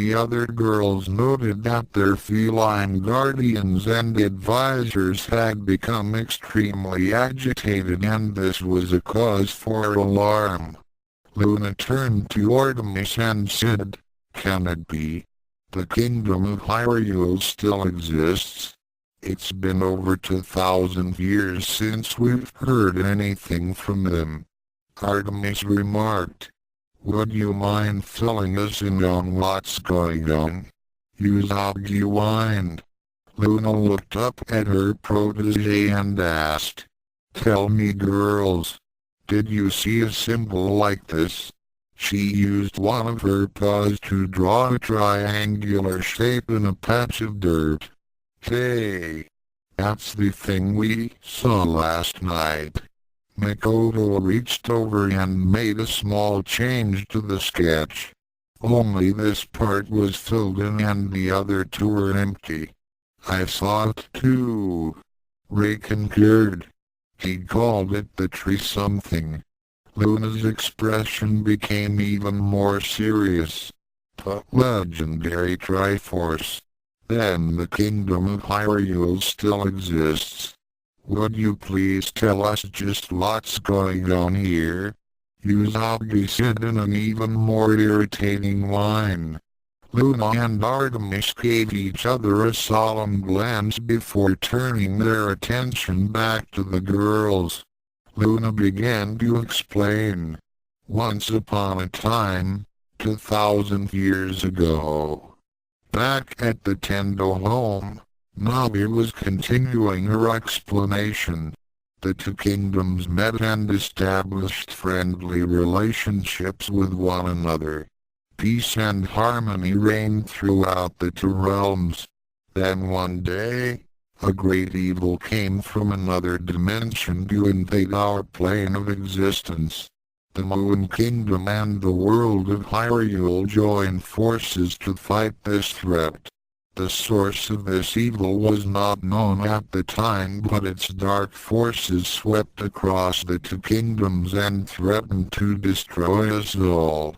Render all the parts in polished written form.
The other girls noted that their feline guardians and advisors had become extremely agitated, and this was a cause for alarm. Luna turned to Artemis and said, "Can it be? The kingdom of Hyrule still exists? It's been over 2,000 years since we've heard anything from them." Artemis remarked, "Would you mind filling us in on what's going on?" Usagi whined. Luna looked up at her protege and asked, "Tell me, girls, did you see a symbol like this?" She used one of her paws to draw a triangular shape in a patch of dirt. "Hey, that's the thing we saw last night." Makoto reached over and made a small change to the sketch. Only this part was filled in and the other two were empty. "I saw it too," Ray concurred. He called it the tree something. Luna's expression became even more serious. "The legendary Triforce. Then the kingdom of Hyrule still exists. Would you please tell us just what's going on here?" Usagi said in an even more irritating whine. Luna and Artemis gave each other a solemn glance before turning their attention back to the girls. Luna began to explain. "Once upon a time, 2,000 years ago, back at the Tendo home," Navi was continuing her explanation. "The two kingdoms met and established friendly relationships with one another. Peace and harmony reigned throughout the two realms. Then one day, a great evil came from another dimension to invade our plane of existence. The Moon Kingdom and the world of Hyrule joined forces to fight this threat. The source of this evil was not known at the time, but its dark forces swept across the two kingdoms and threatened to destroy us all.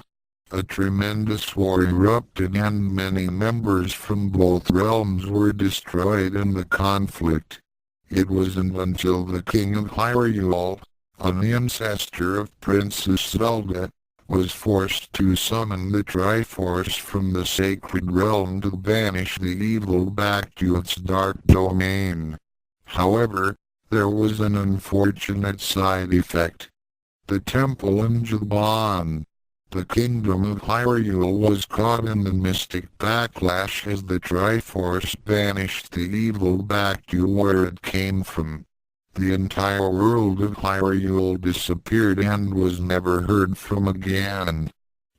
A tremendous war erupted and many members from both realms were destroyed in the conflict. It wasn't until the King of Hyrule, an ancestor of Princess Zelda, was forced to summon the Triforce from the sacred realm to banish the evil back to its dark domain. However, there was an unfortunate side effect. The temple in Japan, the kingdom of Hyrule, was caught in the mystic backlash as the Triforce banished the evil back to where it came from. The entire world of Hyrule disappeared and was never heard from again.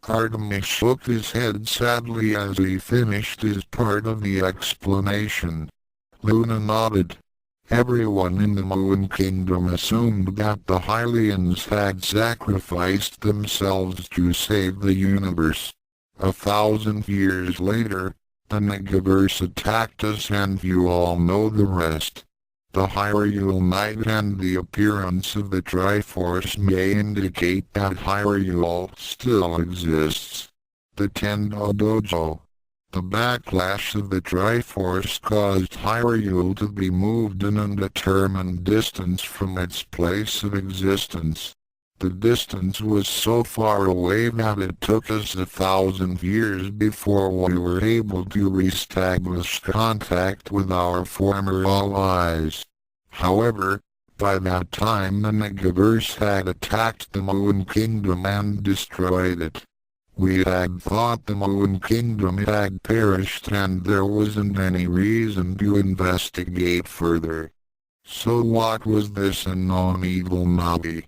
Artemis shook his head sadly as he finished his part of the explanation. Luna nodded. Everyone in the Moon Kingdom assumed that the Hylians had sacrificed themselves to save the universe. 1,000 years later, the Negaverse attacked us and you all know the rest. The Hyrule Night and the appearance of the Triforce may indicate that Hyrule still exists. The Tendo Dojo. The backlash of the Triforce caused Hyrule to be moved an undetermined distance from its place of existence. The distance was so far away that it took us 1,000 years before we were able to re-establish contact with our former allies. However, by that time the Negaverse had attacked the Moon Kingdom and destroyed it. We had thought the Moon Kingdom had perished and there wasn't any reason to investigate further. So what was this unknown evil Navi?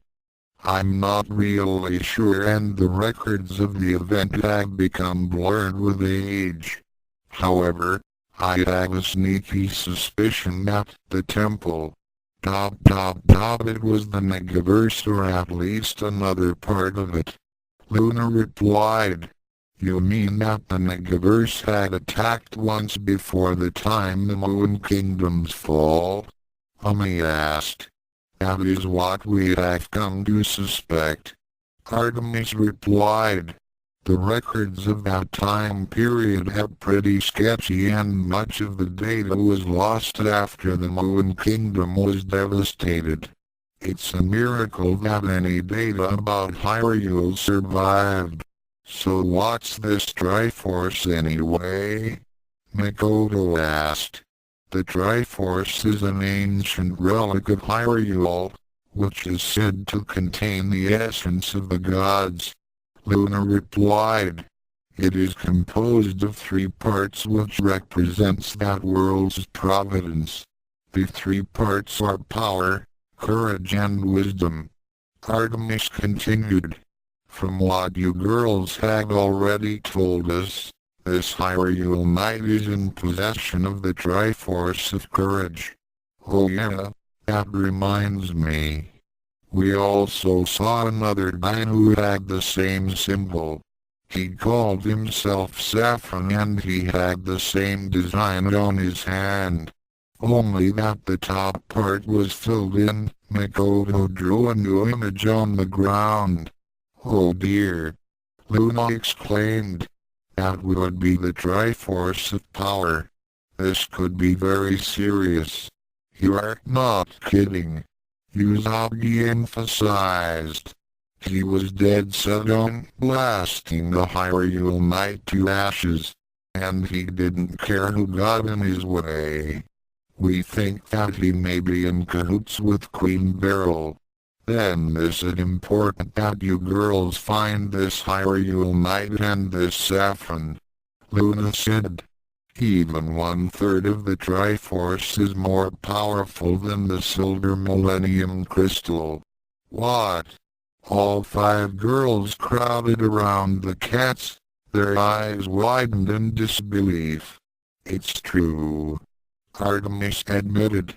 I'm not really sure, and the records of the event have become blurred with age. However, I have a sneaky suspicion that the temple, it was the Negaverse, or at least another part of it. Luna replied. You mean that the Negaverse had attacked once before the time the Moon Kingdom's fall? Ami asked. That is what we have come to suspect. Artemis replied. The records of that time period are pretty sketchy and much of the data was lost after the Moon Kingdom was devastated. It's a miracle that any data about Hyrule survived. So what's this Triforce anyway? Makoto asked. The Triforce is an ancient relic of Hyrule, which is said to contain the essence of the gods. Luna replied. It is composed of 3 parts which represents that world's providence. The 3 parts are power, courage and wisdom. Artemis continued. From what you girls have already told us, this Hyrule Knight is in possession of the Triforce of Courage. Oh yeah, that reminds me. We also saw another guy who had the same symbol. He called himself Saffron and he had the same design on his hand. Only that the top part was filled in. Makoto drew a new image on the ground. Oh dear! Luna exclaimed. That would be the Triforce of Power. This could be very serious. You are not kidding. Usagi emphasized. He was dead set on blasting the Hyrule Knight to ashes, and he didn't care who got in his way. We think that he may be in cahoots with Queen Beryl. Then is it important that you girls find this Hyrule Knight and this Saffron? Luna said. Even 1/3 of the Triforce is more powerful than the Silver Millennium Crystal. What? All 5 girls crowded around the cats, their eyes widened in disbelief. It's true. Artemis admitted.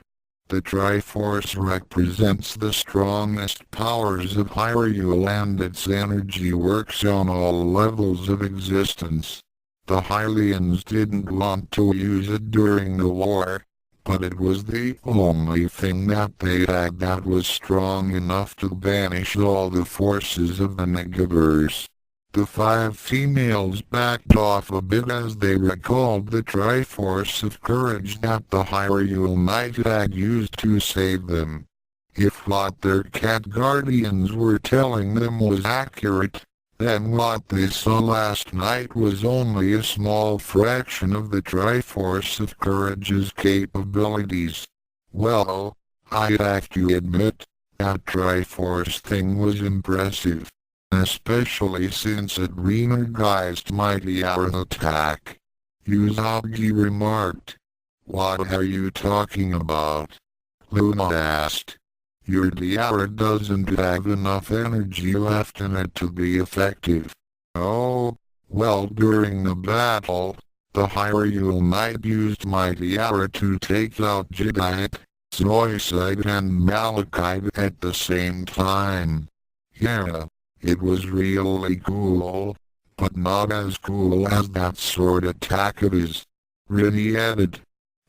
The Triforce represents the strongest powers of Hyrule and its energy works on all levels of existence. The Hylians didn't want to use it during the war, but it was the only thing that they had that was strong enough to banish all the forces of the Negaverse. The 5 females backed off a bit as they recalled the Triforce of Courage that the Hyrule Knight had used to save them. If what their cat guardians were telling them was accurate, then what they saw last night was only a small fraction of the Triforce of Courage's capabilities. Well, I have to admit, that Triforce thing was impressive. Especially since it re-energized my Tiara attack. Usagi remarked. What are you talking about? Luna asked. Your Tiara doesn't have enough energy left in it to be effective. Oh, well during the battle, the Hyrule Knight used my Tiara to take out Jedi, Zoisite and Malachite at the same time. Yeah. It was really cool, but not as cool as that sword attack of his. Rini added.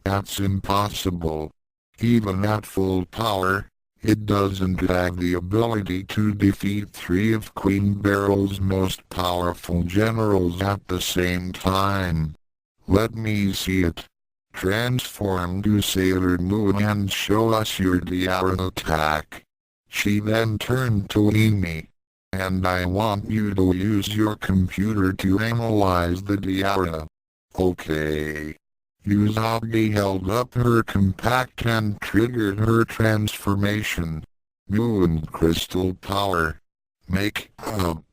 That's impossible. Even at full power, it doesn't have the ability to defeat 3 of Queen Beryl's most powerful generals at the same time. Let me see it. Transform to Sailor Moon and show us your Tiara attack. She then turned to Amy. And I want you to use your computer to analyze the Tiara. Okay. Usagi held up her compact and triggered her transformation. Moon Crystal Power. Make up.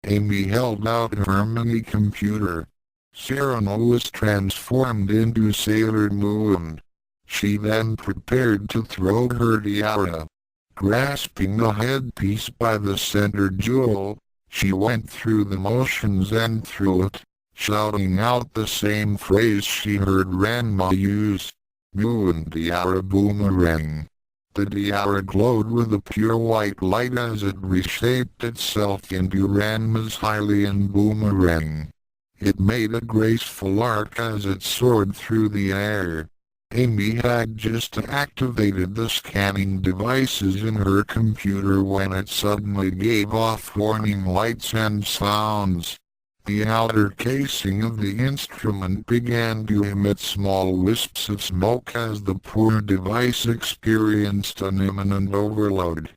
Amy held out her mini-computer. Serena was transformed into Sailor Moon. She then prepared to throw her Tiara. Grasping the headpiece by the center jewel, she went through the motions and threw it, shouting out the same phrase she heard Ranma use. Moon Tiara Boomerang. The tiara glowed with a pure white light as it reshaped itself into Ranma's Hylian boomerang. It made a graceful arc as it soared through the air. Amy had just activated the scanning devices in her computer when it suddenly gave off warning lights and sounds. The outer casing of the instrument began to emit small wisps of smoke as the poor device experienced an imminent overload.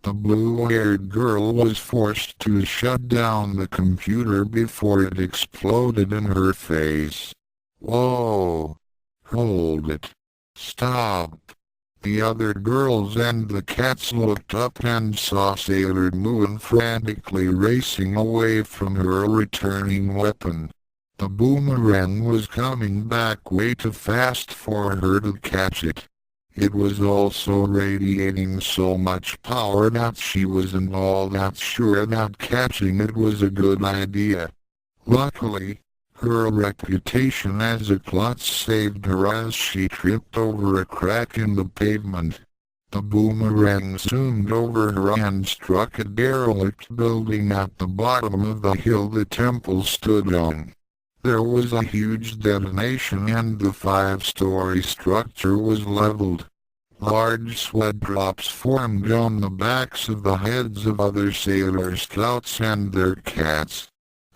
The blue-haired girl was forced to shut down the computer before it exploded in her face. Whoa! Hold it! Stop! The other girls and the cats looked up and saw Sailor Moon frantically racing away from her returning weapon. The boomerang was coming back way too fast for her to catch it. It was also radiating so much power that she wasn't all that sure that catching it was a good idea. Luckily, her reputation as a klutz saved her as she tripped over a crack in the pavement. The boomerang zoomed over her and struck a derelict building at the bottom of the hill the temple stood on. There was a huge detonation and the 5-story structure was leveled. Large sweat drops formed on the backs of the heads of other Sailor Scouts and their cats.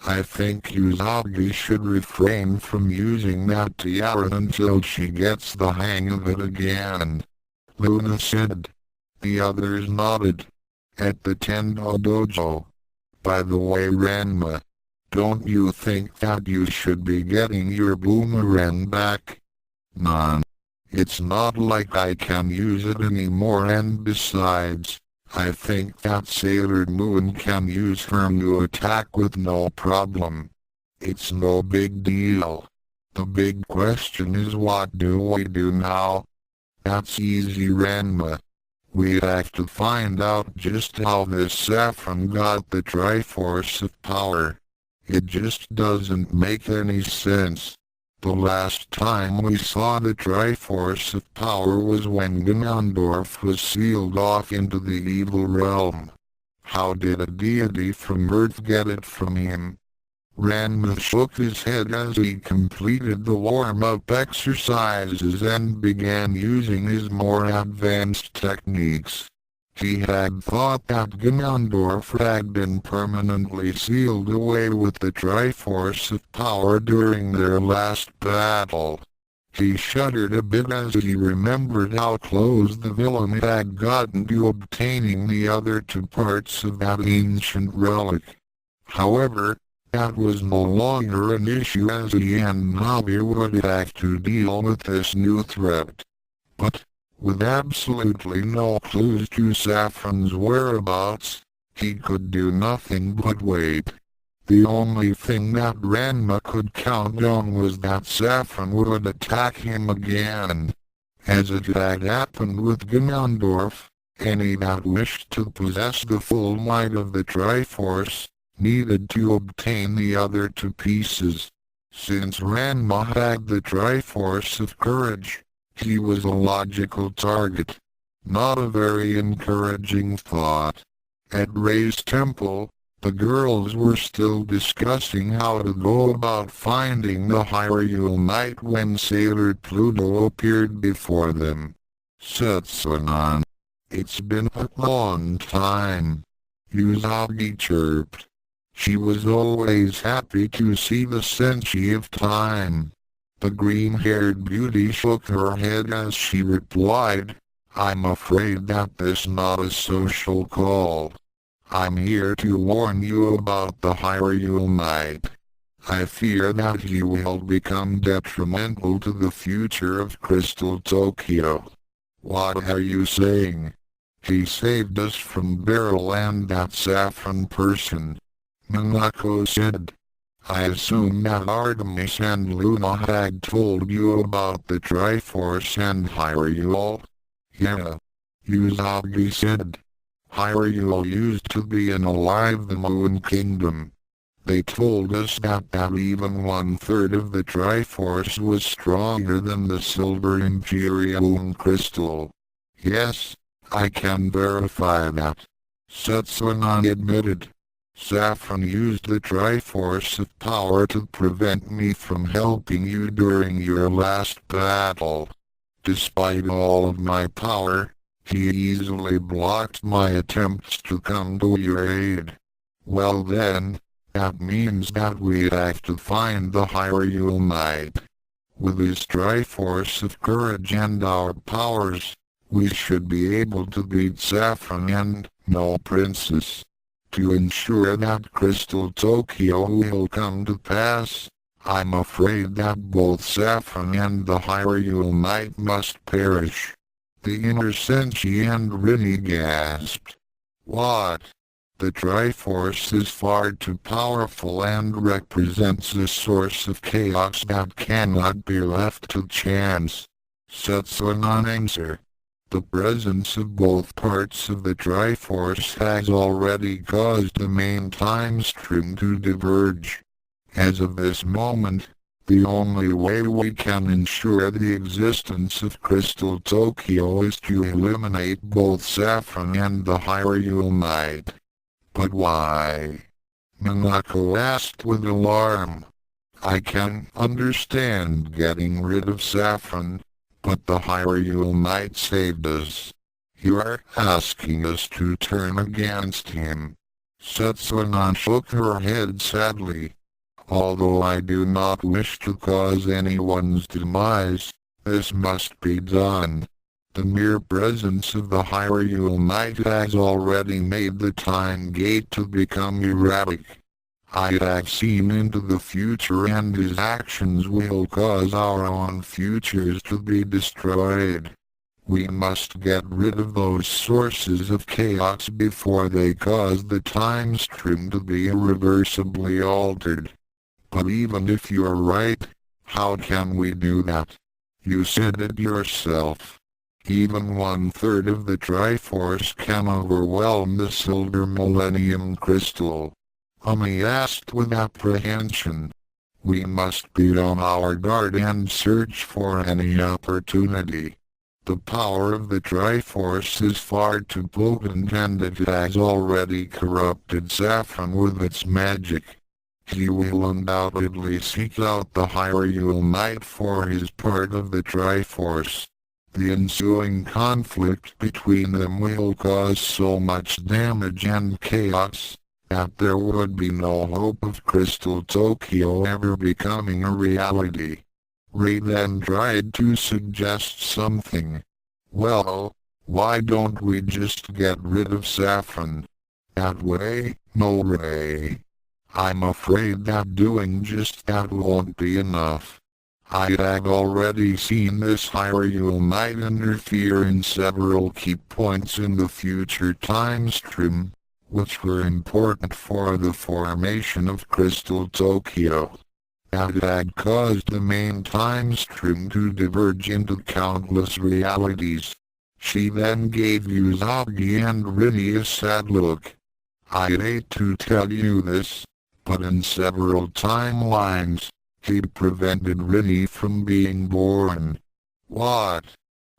I think Usagi should refrain from using that tiara until she gets the hang of it again, Luna said. The others nodded. At the Tendo Dojo. By the way, Ranma, don't you think that you should be getting your boomerang back? None. It's not like I can use it anymore, and besides, I think that Sailor Moon can use her new attack with no problem. It's no big deal. The big question is, what do we do now? That's easy, Ranma. We have to find out just how this Saffron got the Triforce of Power. It just doesn't make any sense. The last time we saw the Triforce of Power was when Ganondorf was sealed off into the evil realm. How did a deity from Earth get it from him? Ranma shook his head as he completed the warm-up exercises and began using his more advanced techniques. He had thought that Ganondorf had been permanently sealed away with the Triforce of Power during their last battle. He shuddered a bit as he remembered how close the villain had gotten to obtaining the other 2 parts of that ancient relic. However, that was no longer an issue as he and Navi would have to deal with this new threat. But, with absolutely no clues to Saffron's whereabouts, he could do nothing but wait. The only thing that Ranma could count on was that Saffron would attack him again. As it had happened with Ganondorf, any that wished to possess the full might of the Triforce needed to obtain the other 2 pieces. Since Ranma had the Triforce of Courage, he was a logical target. Not a very encouraging thought. At Ray's temple, the girls were still discussing how to go about finding the Hyrule Knight when Sailor Pluto appeared before them. Setsunan. It's been a long time. Usagi chirped. She was always happy to see the Senshi of time. The green-haired beauty shook her head as she replied, I'm afraid that this is not a social call. I'm here to warn you about the Hyrule Knight. I fear that he will become detrimental to the future of Crystal Tokyo. What are you saying? He saved us from Beryl and that Saffron person, Minako said. I assume that Artemis and Luna had told you about the Triforce and Hyrule? Yeah, Usagi said. Hyrule used to be in alive the Moon Kingdom. They told us that even 1/3 of the Triforce was stronger than the Silver Imperium Crystal. Yes, I can verify that, Setsunan admitted. Saffron used the Triforce of Power to prevent me from helping you during your last battle. Despite all of my power, he easily blocked my attempts to come to your aid. Well then, That means that we have to find the Hyrule Knight. With his Triforce of courage and our powers, we should be able to beat Saffron and no princess. To ensure that Crystal Tokyo will come to pass, I'm afraid that both Saffron and the Hyrule Knight must perish. The Inner Senshi and Rini gasped. What? The Triforce is far too powerful and represents a source of chaos that cannot be left to chance. Setsunan answered. The presence of both parts of the Triforce has already caused the main time stream to diverge. As of this moment, the only way we can ensure the existence of Crystal Tokyo is to eliminate both Saffron and the Hyrule Knight. But why? Minako asked with alarm. I can understand getting rid of Saffron, but the Hyrule Knight saved us. You are asking us to turn against him. Setsunan shook her head sadly. Although I do not wish to cause anyone's demise, this must be done. The mere presence of the Hyrule Knight has already made the time gate to become erratic. I have seen into the future and his actions will cause our own futures to be destroyed. We must get rid of those sources of chaos before they cause the time stream to be irreversibly altered. But even if you're right, how can we do that? You said it yourself. Even 1/3 of the Triforce can overwhelm the Silver Millennium Crystal. Ami asked with apprehension. We must be on our guard and search for any opportunity. The power of the Triforce is far too potent and it has already corrupted Saffron with its magic. He will undoubtedly seek out the Hyrule Knight for his part of the Triforce. The ensuing conflict between them will cause so much damage and chaos that there would be no hope of Crystal Tokyo ever becoming a reality. Ray then tried to suggest something. Well, why don't we just get rid of Saffron? That way, no Ray. I'm afraid that doing just that won't be enough. I have already seen this Hyrule Knight interfere in several key points in the future time stream, which were important for the formation of Crystal Tokyo. That had caused the main time stream to diverge into countless realities. She then gave Usagi and Rini a sad look. I hate to tell you this, but in several timelines, he prevented Rini from being born. What?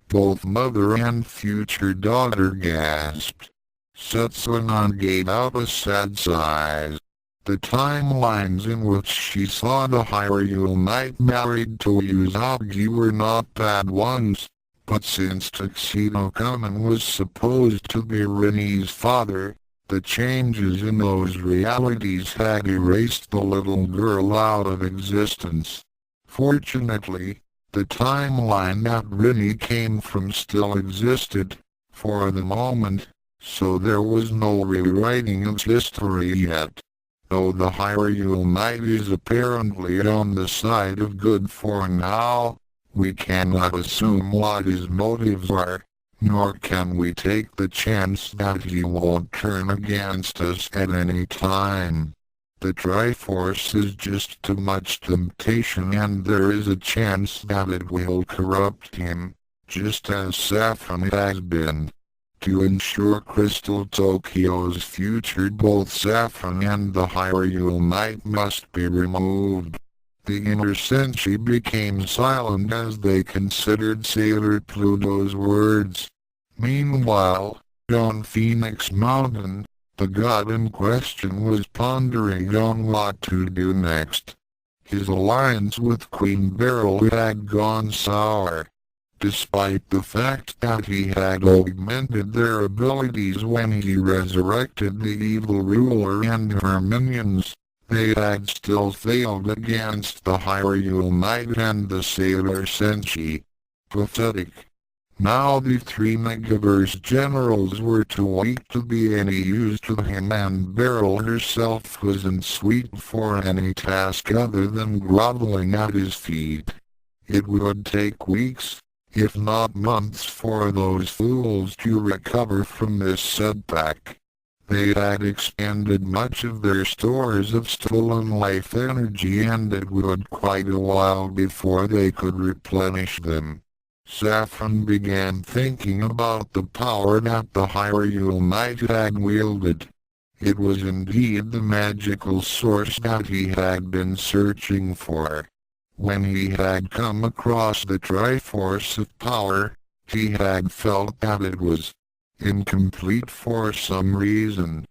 Both mother and future daughter gasped. Setsunan gave out a sad sigh. The timelines in which she saw the Hyrule Knight married to Usagi were not bad ones, but since Tuxedo Kamen was supposed to be Rini's father, the changes in those realities had erased the little girl out of existence. Fortunately, the timeline that Rini came from still existed, for the moment, so there was no rewriting of history yet. Though the Hyrule Knight is apparently on the side of good for now, we cannot assume what his motives are. Nor can we take the chance that he won't turn against us at any time. The Triforce is just too much temptation and there is a chance that it will corrupt him, just as Saffron has been. To ensure Crystal Tokyo's future, both Saffron and the Hyrule Knight must be removed. The Inner Senshi became silent as they considered Sailor Pluto's words. Meanwhile, on Phoenix Mountain, the god in question was pondering on what to do next. His alliance with Queen Beryl had gone sour. Despite the fact that he had augmented their abilities when he resurrected the evil ruler and her minions, They had still failed against the Hyrule Knight and the Sailor Senshi. Pathetic. Now the three Megaverse generals were too weak to be any use to him, and Beryl herself wasn't sweet for any task other than groveling at his feet. It would take weeks, if not months, for those fools to recover from this setback. They had expended much of their stores of stolen life energy, and it would quite a while before they could replenish them. Saffron began thinking about the power that the Hyrule Knight had wielded. It was indeed the magical source that he had been searching for. When he had come across the Triforce of Power, he had felt that it was incomplete for some reason.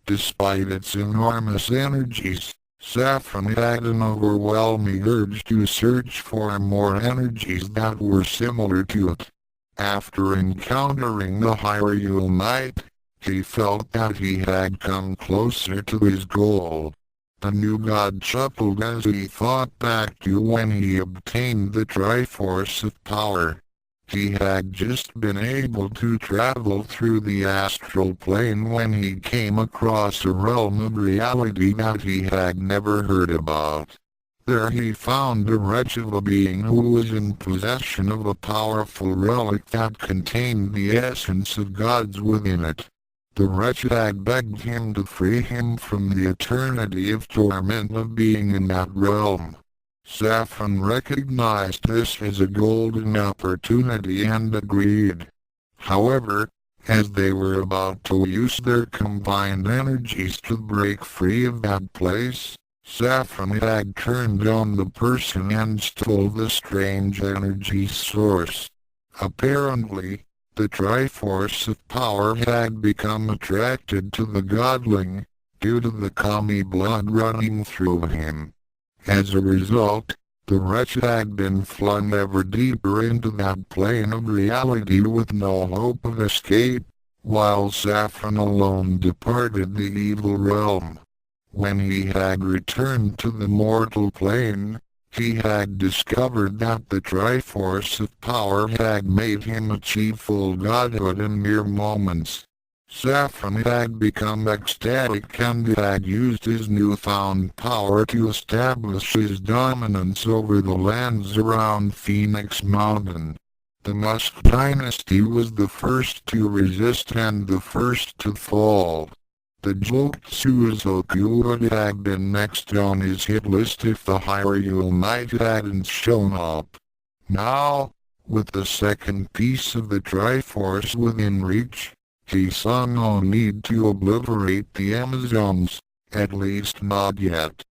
Despite its enormous energies, Saffron had an overwhelming urge to search for more energies that were similar to it. After encountering the Hyrule Knight, he felt that he had come closer to his goal. The new god chuckled as he thought back to when he obtained the Triforce of Power. He had just been able to travel through the astral plane when he came across a realm of reality that he had never heard about. There he found a wretch of a being who was in possession of a powerful relic that contained the essence of gods within it. The wretch had begged him to free him from the eternity of torment of being in that realm. Saffron recognized this as a golden opportunity and agreed. However, as they were about to use their combined energies to break free of that place, Saffron had turned on the person and stole the strange energy source. Apparently, the Triforce of Power had become attracted to the godling, due to the kami blood running through him. As a result, the wretch had been flung ever deeper into that plane of reality with no hope of escape, while Saffron alone departed the evil realm. When he had returned to the mortal plane, he had discovered that the Triforce of Power had made him achieve full godhood in mere moments. Saffron had become ecstatic and had used his newfound power to establish his dominance over the lands around Phoenix Mountain. The Musk dynasty was the first to resist and the first to fall. The Jotsuzoku would have been next on his hit list if the Hyrule Knight hadn't shown up. Now, with the second piece of the Triforce within reach, he saw no need to obliterate the Amazons, at least not yet.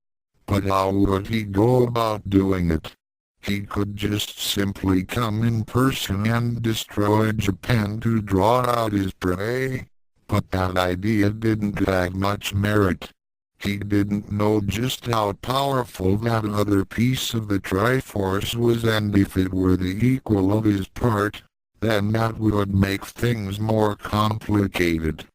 But how would he go about doing it? He could just simply come in person and destroy Japan to draw out his prey. But that idea didn't have much merit. He didn't know just how powerful that other piece of the Triforce was, and if it were the equal of his part, then that would make things more complicated.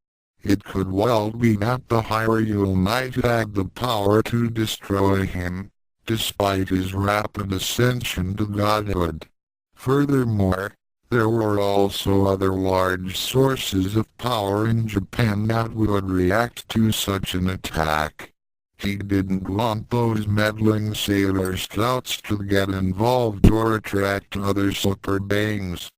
It could well be that the Hyrule Knight had the power to destroy him, despite his rapid ascension to godhood. Furthermore, there were also other large sources of power in Japan that would react to such an attack. He didn't want those meddling sailor scouts to get involved or attract other super beings.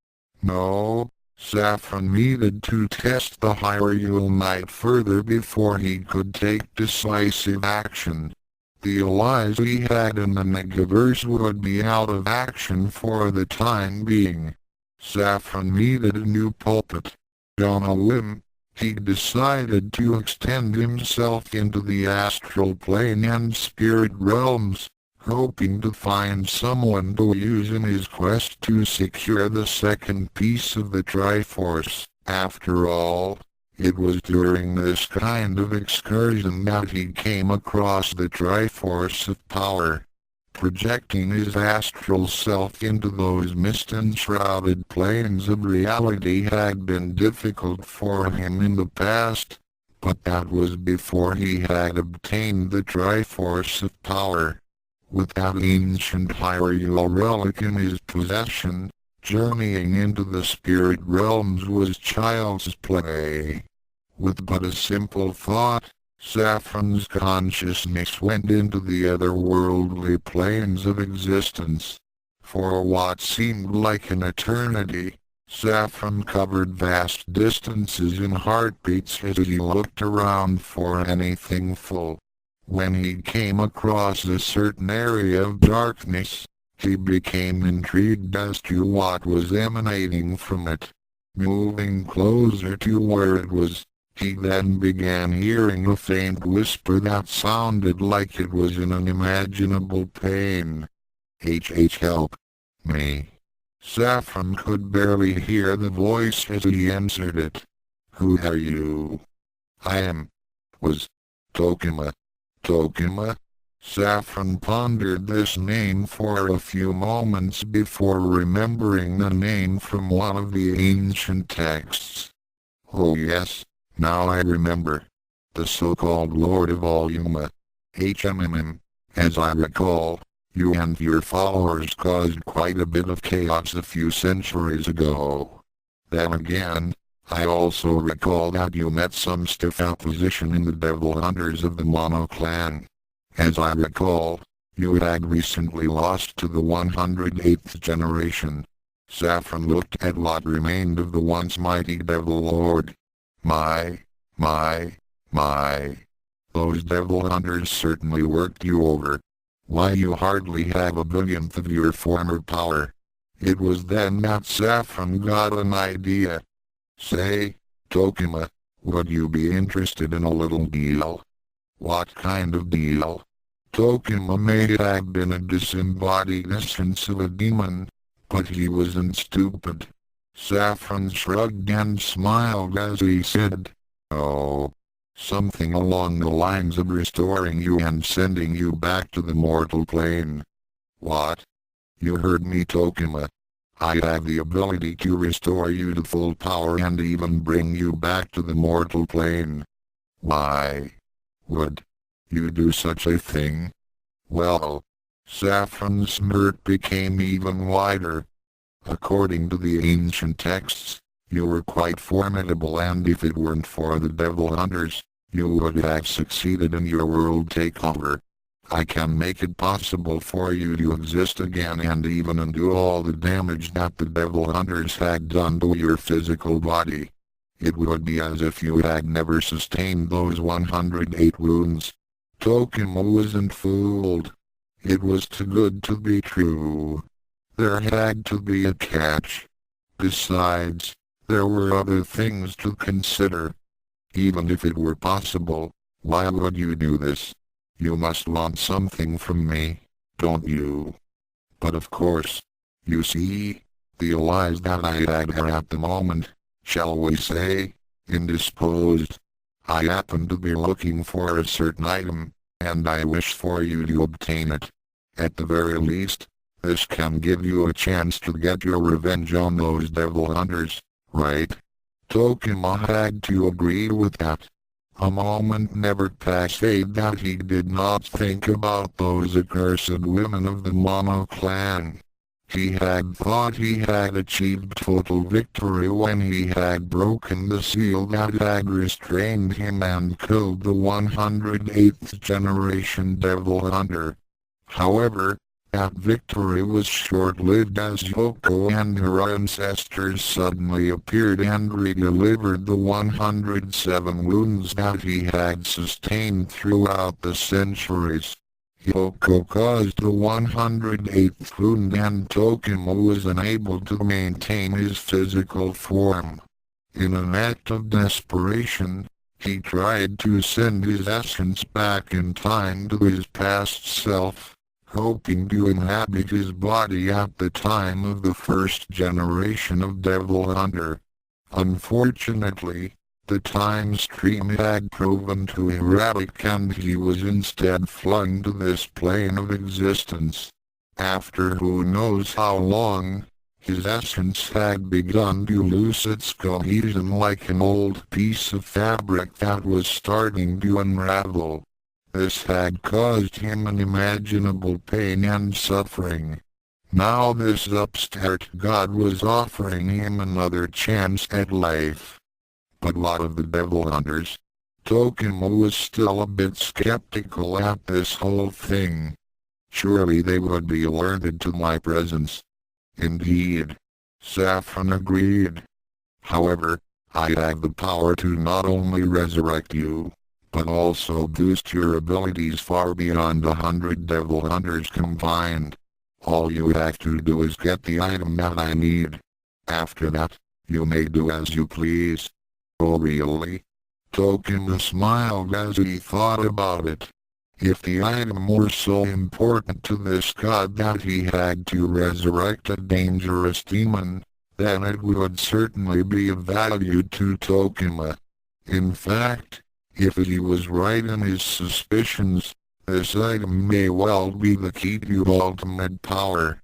No, Saffron needed to test the Hyrule Knight further before he could take decisive action. The allies he had in the Negaverse would be out of action for the time being. Saffron needed a new pulpit. On a whim, he decided to extend himself into the astral plane and spirit realms, hoping to find someone to use in his quest to secure the second piece of the Triforce. After all, it was during this kind of excursion that he came across the Triforce of Power. Projecting his astral self into those mist-enshrouded planes of reality had been difficult for him in the past, But that was before he had obtained the Triforce of Power. With that ancient Hyrule relic in his possession, journeying into the spirit realms was child's play. With but a simple thought, Saffron's consciousness went into the otherworldly planes of existence. For what seemed like an eternity, Saffron covered vast distances in heartbeats as he looked around for anything full. When he came across a certain area of darkness, he became intrigued as to what was emanating from it. Moving closer to where it was, he then began hearing a faint whisper that sounded like it was in unimaginable pain. Help me. Saffron could barely hear the voice as he answered it. Who are you? Was Tokima. Tokima? Saffron pondered this name for a few moments before remembering the name from one of the ancient texts. Oh yes, now I remember. The so-called Lord of all Yuma. As I recall, you and your followers caused quite a bit of chaos a few centuries ago. Then again, I also recall that you met some stiff opposition in the Devil Hunters of the Mono Clan. As I recall, you had recently lost to the 108th generation. Saffron looked at what remained of the once mighty Devil Lord. My. Those Devil Hunters certainly worked you over. Why, you hardly have a billionth of your former power. It was then that Saffron got an idea. Say, Tokima, would you be interested in a little deal? What kind of deal? Tokima may have been a disembodied essence of a demon, but he wasn't stupid. Saffron shrugged and smiled as he said, "Oh, something along the lines of restoring you and sending you back to the mortal plane." What? You heard me, Tokima. I have the ability to restore you to full power and even bring you back to the mortal plane. Why would you do such a thing? Well, Saffron's smirk became even wider. According to the ancient texts, you were quite formidable, and if it weren't for the Devil Hunters, you would have succeeded in your world takeover. I can make it possible for you to exist again and even undo all the damage that the Devil Hunters had done to your physical body. It would be as if you had never sustained those 108 wounds. Tokima wasn't fooled. It was too good to be true. There had to be a catch. Besides, there were other things to consider. Even if it were possible, why would you do this? You must want something from me, don't you? But of course, you see, the allies that I had are at the moment, shall we say, indisposed. I happen to be looking for a certain item, and I wish for you to obtain it. At the very least, this can give you a chance to get your revenge on those Devil Hunters, right? Tokima had to agree with that. A moment never passed that he did not think about those accursed women of the Mono Clan. He had thought he had achieved total victory when he had broken the seal that had restrained him and killed the 108th generation Devil Hunter. However, that victory was short-lived as Yoko and her ancestors suddenly appeared and redelivered the 107 wounds that he had sustained throughout the centuries. Yoko caused the 108th wound and Tokima was unable to maintain his physical form. In an act of desperation, he tried to send his essence back in time to his past self, hoping to inhabit his body at the time of the first generation of Devil Hunter. Unfortunately, the time stream had proven too erratic and he was instead flung to this plane of existence. After who knows how long, His essence had begun to lose its cohesion like an old piece of fabric that was starting to unravel. This had caused him unimaginable pain and suffering. Now this upstart god was offering him another chance at life. But lot of the devil hunters, Tokima was still a bit skeptical at this whole thing. Surely they would be alerted to my presence. Indeed. Saffron agreed. However, I have the power to not only resurrect you, but also boost your abilities far beyond 100 devil hunters combined. All you have to do is get the item that I need. After that, you may do as you please. Oh really? Tokima smiled as he thought about it. If the item were so important to this god that he had to resurrect a dangerous demon, then it would certainly be of value to Tokima. In fact, if he was right in his suspicions, this item may well be the key to ultimate power.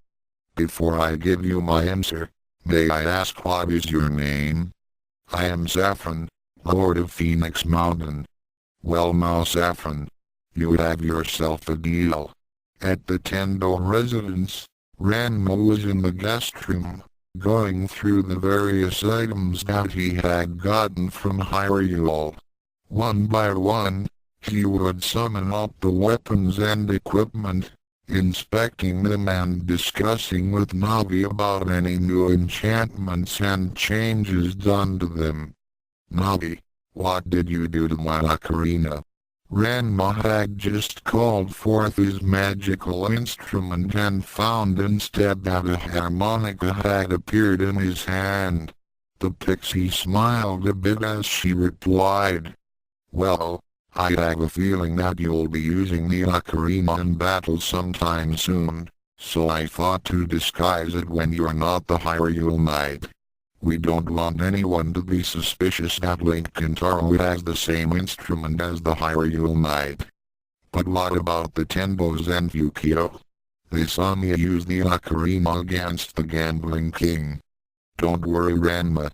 Before I give you my answer, may I ask what is your name? I am Saffron, Lord of Phoenix Mountain. Well now Saffron, you have yourself a deal. At the Tendo residence, Ranma was in the guest room, going through the various items that he had gotten from Hyrule. One by one, he would summon up the weapons and equipment, inspecting them and discussing with Navi about any new enchantments and changes done to them. Navi, what did you do to my ocarina? Ranma had just called forth his magical instrument and found instead that a harmonica had appeared in his hand. The pixie smiled a bit as she replied, "Well, I have a feeling that you'll be using the ocarina in battle sometime soon, so I thought to disguise it when you're not the Hyrule Knight. We don't want anyone to be suspicious that Link Kintaro has the same instrument as the Hyrule Knight. But what about the Tenbos and Yukio? They saw me use the ocarina against the Gambling King. Don't worry Ranma.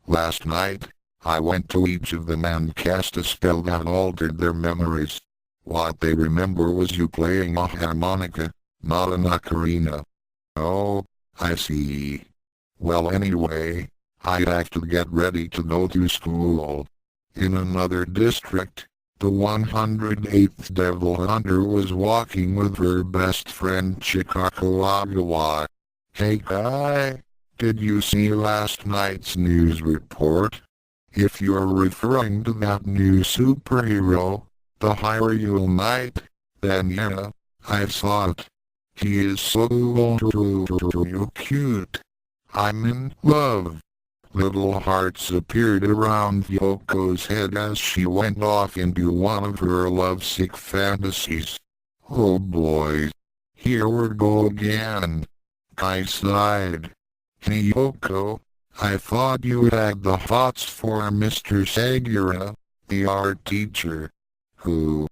Last night, I went to each of them and cast a spell that altered their memories. What they remember was you playing a harmonica, not an ocarina." "Oh, I see. Well anyway, I have to get ready to go to school." In another district, the 108th Devil Hunter was walking with her best friend Chikako Agawa. "Hey guy, did you see last night's news report? If you're referring to that new superhero, the Hyrule Knight, then yeah, I saw it. He is so cute. I'm in love." Little hearts appeared around Yoko's head as she went off into one of her lovesick fantasies. "Oh boy. Here we go again." Kai sighed. "Hey Yoko, I thought you had the hots for Mr. Sagura, the art teacher." "Who?"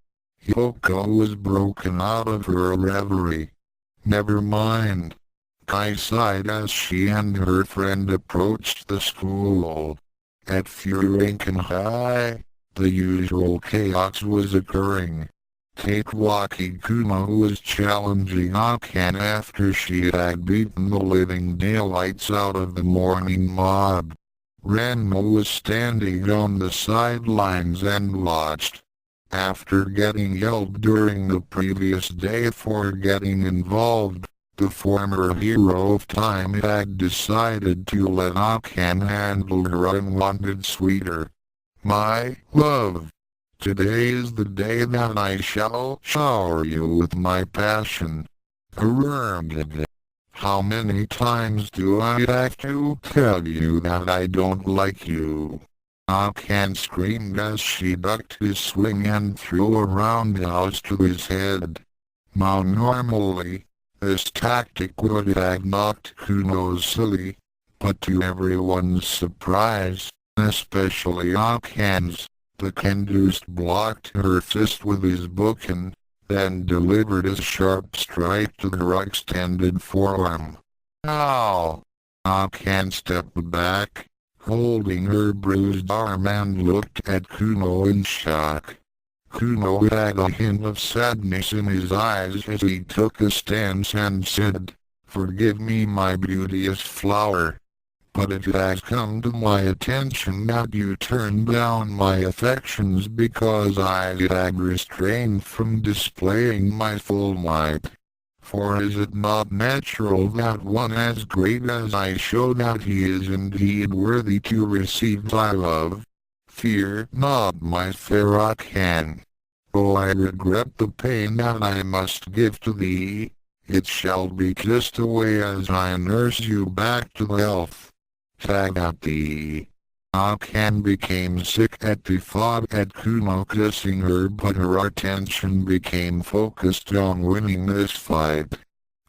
Yoko was broken out of her reverie. "Never mind." Kai sighed as she and her friend approached the school. At Furinken High, the usual chaos was occurring. Cakewalkie Kuma was challenging Akan after she had beaten the living daylights out of the morning mob. Ranma was standing on the sidelines and watched. After getting yelled during the previous day for getting involved, the former hero of time had decided to let Akan handle her unwanted sweeter. "My love, today is the day that I shall shower you with my passion. How many times do I have to tell you that I don't like you?" Akan screamed as she ducked his swing and threw a roundhouse to his head. Now normally, this tactic would have knocked Kuno silly, but to everyone's surprise, especially Akan's, the Kendust blocked her fist with his book and then delivered a sharp strike to her extended forearm. "Ow!" Akan stepped back, holding her bruised arm, and looked at Kuno in shock. Kuno had a hint of sadness in his eyes as he took a stance and said, "Forgive me, my beauteous flower. But it has come to my attention that you turned down my affections because I had restrained from displaying my full might. For is it not natural that one as great as I show that he is indeed worthy to receive thy love? Fear not, my fair Akan. Oh, I regret the pain that I must give to thee. It shall be kissed away as I nurse you back to health." Tagati. Akan became sick at the thought at Kuno kissing her, but her attention became focused on winning this fight.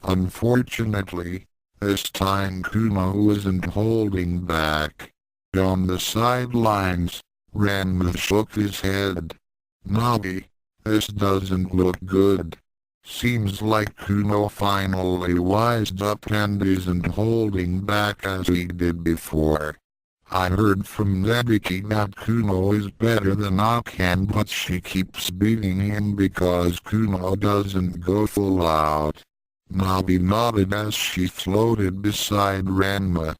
Unfortunately, this time Kuno wasn't holding back. On the sidelines, Ranma shook his head. "Navi, this doesn't look good. Seems like Kuno finally wised up and isn't holding back as he did before. I heard from Navi that Kuno is better than Akan, but she keeps beating him because Kuno doesn't go full out." Navi nodded as she floated beside Ranma.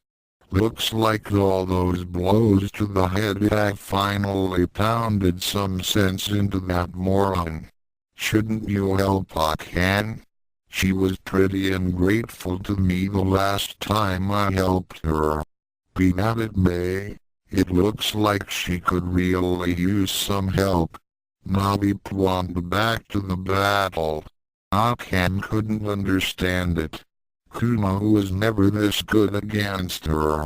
"Looks like all those blows to the head have finally pounded some sense into that moron. Shouldn't you help Akan? She was pretty ungrateful to me the last time I helped her. Be that it may, it looks like she could really use some help." Navi plumped back to the battle. Akan couldn't understand it. Kuno was never this good against her.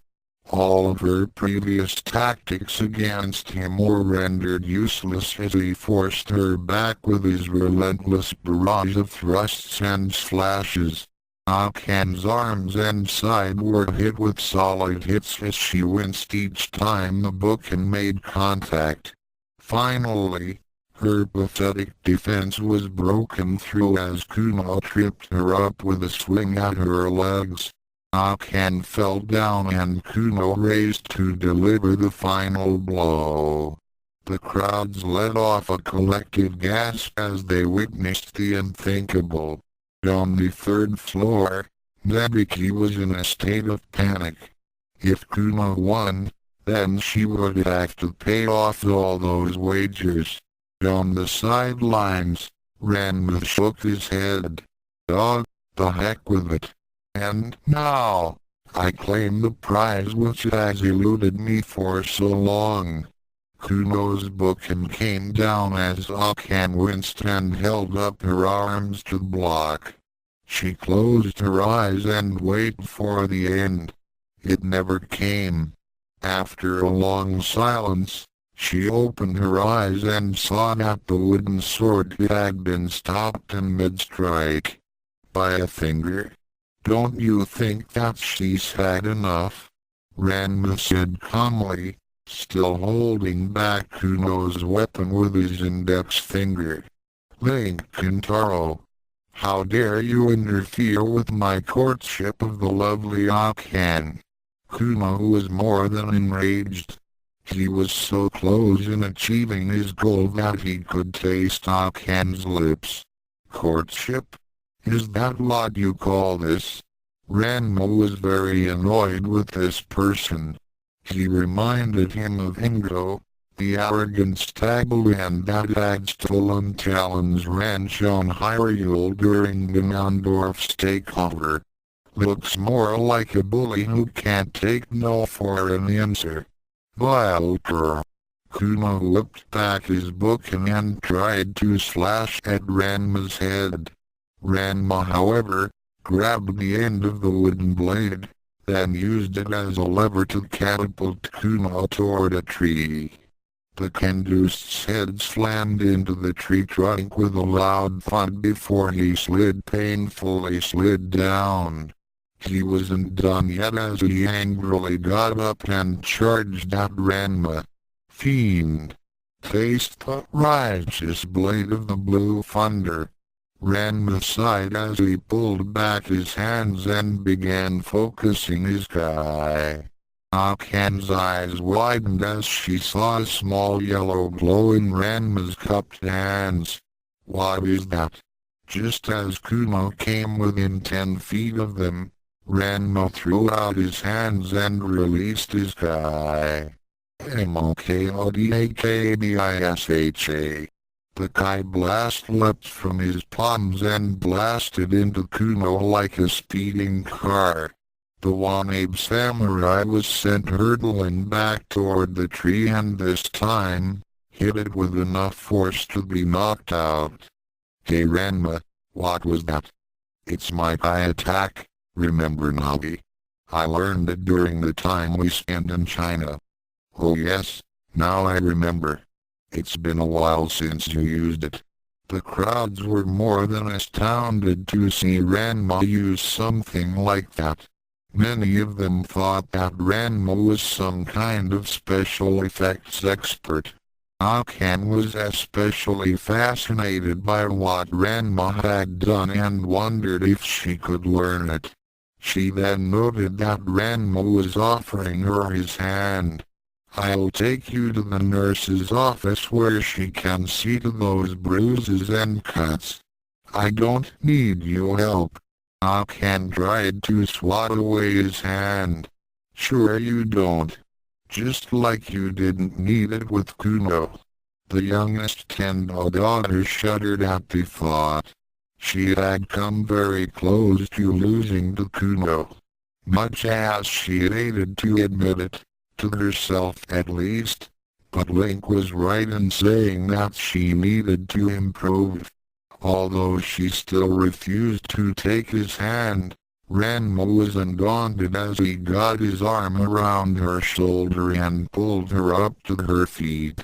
All of her previous tactics against him were rendered useless as he forced her back with his relentless barrage of thrusts and slashes. Akan's arms and side were hit with solid hits as she winced each time the bouquin made contact. Finally, her pathetic defense was broken through as Kuno tripped her up with a swing at her legs. Akan fell down and Kuno raised to deliver the final blow. The crowds let off a collective gasp as they witnessed the unthinkable. On the third floor, Navi was in a state of panic. If Kuno won, then she would have to pay off all those wagers. On the sidelines, Ranma shook his head. "Dog, the heck with it. And now, I claim the prize which has eluded me for so long." Kuno's bouquin came down as Akan winced and held up her arms to block. She closed her eyes and waited for the end. It never came. After a long silence, she opened her eyes and saw that the wooden sword had been stopped in mid-strike by a finger. "Don't you think that she's had enough?" Ranma said calmly, still holding back Kuno's weapon with his index finger. "Link Kintaro, how dare you interfere with my courtship of the lovely Akan?" Kuno was more than enraged. He was so close in achieving his goal that he could taste Akan's lips. "Courtship? Is that what you call this?" Ranma was very annoyed with this person. He reminded him of Ingo, the arrogant stagland that had stolen Talon's ranch on Hyrule during Ganondorf's takeover. Looks more like a bully who can't take no for an answer. Vile girl. Kuno whipped back his bouquin and tried to slash at Ranma's head. Ranma, however, grabbed the end of the wooden blade, then used it as a lever to catapult Kuno toward a tree. The Kanduse's head slammed into the tree trunk with a loud thud before he painfully slid down. He wasn't done yet as he angrily got up and charged at Ranma. "Fiend! Taste the righteous blade of the blue thunder." Ranma sighed as he pulled back his hands and began focusing his eye. Akan's eyes widened as she saw a small yellow glow in Ranma's cupped hands. What is that? Just as Kuno came within 10 feet of them, Ranma threw out his hands and released his kai. Mokodakabisha. The kai blast leapt from his palms and blasted into Kuno like a speeding car. The Wanabe samurai was sent hurtling back toward the tree and this time, hit it with enough force to be knocked out. Hey Ranma, what was that? It's my kai attack, remember Navi? I learned it during the time we spent in China. Oh yes, now I remember. It's been a while since you used it. The crowds were more than astounded to see Ranma use something like that. Many of them thought that Ranma was some kind of special effects expert. Akan was especially fascinated by what Ranma had done and wondered if she could learn it. She then noted that Ranma was offering her his hand. I'll take you to the nurse's office where she can see to those bruises and cuts. I don't need your help. Akan tried to swat away his hand. Sure you don't. Just like you didn't need it with Kuno. The youngest Tendo daughter shuddered at the thought. She had come very close to losing to Kuno. Much as she hated to admit it, to herself at least, but Link was right in saying that she needed to improve. Although she still refused to take his hand, Ranma was undaunted as he got his arm around her shoulder and pulled her up to her feet.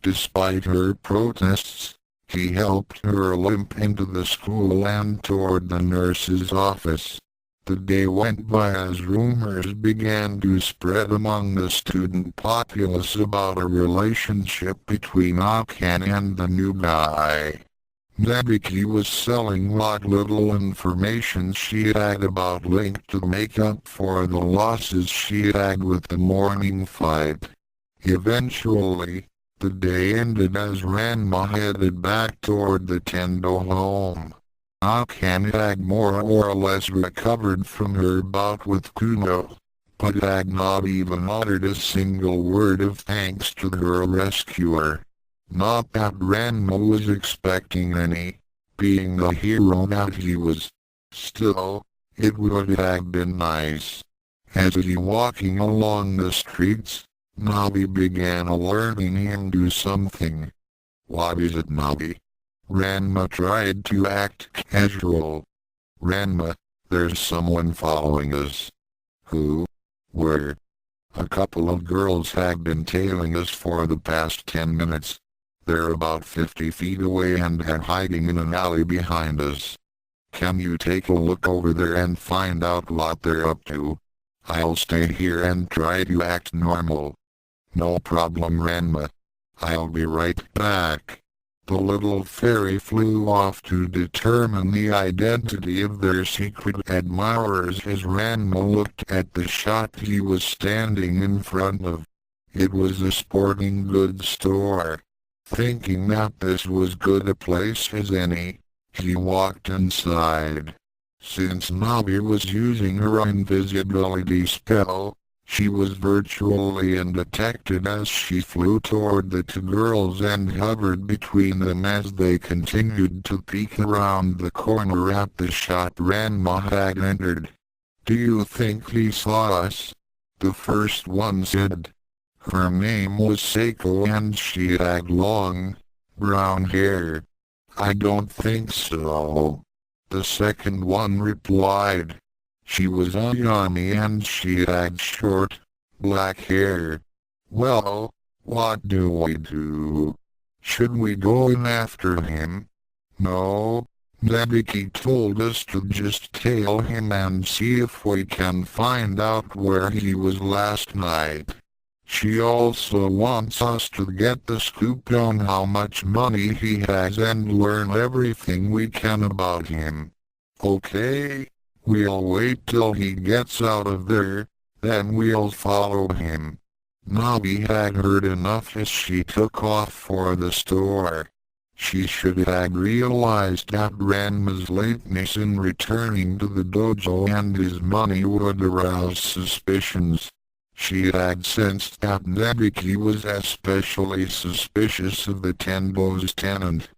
Despite her protests, he helped her limp into the school and toward the nurse's office. The day went by as rumors began to spread among the student populace about a relationship between Akan and the new guy. Navi was selling what little information she had about Link to make up for the losses she had with the morning fight. Eventually, the day ended as Ranma headed back toward the Tendo home. Akan had more or less recovered from her bout with Kuno, but had not even uttered a single word of thanks to her rescuer. Not that Ranma was expecting any, being the hero that he was. Still, it would have been nice. As he walking along the streets, Navi began alerting him to something. What is it, Navi? Ranma tried to act casual. Ranma, there's someone following us. Who? Where? A couple of girls have been tailing us for the past 10 minutes. They're about 50 feet away and are hiding in an alley behind us. Can you take a look over there and find out what they're up to? I'll stay here and try to act normal. No problem, Ranma. I'll be right back. The little fairy flew off to determine the identity of their secret admirers as Ranma looked at the shop he was standing in front of. It was a sporting goods store. Thinking that this was good a place as any, he walked inside. Since Navi was using her invisibility spell, she was virtually undetected as she flew toward the two girls and hovered between them as they continued to peek around the corner at the shop Ranma had entered. Do you think he saw us? The first one said. Her name was Seiko and she had long, brown hair. I don't think so. The second one replied. She was Ayami and she had short, black hair. Well, what do we do? Should we go in after him? No, Navi told us to just tail him and see if we can find out where he was last night. She also wants us to get the scoop on how much money he has and learn everything we can about him. Okay? We'll wait till he gets out of there, then we'll follow him." Navi had heard enough as she took off for the store. She should have realized that Ranma's lateness in returning to the dojo and his money would arouse suspicions. She had sensed that Navi was especially suspicious of the Tenbo's tenant.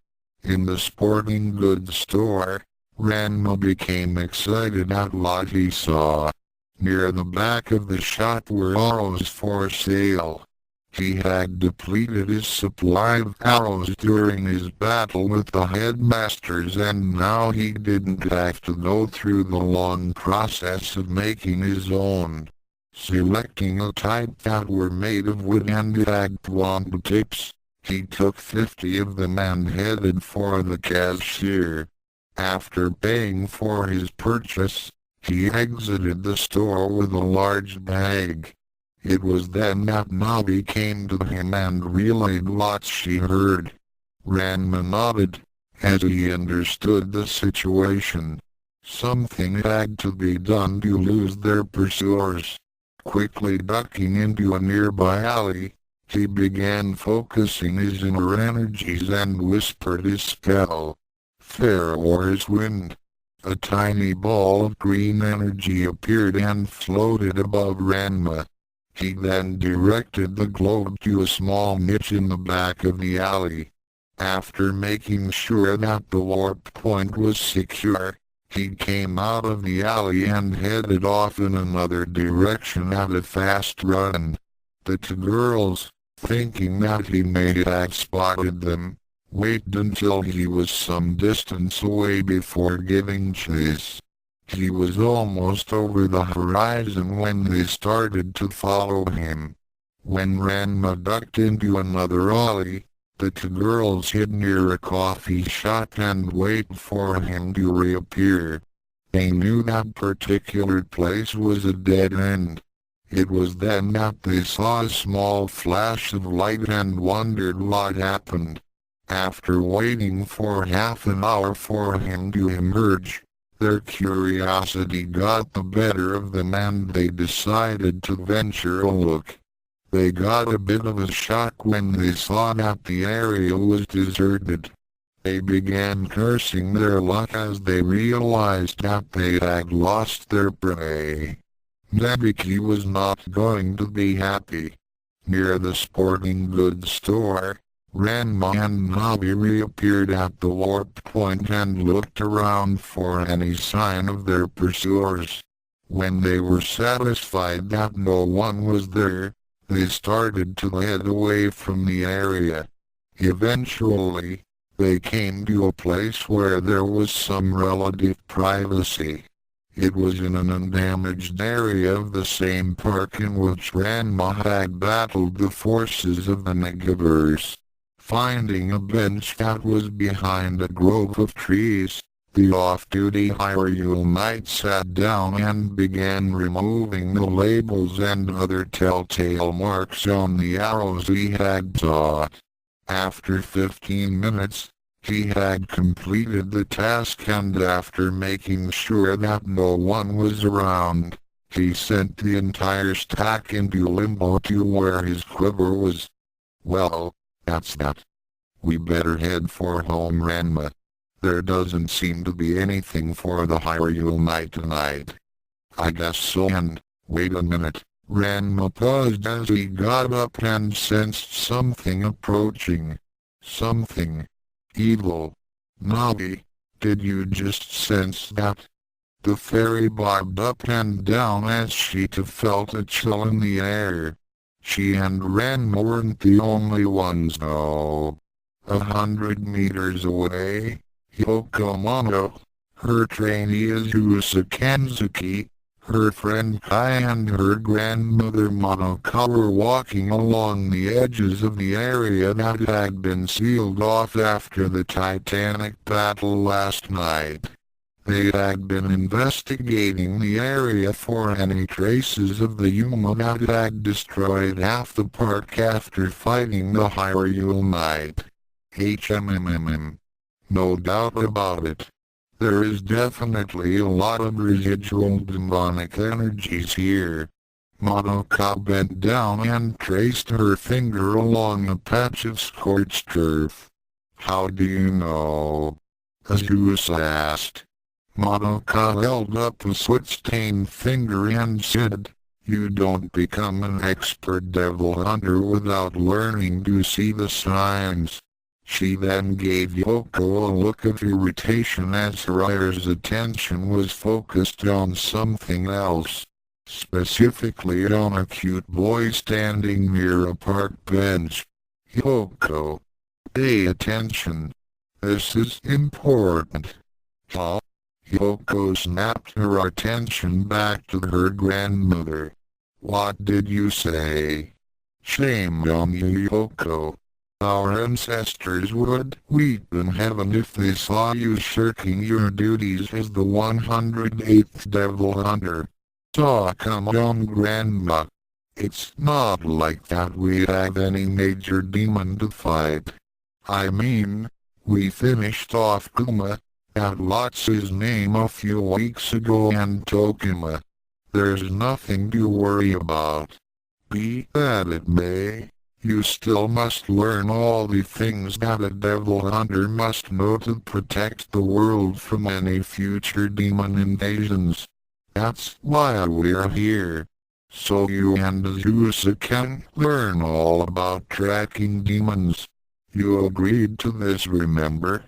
In the sporting goods store, Ranma became excited at what he saw. Near the back of the shop were arrows for sale. He had depleted his supply of arrows during his battle with the headmasters, and now he didn't have to go through the long process of making his own. Selecting a type that were made of wood and had wand tips, he took 50 of them and headed for the cashier. After paying for his purchase, he exited the store with a large bag. It was then that Navi came to him and relayed what she heard. Ranma nodded, as he understood the situation. Something had to be done to lose their pursuers. Quickly ducking into a nearby alley, he began focusing his inner energies and whispered his spell. "Fair War's Wind." A tiny ball of green energy appeared and floated above Ranma. He then directed the globe to a small niche in the back of the alley. After making sure that the warp point was secure, he came out of the alley and headed off in another direction at a fast run. The two girls, thinking that he may have spotted them, waited until he was some distance away before giving chase. He was almost over the horizon when they started to follow him. When Ranma ducked into another alley, the two girls hid near a coffee shop and waited for him to reappear. They knew that particular place was a dead end. It was then that they saw a small flash of light and wondered what happened. After waiting for half an hour for him to emerge, their curiosity got the better of them and they decided to venture a look. They got a bit of a shock when they saw that the area was deserted. They began cursing their luck as they realized that they had lost their prey. Navi was not going to be happy. Near the sporting goods store, Ranma and Navi reappeared at the warp point and looked around for any sign of their pursuers. When they were satisfied that no one was there, they started to head away from the area. Eventually, they came to a place where there was some relative privacy. It was in an undamaged area of the same park in which Ranma had battled the forces of the Negaverse. Finding a bench that was behind a grove of trees, the off-duty Hyrule knight sat down and began removing the labels and other telltale marks on the arrows he had taught. After 15 minutes, he had completed the task, and after making sure that no one was around, he sent the entire stack into limbo to where his quiver was. "Well, that's that. We better head for home, Ranma. There doesn't seem to be anything for the Hyrule Knight tonight." "I guess so, and wait a minute." Ranma paused as he got up and sensed something approaching. Something evil. "Navi, did you just sense that?" The fairy bobbed up and down as she too felt a chill in the air. She and Ranma weren't the only ones though. 100 meters away, Yokomono, her trainee Azusa Kanzuki, her friend Kai and her grandmother Monoka were walking along the edges of the area that had been sealed off after the titanic battle last night. They had been investigating the area for any traces of the Yuma that had destroyed half the park after fighting the Hyrule Knight. HMMM. No doubt about it. There is definitely a lot of residual demonic energies here. Madoka bent down and traced her finger along a patch of scorched earth. How do you know? Azusa asked. Madoka held up a soot-stained finger and said, "You don't become an expert devil hunter without learning to see the signs." She then gave Yoko a look of irritation as her eyes' attention was focused on something else, specifically on a cute boy standing near a park bench. "Yoko, pay attention. This is important." Huh? Yoko snapped her attention back to her grandmother. "What did you say?" "Shame on you, Yoko. Our ancestors would weep in heaven if they saw you shirking your duties as the 108th Devil Hunter." "So come on, Grandma. It's not like that we have any major demon to fight. I mean, we finished off Kuma, at what's his name a few weeks ago, and Tokima. There's nothing to worry about. Be that it may, you still must learn all the things that a devil hunter must know to protect the world from any future demon invasions. That's why we're here. So you and Azusa can learn all about tracking demons. You agreed to this, remember?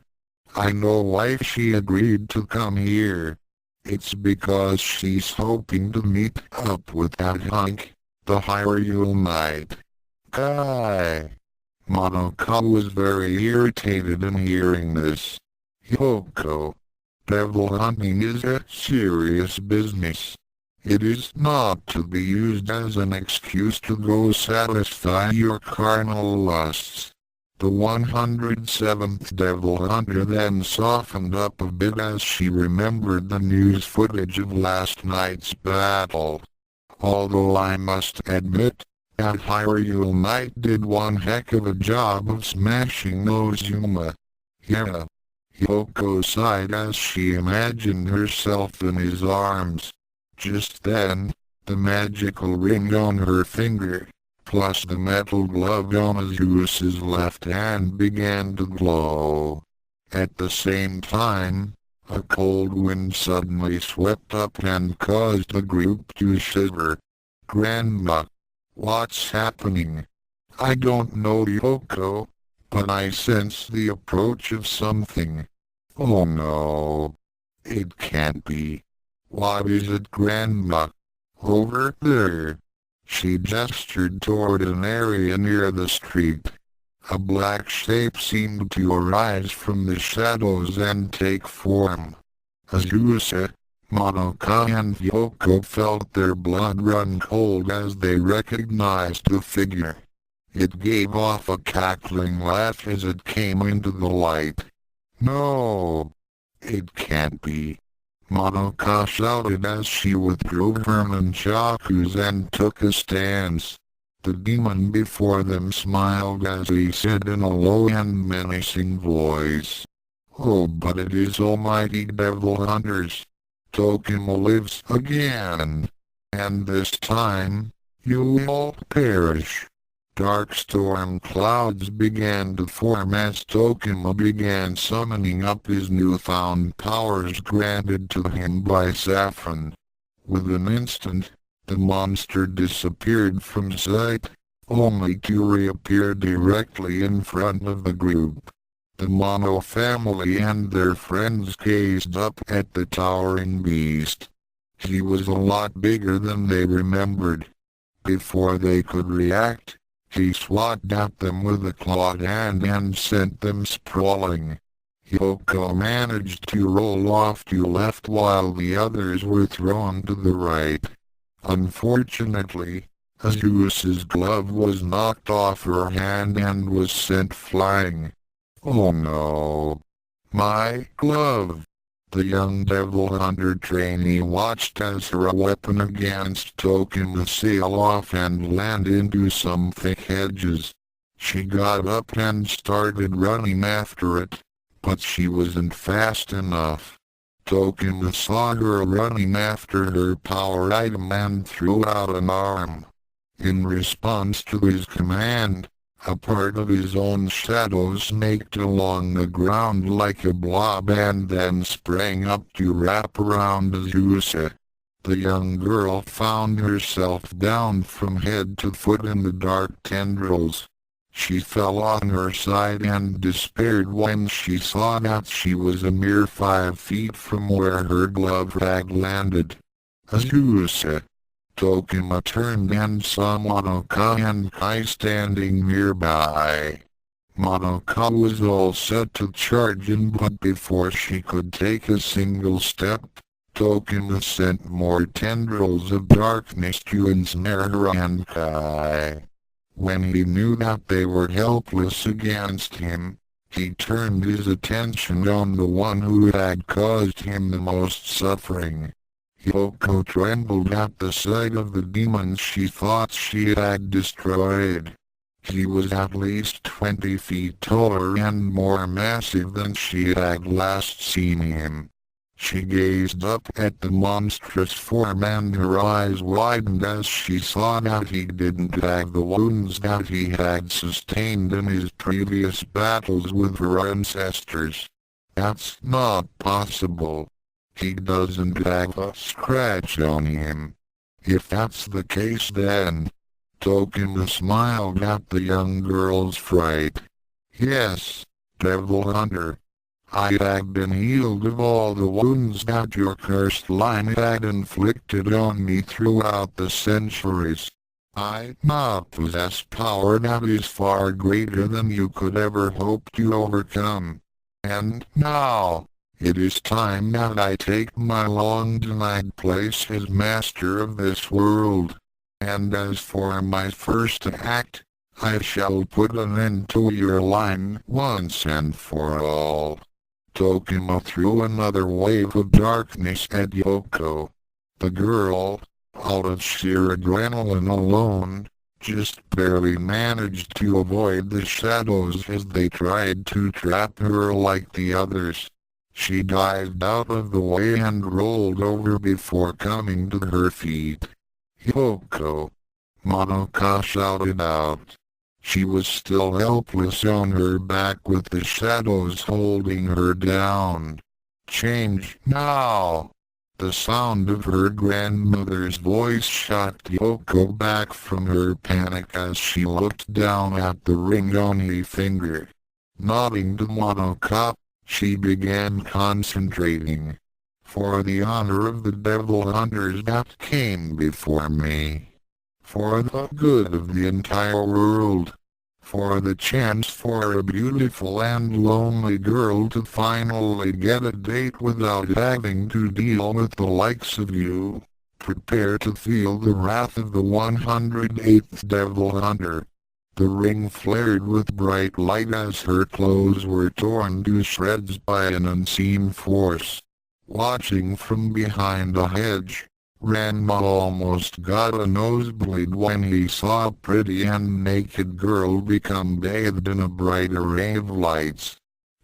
I know why she agreed to come here. It's because she's hoping to meet up with that hunk, the Hyrule Knight." "Kai!" Madoka was very irritated in hearing this. "Yoko, devil hunting is a serious business. It is not to be used as an excuse to go satisfy your carnal lusts." The 107th Devil Hunter then softened up a bit as she remembered the news footage of last night's battle. "Although I must admit, that Hyrule Knight did one heck of a job of smashing those Yuma." "Yeah." Yoko sighed as she imagined herself in his arms. Just then, the magical ring on her finger, plus the metal glove on Azusa's left hand, began to glow. At the same time, a cold wind suddenly swept up and caused the group to shiver. "Grandma, what's happening?" "I don't know, Yoko, but I sense the approach of something." "Oh no. It can't be. What is it, Grandma?" "Over there." She gestured toward an area near the street. A black shape seemed to arise from the shadows and take form. Azusa, Madoka and Yoko felt their blood run cold as they recognized the figure. It gave off a cackling laugh as it came into the light. "No! It can't be!" Madoka shouted as she withdrew her nunchakus and took a stance. The demon before them smiled as he said in a low and menacing voice, "Oh, but it is almighty devil hunters. Tokima lives again. And this time, you will perish." Dark storm clouds began to form as Tokima began summoning up his newfound powers granted to him by Saffron. With an instant, the monster disappeared from sight, only to reappear directly in front of the group. The Mono family and their friends gazed up at the towering beast. He was a lot bigger than they remembered. Before they could react, he swatted at them with a clawed hand and sent them sprawling. Yoko managed to roll off to left while the others were thrown to the right. Unfortunately, Azusa's glove was knocked off her hand and was sent flying. "Oh no! My glove!" The young devil hunter trainee watched as her weapon against Tokima sail off and land into some thick hedges. She got up and started running after it, but she wasn't fast enough. Tokima saw her running after her power item and threw out an arm. In response to his command, a part of his own shadow snaked along the ground like a blob and then sprang up to wrap around Azusa. The young girl found herself down from head to foot in the dark tendrils. She fell on her side and despaired when she saw that she was a mere 5 feet from where her glove had landed. Azusa! Tokima turned and saw Madoka and Kai standing nearby. Madoka was all set to charge in, but before she could take a single step, Tokima sent more tendrils of darkness to ensnare her and Kai. When he knew that they were helpless against him, he turned his attention on the one who had caused him the most suffering. Yoko trembled at the sight of the demon she thought she had destroyed. He was at least 20 feet taller and more massive than she had last seen him. She gazed up at the monstrous form and her eyes widened as she saw that he didn't have the wounds that he had sustained in his previous battles with her ancestors. That's not possible. He doesn't have a scratch on him. If that's the case then... Tokima smiled at the young girl's fright. Yes, Devil Hunter. I have been healed of all the wounds that your cursed line had inflicted on me throughout the centuries. I now possess power that is far greater than you could ever hope to overcome. And now... it is time that I take my long-denied place as master of this world. And as for my first act, I shall put an end to your line once and for all. Tokima threw another wave of darkness at Yoko. The girl, out of sheer adrenaline alone, just barely managed to avoid the shadows as they tried to trap her like the others. She dived out of the way and rolled over before coming to her feet. Yoko! Madoka shouted out. She was still helpless on her back with the shadows holding her down. Change now! The sound of her grandmother's voice shocked Yoko back from her panic as she looked down at the ring on her finger. Nodding to Madoka, she began concentrating. For the honor of the devil hunters that came before me. For the good of the entire world. For the chance for a beautiful and lonely girl to finally get a date without having to deal with the likes of you. Prepare to feel the wrath of the 108th devil hunter. The ring flared with bright light as her clothes were torn to shreds by an unseen force. Watching from behind a hedge, Ranma almost got a nosebleed when he saw a pretty and naked girl become bathed in a bright array of lights.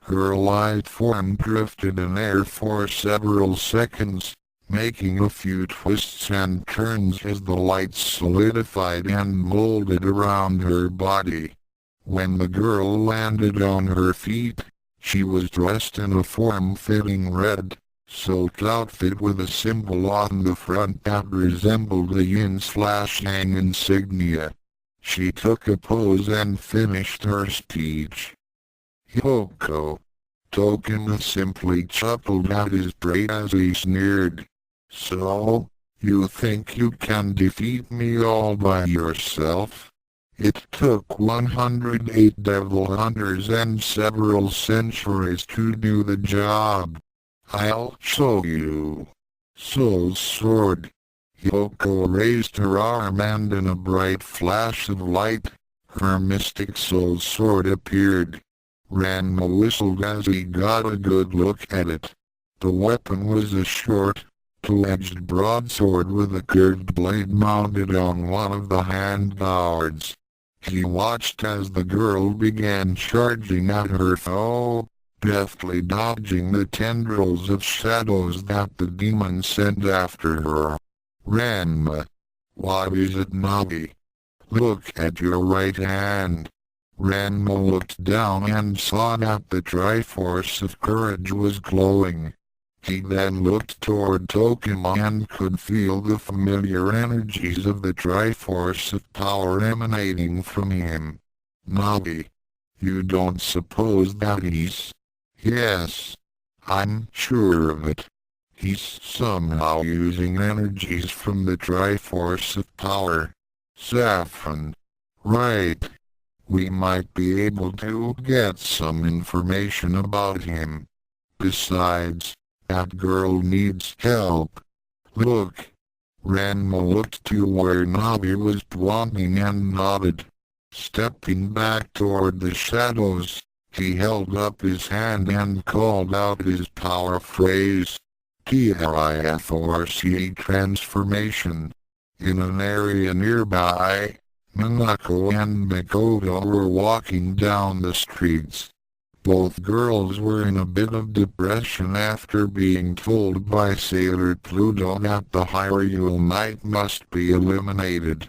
Her lithe form drifted in air for several seconds, making a few twists and turns as the lights solidified and molded around her body. When the girl landed on her feet, she was dressed in a form-fitting red, silk outfit with a symbol on the front that resembled the yin/yang insignia. She took a pose and finished her speech. Yoko! Tokima simply chuckled at his prey as he sneered. So, you think you can defeat me all by yourself? It took 108 devil hunters and several centuries to do the job. I'll show you. Soul Sword. Yoko raised her arm and in a bright flash of light, her mystic soul sword appeared. Ranma whistled as he got a good look at it. The weapon was a short, two-edged broadsword with a curved blade mounted on one of the handguards. He watched as the girl began charging at her foe, deftly dodging the tendrils of shadows that the demon sent after her. Ranma. Why is it Navi? Look at your right hand. Ranma looked down and saw that the Triforce of Courage was glowing. He then looked toward Tokima and could feel the familiar energies of the Triforce of Power emanating from him. Navi. You don't suppose that he's... Yes. I'm sure of it. He's somehow using energies from the Triforce of Power. Saffron. Right. We might be able to get some information about him. Besides, that girl needs help. Look. Ranma looked to where Navi was pointing and nodded. Stepping back toward the shadows, he held up his hand and called out his power phrase. Triforce transformation. In an area nearby, Minako and Makoto were walking down the streets. Both girls were in a bit of depression after being told by Sailor Pluto that the Hyrule Knight must be eliminated.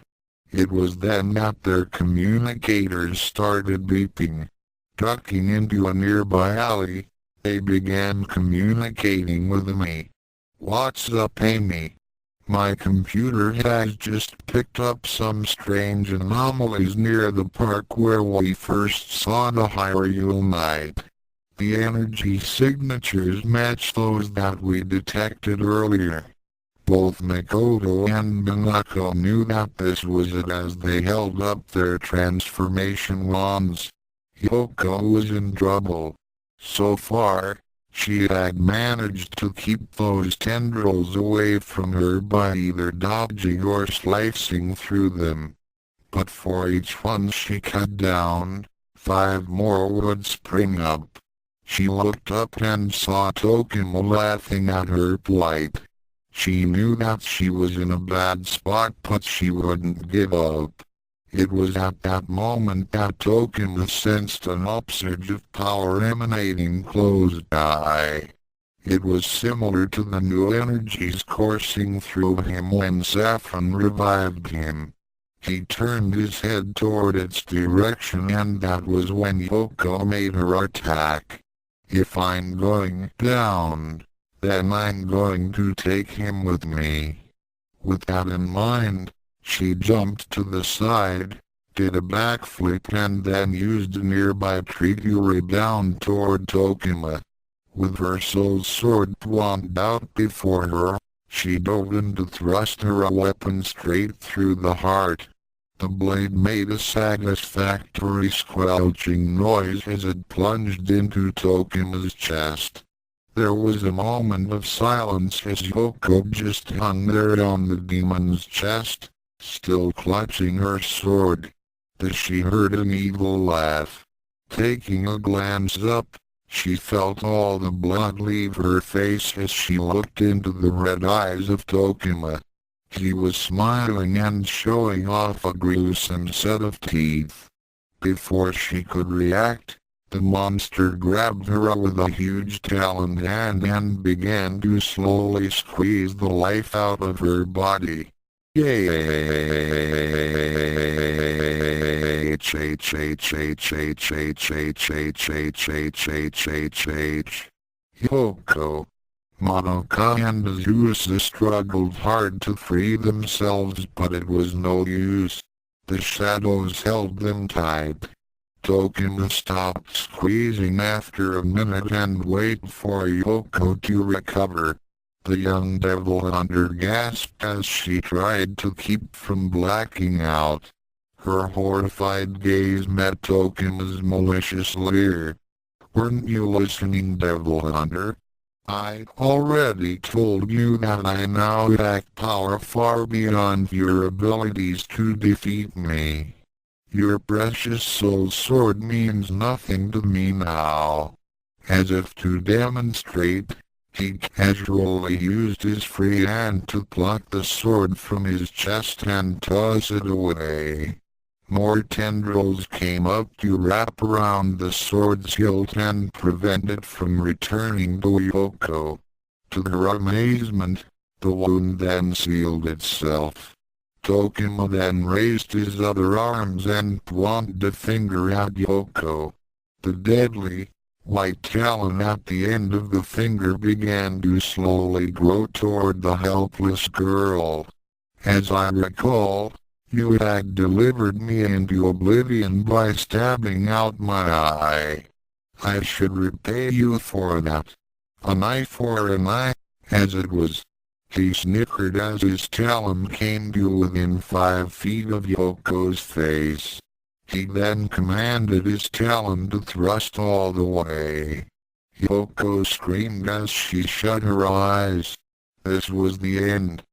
It was then that their communicators started beeping. Ducking into a nearby alley, they began communicating with me. What's up, Amy? My computer has just picked up some strange anomalies near the park where we first saw the Hyrule Knight. The energy signatures match those that we detected earlier. Both Makoto and Minako knew that this was it as they held up their transformation wands. Yoko was in trouble. So far, she had managed to keep those tendrils away from her by either dodging or slicing through them. But for each one she cut down, 5 more would spring up. She looked up and saw Tokima laughing at her plight. She knew that she was in a bad spot, but she wouldn't give up. It was at that moment that Tokima sensed an upsurge of power emanating close by. It was similar to the new energies coursing through him when Saffron revived him. He turned his head toward its direction, and that was when Yoko made her attack. If I'm going down, then I'm going to take him with me. With that in mind, she jumped to the side, did a backflip and then used a nearby treacherous down toward Tokima. With her soul sword pointed out before her, she dove in to thrust her weapon straight through the heart. The blade made a satisfactory squelching noise as it plunged into Tokima's chest. There was a moment of silence as Yoko just hung there on the demon's chest, still clutching her sword. Then she heard an evil laugh. Taking a glance up, she felt all the blood leave her face as she looked into the red eyes of Tokima. He was smiling and showing off a gruesome set of teeth. Before she could react, the monster grabbed her with a huge taloned hand and began to slowly squeeze the life out of her body. Yoko, Monoka and Azusa struggled hard to free themselves, but it was no use. The shadows held them tight. Tokima stopped squeezing after a minute and waited for Yoko to recover. The young devil hunter gasped as she tried to keep from blacking out. Her horrified gaze met Tokima's malicious leer. Weren't you listening, devil hunter? I already told you that I now lack power far beyond your abilities to defeat me. Your precious soul sword means nothing to me now. As if to demonstrate, He casually used his free hand to pluck the sword from his chest and toss it away. More tendrils came up to wrap around the sword's hilt and prevent it from returning to Yoko. To her amazement, the wound then sealed itself. Tokima then raised his other arms and pointed a finger at Yoko. The deadly, white talon at the end of the finger began to slowly grow toward the helpless girl. As I recall, you had delivered me into oblivion by stabbing out my eye. I should repay you for that. An eye for an eye, as it was. He snickered as his talon came to within 5 feet of Yoko's face. He then commanded his talon to thrust all the way. Yoko screamed as she shut her eyes. This was the end.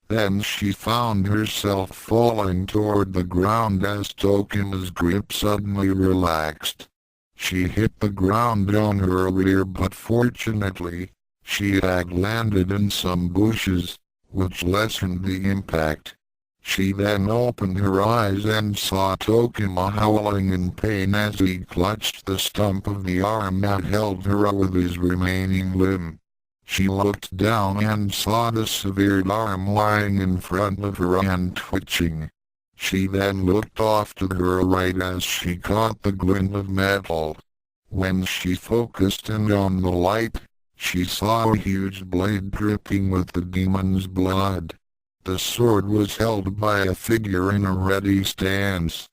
Then she found herself falling toward the ground as Tokima's grip suddenly relaxed. She hit the ground on her rear, but fortunately, she had landed in some bushes, which lessened the impact. She then opened her eyes and saw Tokima howling in pain as he clutched the stump of the arm that held her with his remaining limb. She looked down and saw the severed arm lying in front of her and twitching. She then looked off to her right as she caught the glint of metal. When she focused in on the light, she saw a huge blade dripping with the demon's blood. The sword was held by a figure in a ready stance.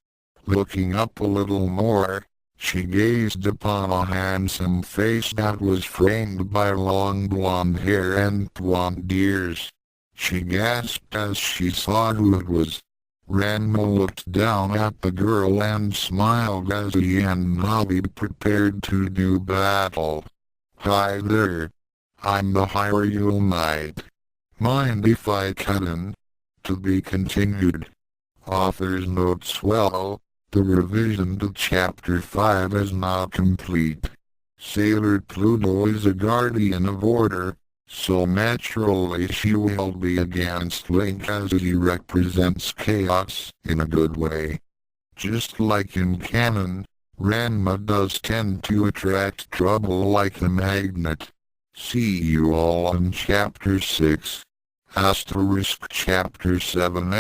Looking up a little more, she gazed upon a handsome face that was framed by long blonde hair and pointed ears. She gasped as she saw who it was. Ranma looked down at the girl and smiled as he and Navi prepared to do battle. "Hi there. I'm the Hyrule Knight. Mind if I cut in?" To be continued. Author's notes. Well, the revision to Chapter 5 is now complete. Sailor Pluto is a guardian of order, so naturally she will be against Link as he represents chaos in a good way. Just like in canon, Ranma does tend to attract trouble like a magnet. See you all in Chapter 6. Chapter 7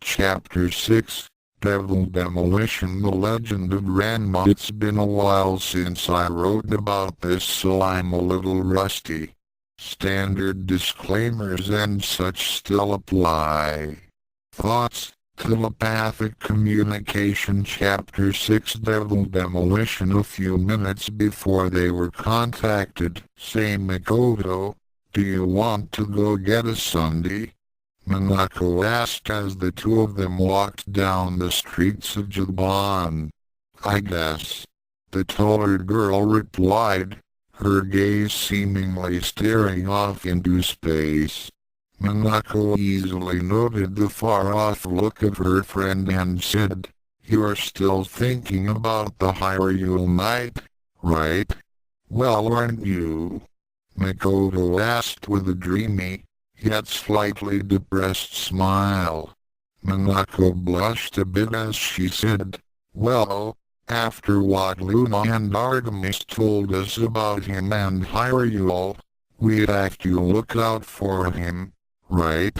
Chapter 6 Devil Demolition. The Legend of Ranma. It's been a while since I wrote about this, so I'm a little rusty. Standard disclaimers and such still apply. Thoughts? Telepathic communication. Chapter 6 Devil Demolition. A few minutes before they were contacted, say Mikoto, "Do you want to go get a sundae?" Minako asked as the two of them walked down the streets of Japan. "I guess," the taller girl replied, her gaze seemingly staring off into space. Minako easily noted the far-off look of her friend and said, "You're still thinking about the Hyrule Knight, right? Well, aren't you?" Mikoto asked with a dreamy, yet slightly depressed smile. Minako blushed a bit as she said, "Well, after what Luna and Artemis told us about him and Hyrule, we'd have to look out for him, right?"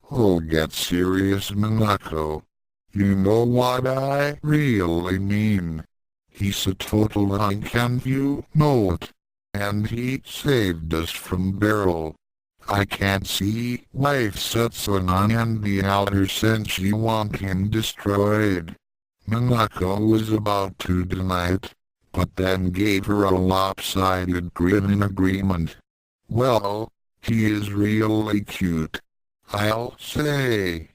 "Oh, get serious, Minako. You know what I really mean. He's a total hunk and you know it. And he saved us from Beryl. I can't see why Setsuna and the Outer Senshi want him destroyed." Minako was about to deny it, but then gave her a lopsided grin in agreement. "Well, he is really cute, I'll say.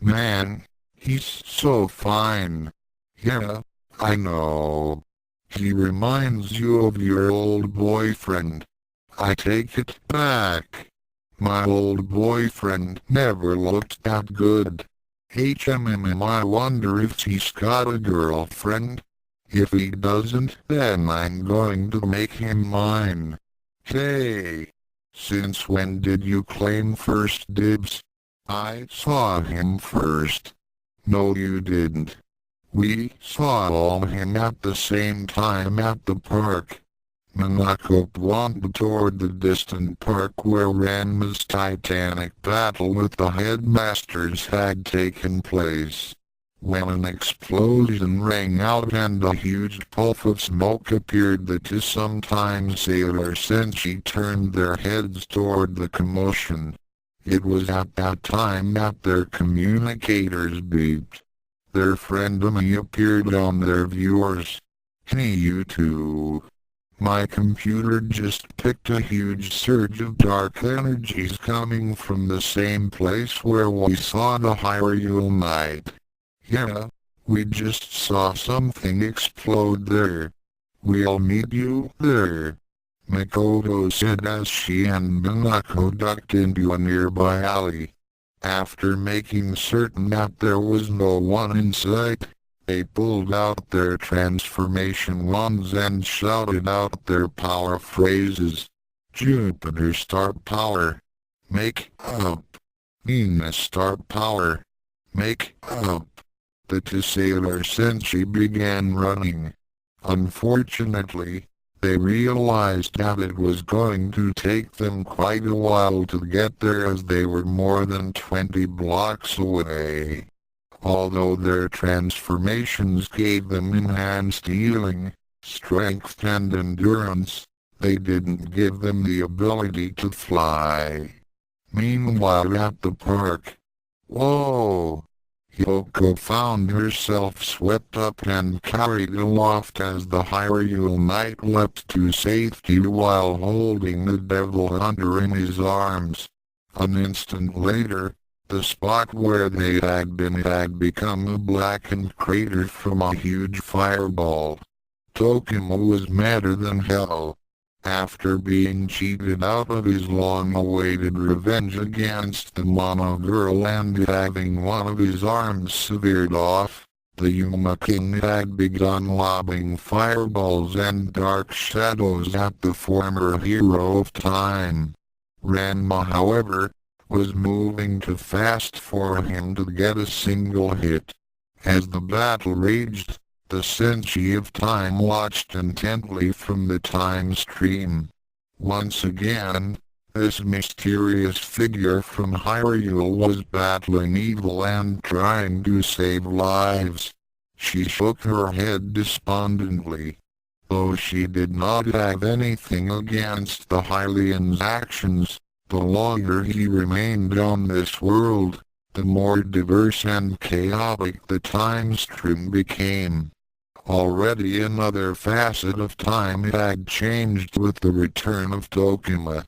Man, he's so fine." "Yeah, I know. He reminds you of your old boyfriend." "I take it back. My old boyfriend never looked that good. I wonder if he's got a girlfriend. If he doesn't, then I'm going to make him mine." Hey! Since when did you claim first dibs? I saw him first. No, you didn't. We saw all him at the same time at the park. Minako pointed toward the distant park where Ranma's titanic battle with the headmasters had taken place. When an explosion rang out and a huge puff of smoke appeared, the two sometimes sailor Senshi turned their heads toward the commotion. It was at that time that their communicators beeped. Their friend Ami appeared on their viewers. Hey you two. My computer just picked a huge surge of dark energies coming from the same place where we saw the Hyrule Knight. Yeah, we just saw something explode there. We'll meet you there, Makoto said as she and Minako ducked into a nearby alley. After making certain that there was no one in sight, they pulled out their transformation wands and shouted out their power phrases. Jupiter Star Power. Make up. Venus Star Power. Make up. The two sailor Senshi began running. Unfortunately, they realized that it was going to take them quite a while to get there as they were more than 20 blocks away. Although their transformations gave them enhanced healing, strength and endurance, they didn't give them the ability to fly. Meanwhile at the park, whoa! Yoko found herself swept up and carried aloft as the Hyrule Knight leapt to safety while holding the Devil Hunter in his arms. An instant later, the spot where they had been had become a blackened crater from a huge fireball. Tokima was madder than hell. After being cheated out of his long-awaited revenge against the Mono Girl and having one of his arms severed off, the Yuma King had begun lobbing fireballs and dark shadows at the former hero of time. Ranma, however, was moving too fast for him to get a single hit. As the battle raged, the Senshi of Time watched intently from the time stream. Once again, this mysterious figure from Hyrule was battling evil and trying to save lives. She shook her head despondently. Though she did not have anything against the Hylian's actions, the longer he remained on this world, the more diverse and chaotic the time stream became. Already another facet of time had changed with the return of Tokima.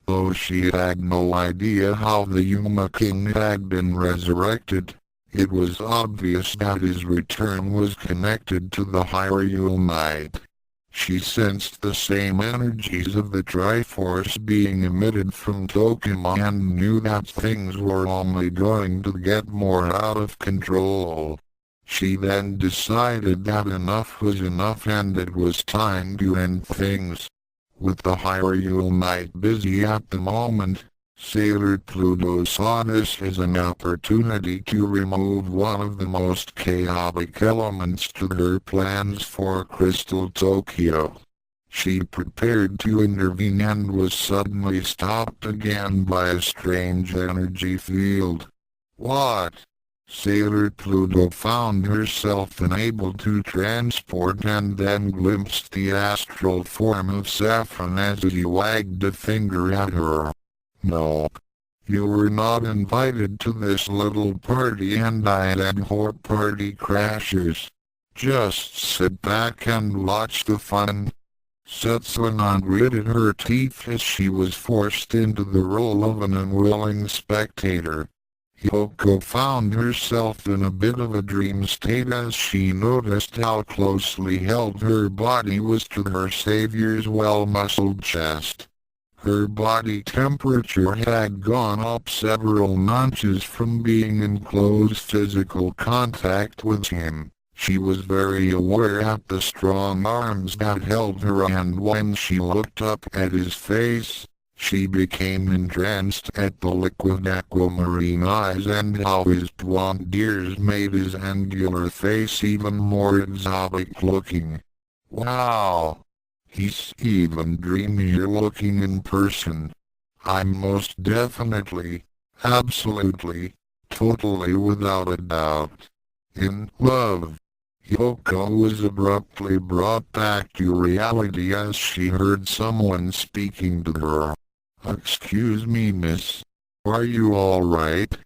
Though she had no idea how the Yuma King had been resurrected, it was obvious that his return was connected to the Hyrule Knight. She sensed the same energies of the Triforce being emitted from Tokima and knew that things were only going to get more out of control. She then decided that enough was enough and it was time to end things. With the Hyrule Knight busy at the moment, Sailor Pluto saw this as an opportunity to remove one of the most chaotic elements to her plans for Crystal Tokyo. She prepared to intervene and was suddenly stopped again by a strange energy field. What? Sailor Pluto found herself unable to transport and then glimpsed the astral form of Saffron as he wagged a finger at her. No. You were not invited to this little party and I abhor party crashers. Just sit back and watch the fun. Setsunan gritted her teeth as she was forced into the role of an unwilling spectator. Yoko found herself in a bit of a dream state as she noticed how closely held her body was to her savior's well-muscled chest. Her body temperature had gone up several notches from being in close physical contact with him. She was very aware at the strong arms that held her, and when she looked up at his face, she became entranced at the liquid aquamarine eyes and how his blonde ears made his angular face even more exotic looking. Wow! He's even dreamier looking in person. I'm most definitely, absolutely, totally without a doubt, in love. Yoko was abruptly brought back to reality as she heard someone speaking to her. "Excuse me, miss. Are you all right?"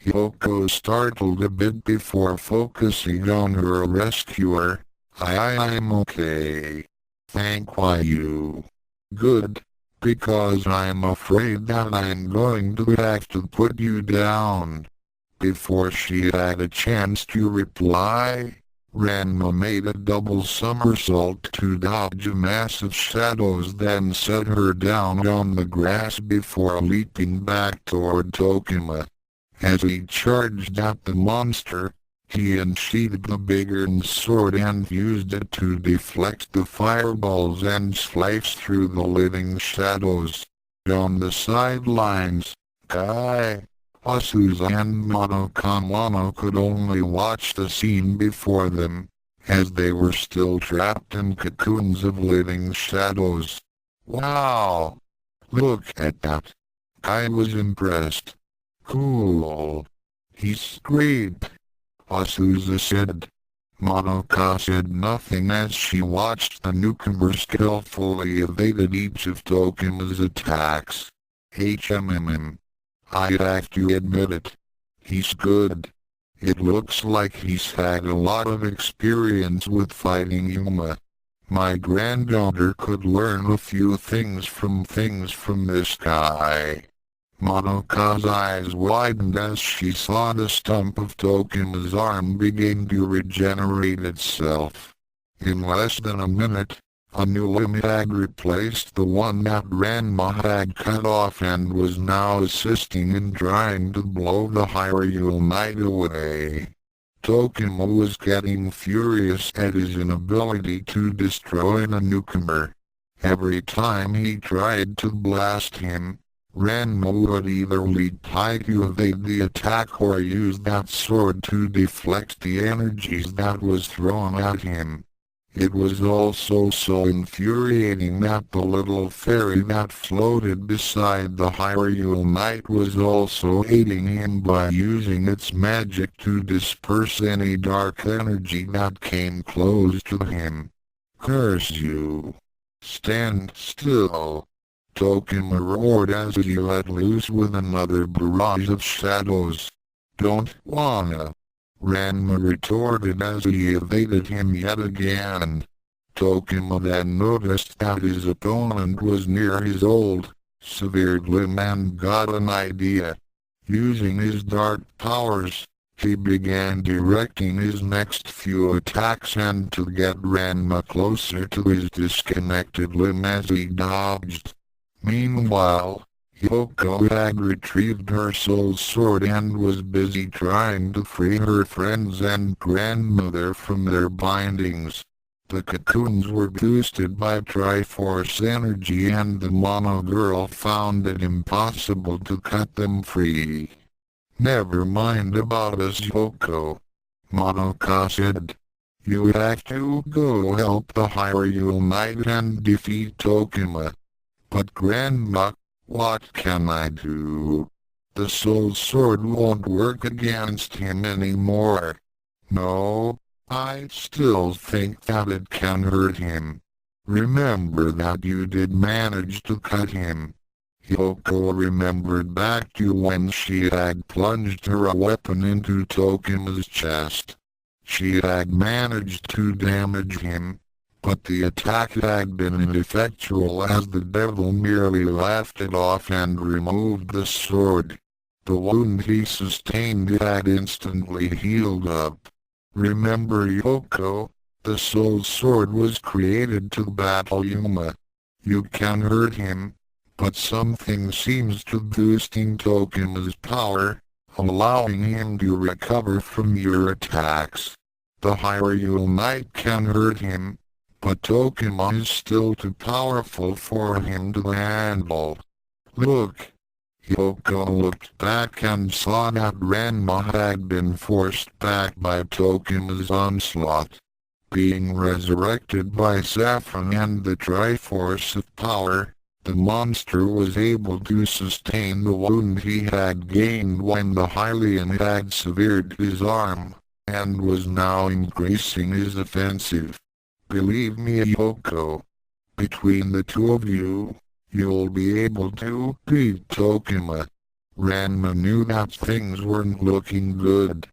Yoko startled a bit before focusing on her rescuer. I'm okay. Thank you. Good, because I'm afraid that I'm going to have to put you down. Before she had a chance to reply, Ranma made a double somersault to dodge a mass of shadows, then set her down on the grass before leaping back toward Tokima. As he charged at the monster, he unsheathed the bigger sword and used it to deflect the fireballs and slice through the living shadows. On the sidelines, Kai, Asuza and Monokamano could only watch the scene before them, as they were still trapped in cocoons of living shadows. "Wow! Look at that!" Kai was impressed. "Cool. He's great," Asuza said. Monoka said nothing as she watched the newcomer skillfully evaded each of Tokima's attacks. "I have to admit it. He's good. It looks like he's had a lot of experience with fighting Yuma. My granddaughter could learn a few things from this guy." Monoka's eyes widened as she saw the stump of Tokima's arm begin to regenerate itself. In less than a minute, a new limb had replaced the one that Ranma had cut off and was now assisting in trying to blow the Hyrule Knight away. Tokima was getting furious at his inability to destroy the newcomer. Every time he tried to blast him, Ranma would either leap high to evade the attack or use that sword to deflect the energies that was thrown at him. It was also so infuriating that the little fairy that floated beside the Hyrule Knight was also aiding him by using its magic to disperse any dark energy that came close to him. "Curse you! Stand still!" Tokima roared as he let loose with another barrage of shadows. "Don't wanna!" Ranma retorted as he evaded him yet again. Tokima then noticed that his opponent was near his old, severed limb and got an idea. Using his dark powers, he began directing his next few attacks and to get Ranma closer to his disconnected limb as he dodged. Meanwhile, Yoko had retrieved her soul sword and was busy trying to free her friends and grandmother from their bindings. The cocoons were boosted by Triforce energy and the Mono Girl found it impossible to cut them free. "Never mind about us, Yoko," Monoka said. "You have to go help the Hyrule Knight and defeat Tokima." "But Grandma, what can I do? The soul sword won't work against him anymore." "No, I still think that it can hurt him. Remember that you did manage to cut him." Yoko remembered back to when she had plunged her weapon into Tokima's chest. She had managed to damage him, but the attack had been ineffectual as the devil merely laughed it off and removed the sword. The wound he sustained had instantly healed up. "Remember, Yoko, the soul sword was created to battle Yuma. You can hurt him, but something seems to boosting Tokima's power, allowing him to recover from your attacks. The Hyrule Knight can hurt him, but Tokima is still too powerful for him to handle. Look! Yoko looked back and saw that Ranma had been forced back by Tokima's onslaught. Being resurrected by Saffron and the Triforce of Power, the monster was able to sustain the wound he had gained when the Hylian had severed his arm, and was now increasing his offensive. Believe me, Yoko, between the two of you, you'll be able to beat Tokima. Ranma knew that things weren't looking good.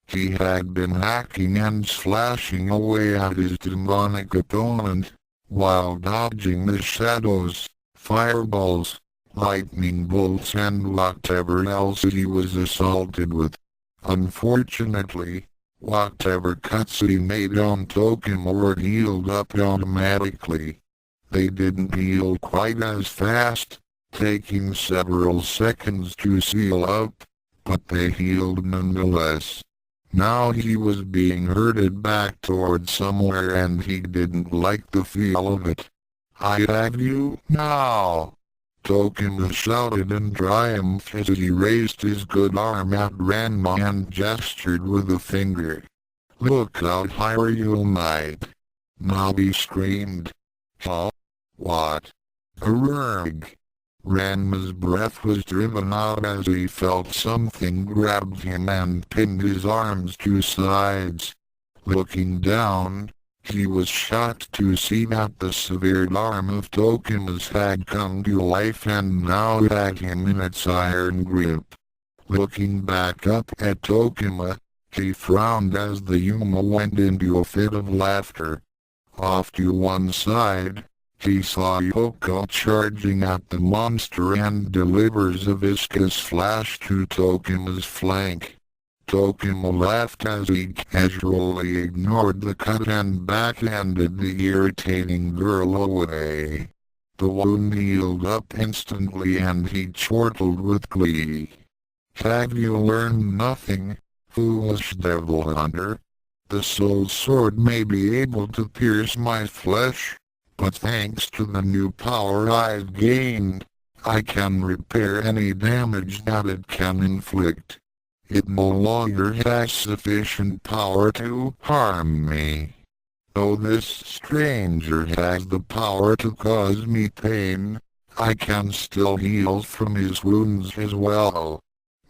He had been hacking and slashing away at his demonic opponent, while dodging the shadows, fireballs, lightning bolts and whatever else he was assaulted with. Unfortunately, whatever cuts he made on Tokima were healed up automatically. They didn't heal quite as fast, taking several seconds to seal up, but they healed nonetheless. Now he was being herded back towards somewhere and he didn't like the feel of it. I have you now! Tokima shouted in triumph as he raised his good arm at Ranma and gestured with a finger. Look out, Hyrule Knight! Navi screamed. Huh? What? Arrgh! Ranma's breath was driven out as he felt something grabbed him and pinned his arms to sides. Looking down, he was shocked to see that the severed arm of Tokima's had come to life and now had him in its iron grip. Looking back up at Tokima, he frowned as the Yuma went into a fit of laughter. Off to one side, he saw Yoko charging at the monster and delivers a viscous slash to Tokima's flank. Tokima laughed as he casually ignored the cut and backhanded the irritating girl away. The wound healed up instantly and he chortled with glee. Have you learned nothing, foolish devil hunter? The soul sword may be able to pierce my flesh, but thanks to the new power I've gained, I can repair any damage that it can inflict. It no longer has sufficient power to harm me. Though this stranger has the power to cause me pain, I can still heal from his wounds as well.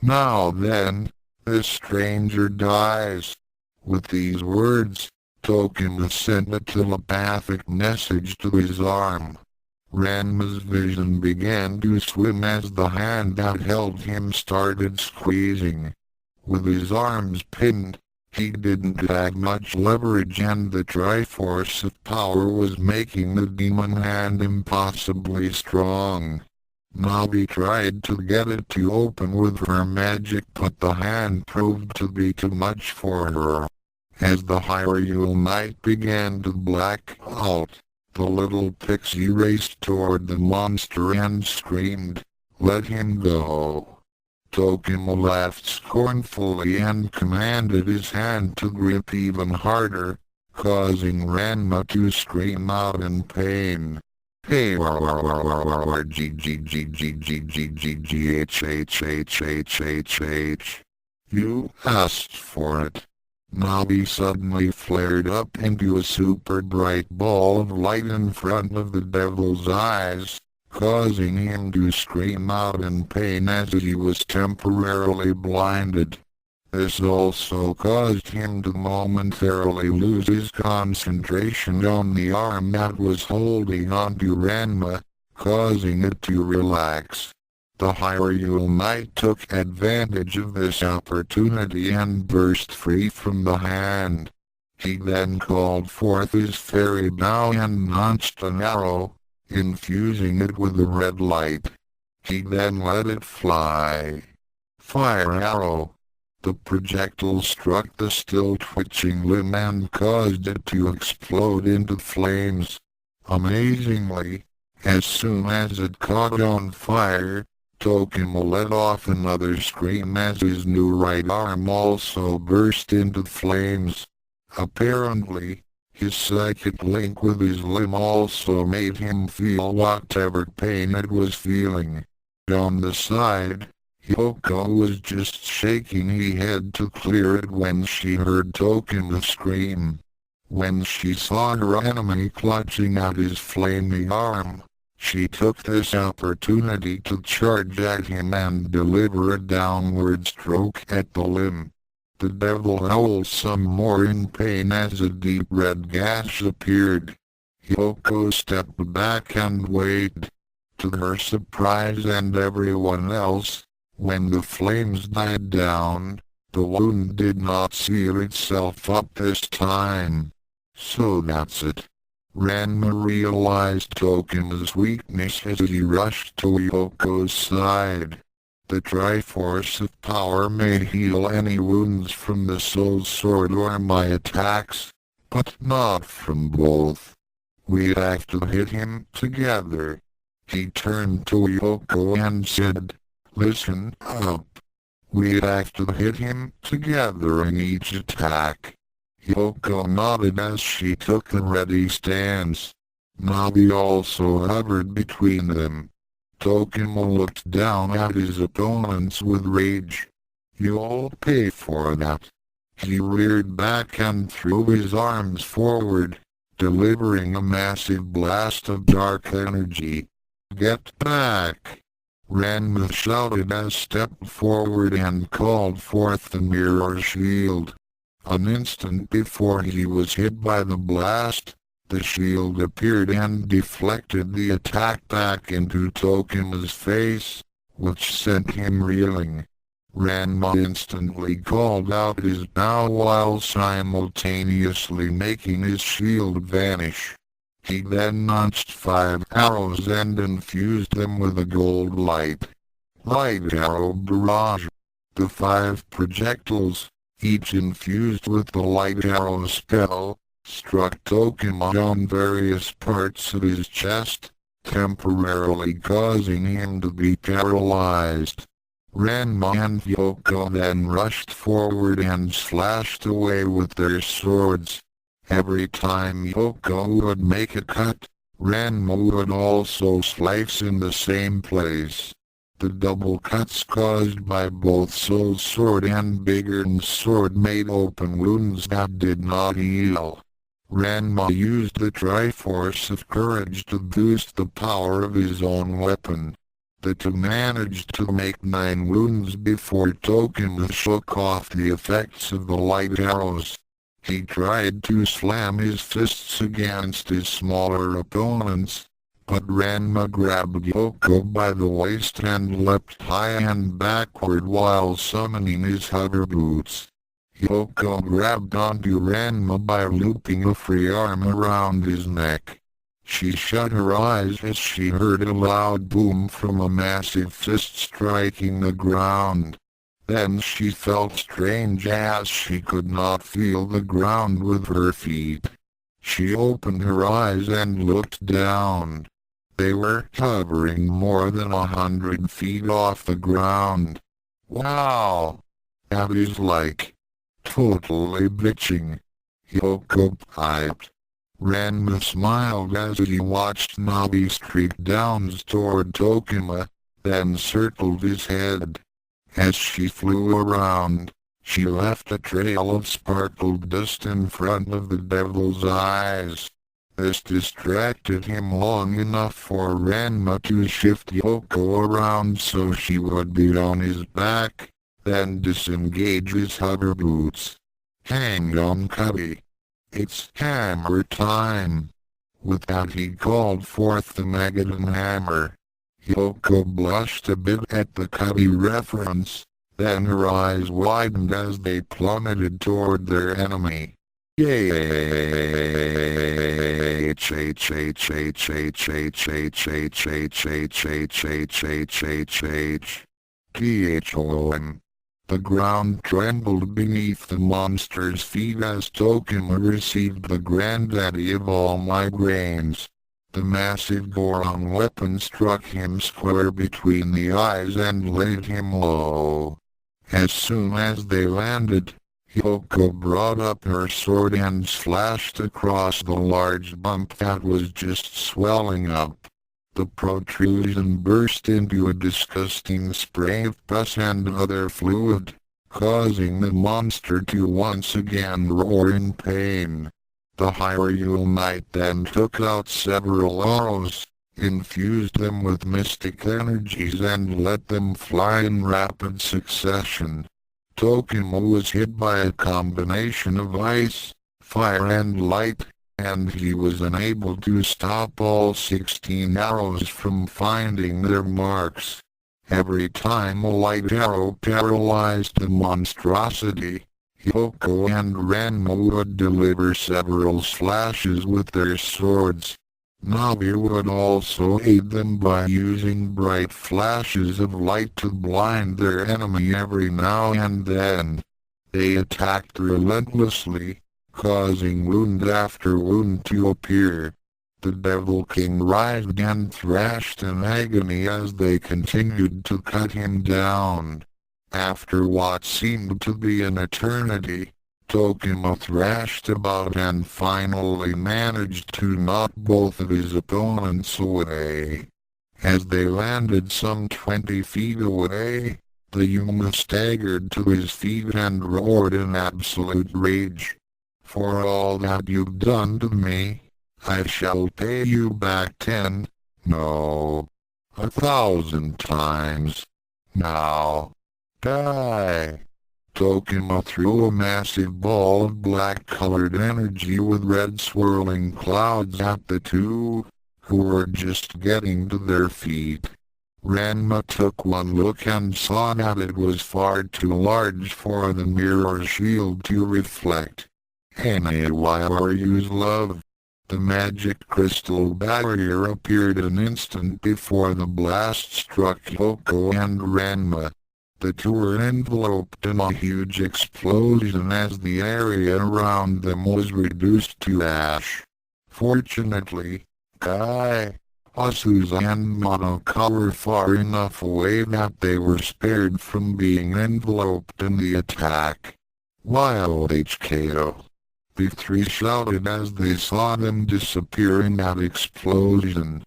Now then, this stranger dies. With these words, Tokima sent a telepathic message to his arm. Ranma's vision began to swim as the hand that held him started squeezing. With his arms pinned, he didn't have much leverage and the Triforce of Power was making the demon hand impossibly strong. Navi tried to get it to open with her magic but the hand proved to be too much for her. As the Hyrule Knight began to black out, the little pixie raced toward the monster and screamed, "Let him go!" Tokima laughed scornfully and commanded his hand to grip even harder, causing Ranma to scream out in pain. Hey you asked for it. Navi suddenly flared up into a super bright ball of light in front of the devil's eyes, causing him to scream out in pain as he was temporarily blinded. This also caused him to momentarily lose his concentration on the arm that was holding onto Ranma, causing it to relax. The Hyrule Knight took advantage of this opportunity and burst free from the hand. He then called forth his fairy bow and launched an arrow, infusing it with a red light. He then let it fly. Fire arrow! The projectile struck the still twitching limb and caused it to explode into flames. Amazingly, as soon as it caught on fire, Tokima let off another scream as his new right arm also burst into flames. Apparently, his psychic link with his limb also made him feel whatever pain it was feeling. On the side, Yoko was just shaking her head to clear it when she heard Tokima scream. When she saw her enemy clutching at his flaming arm, she took this opportunity to charge at him and deliver a downward stroke at the limb. The devil howled some more in pain as a deep red gash appeared. Yoko stepped back and waited. To her surprise and everyone else, when the flames died down, the wound did not seal itself up this time. So that's it. Ranma realized Tokima's weakness as he rushed to Yoko's side. The Triforce of Power may heal any wounds from the Soul Sword or my attacks, but not from both. We have to hit him together. He turned to Yoko and said, "Listen up. We have to hit him together in each attack." Yoko nodded as she took a ready stance. Navi also hovered between them. Tokima looked down at his opponents with rage. "You'll pay for that." He reared back and threw his arms forward, delivering a massive blast of dark energy. "Get back!" Ranma shouted as stepped forward and called forth the mirror shield. An instant before he was hit by the blast, the shield appeared and deflected the attack back into Tokima's face, which sent him reeling. Ranma instantly called out his bow while simultaneously making his shield vanish. He then launched 5 arrows and infused them with a gold light. Light arrow barrage. The 5 projectiles, each infused with the light arrow spell, struck Tokima on various parts of his chest, temporarily causing him to be paralyzed. Ranma and Yoko then rushed forward and slashed away with their swords. Every time Yoko would make a cut, Ranma would also slice in the same place. The double cuts caused by both Soul Sword and Bigger's sword made open wounds that did not heal. Ranma used the Triforce of Courage to boost the power of his own weapon. The two managed to make 9 wounds before Tokima shook off the effects of the light arrows. He tried to slam his fists against his smaller opponents, but Ranma grabbed Yoko by the waist and leapt high and backward while summoning his hover boots. Yoko grabbed onto Ranma by looping a free arm around his neck. She shut her eyes as she heard a loud boom from a massive fist striking the ground. Then she felt strange as she could not feel the ground with her feet. She opened her eyes and looked down. They were hovering more than 100 feet off the ground. "Wow! That is like totally bitching," Yoko piped. Ranma smiled as he watched Navi streak down toward Tokima, then circled his head. As she flew around, she left a trail of sparkled dust in front of the devil's eyes. This distracted him long enough for Ranma to shift Yoko around so she would be on his back, then disengage his hover boots. "Hang on, Cubby. It's hammer time." With that he called forth the Megadon hammer. Yoko blushed a bit at the Cubby reference, then her eyes widened as they plummeted toward their enemy. THOM. The ground trembled beneath the monster's feet as Tokima received the granddaddy of all migraines. The massive Goron weapon struck him square between the eyes and laid him low. As soon as they landed, Yoko brought up her sword and slashed across the large bump that was just swelling up. The protrusion burst into a disgusting spray of pus and other fluid, causing the monster to once again roar in pain. The Hyrule Knight then took out several arrows, infused them with mystic energies and let them fly in rapid succession. Tokimo was hit by a combination of ice, fire and light, and he was unable to stop all 16 arrows from finding their marks. Every time a light arrow paralyzed the monstrosity, Yoko and Ranma would deliver several slashes with their swords. Navi would also aid them by using bright flashes of light to blind their enemy every now and then. They attacked relentlessly, causing wound after wound to appear. The Devil King writhed and thrashed in agony as they continued to cut him down. After what seemed to be an eternity, Tokimo thrashed about and finally managed to knock both of his opponents away. As they landed some 20 feet away, the Yuma staggered to his feet and roared in absolute rage. "For all that you've done to me, I shall pay you back 10, no, 1,000 times. Now, die!" Tokimo threw a massive ball of black-colored energy with red swirling clouds at the two, who were just getting to their feet. Ranma took one look and saw that it was far too large for the mirror shield to reflect. Anywaryu's love. The magic crystal barrier appeared an instant before the blast struck Yoko and Ranma. The two were enveloped in a huge explosion as the area around them was reduced to ash. Fortunately, Kai, Azusa and Madoka were far enough away that they were spared from being enveloped in the attack. "Wild HKO!" the three shouted as they saw them disappear in that explosion.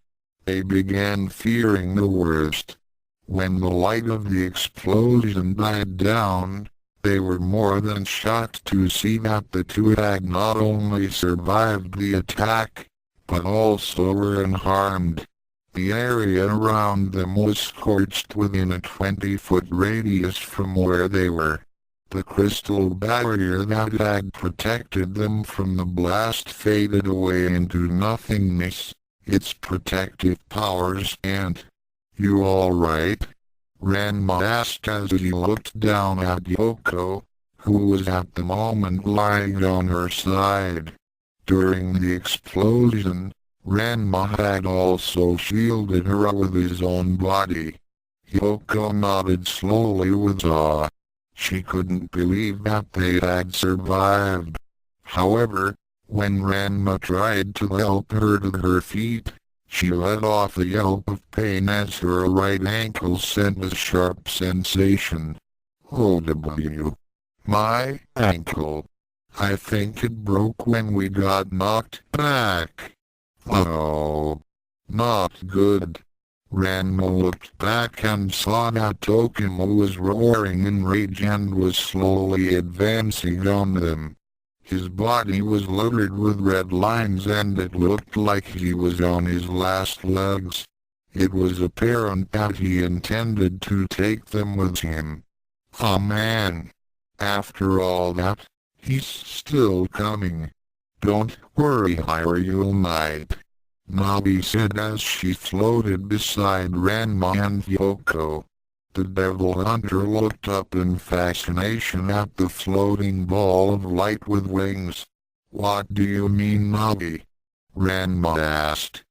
They began fearing the worst. When the light of the explosion died down, they were more than shocked to see that the two had not only survived the attack, but also were unharmed. The area around them was scorched within a 20-foot radius from where they were. The crystal barrier that had protected them from the blast faded away into nothingness, its protective powers spent. "You alright?" Ranma asked as he looked down at Yoko, who was at the moment lying on her side. During the explosion, Ranma had also shielded her with his own body. Yoko nodded slowly with awe. She couldn't believe that they had survived. However, when Ranma tried to help her to her feet, she let off a yelp of pain as her right ankle sent a sharp sensation. "Oh W. My ankle. I think it broke when we got knocked back. Oh, not good." Ranma looked back and saw that Tokimo was roaring in rage and was slowly advancing on them. His body was littered with red lines and it looked like he was on his last legs. It was apparent that he intended to take them with him. "Oh man. After all that, he's still coming. Don't worry, Hyrule Knight," Navi said as she floated beside Ranma and Yoko. The Devil Hunter looked up in fascination at the floating ball of light with wings. "What do you mean, Navi?" Ranma asked.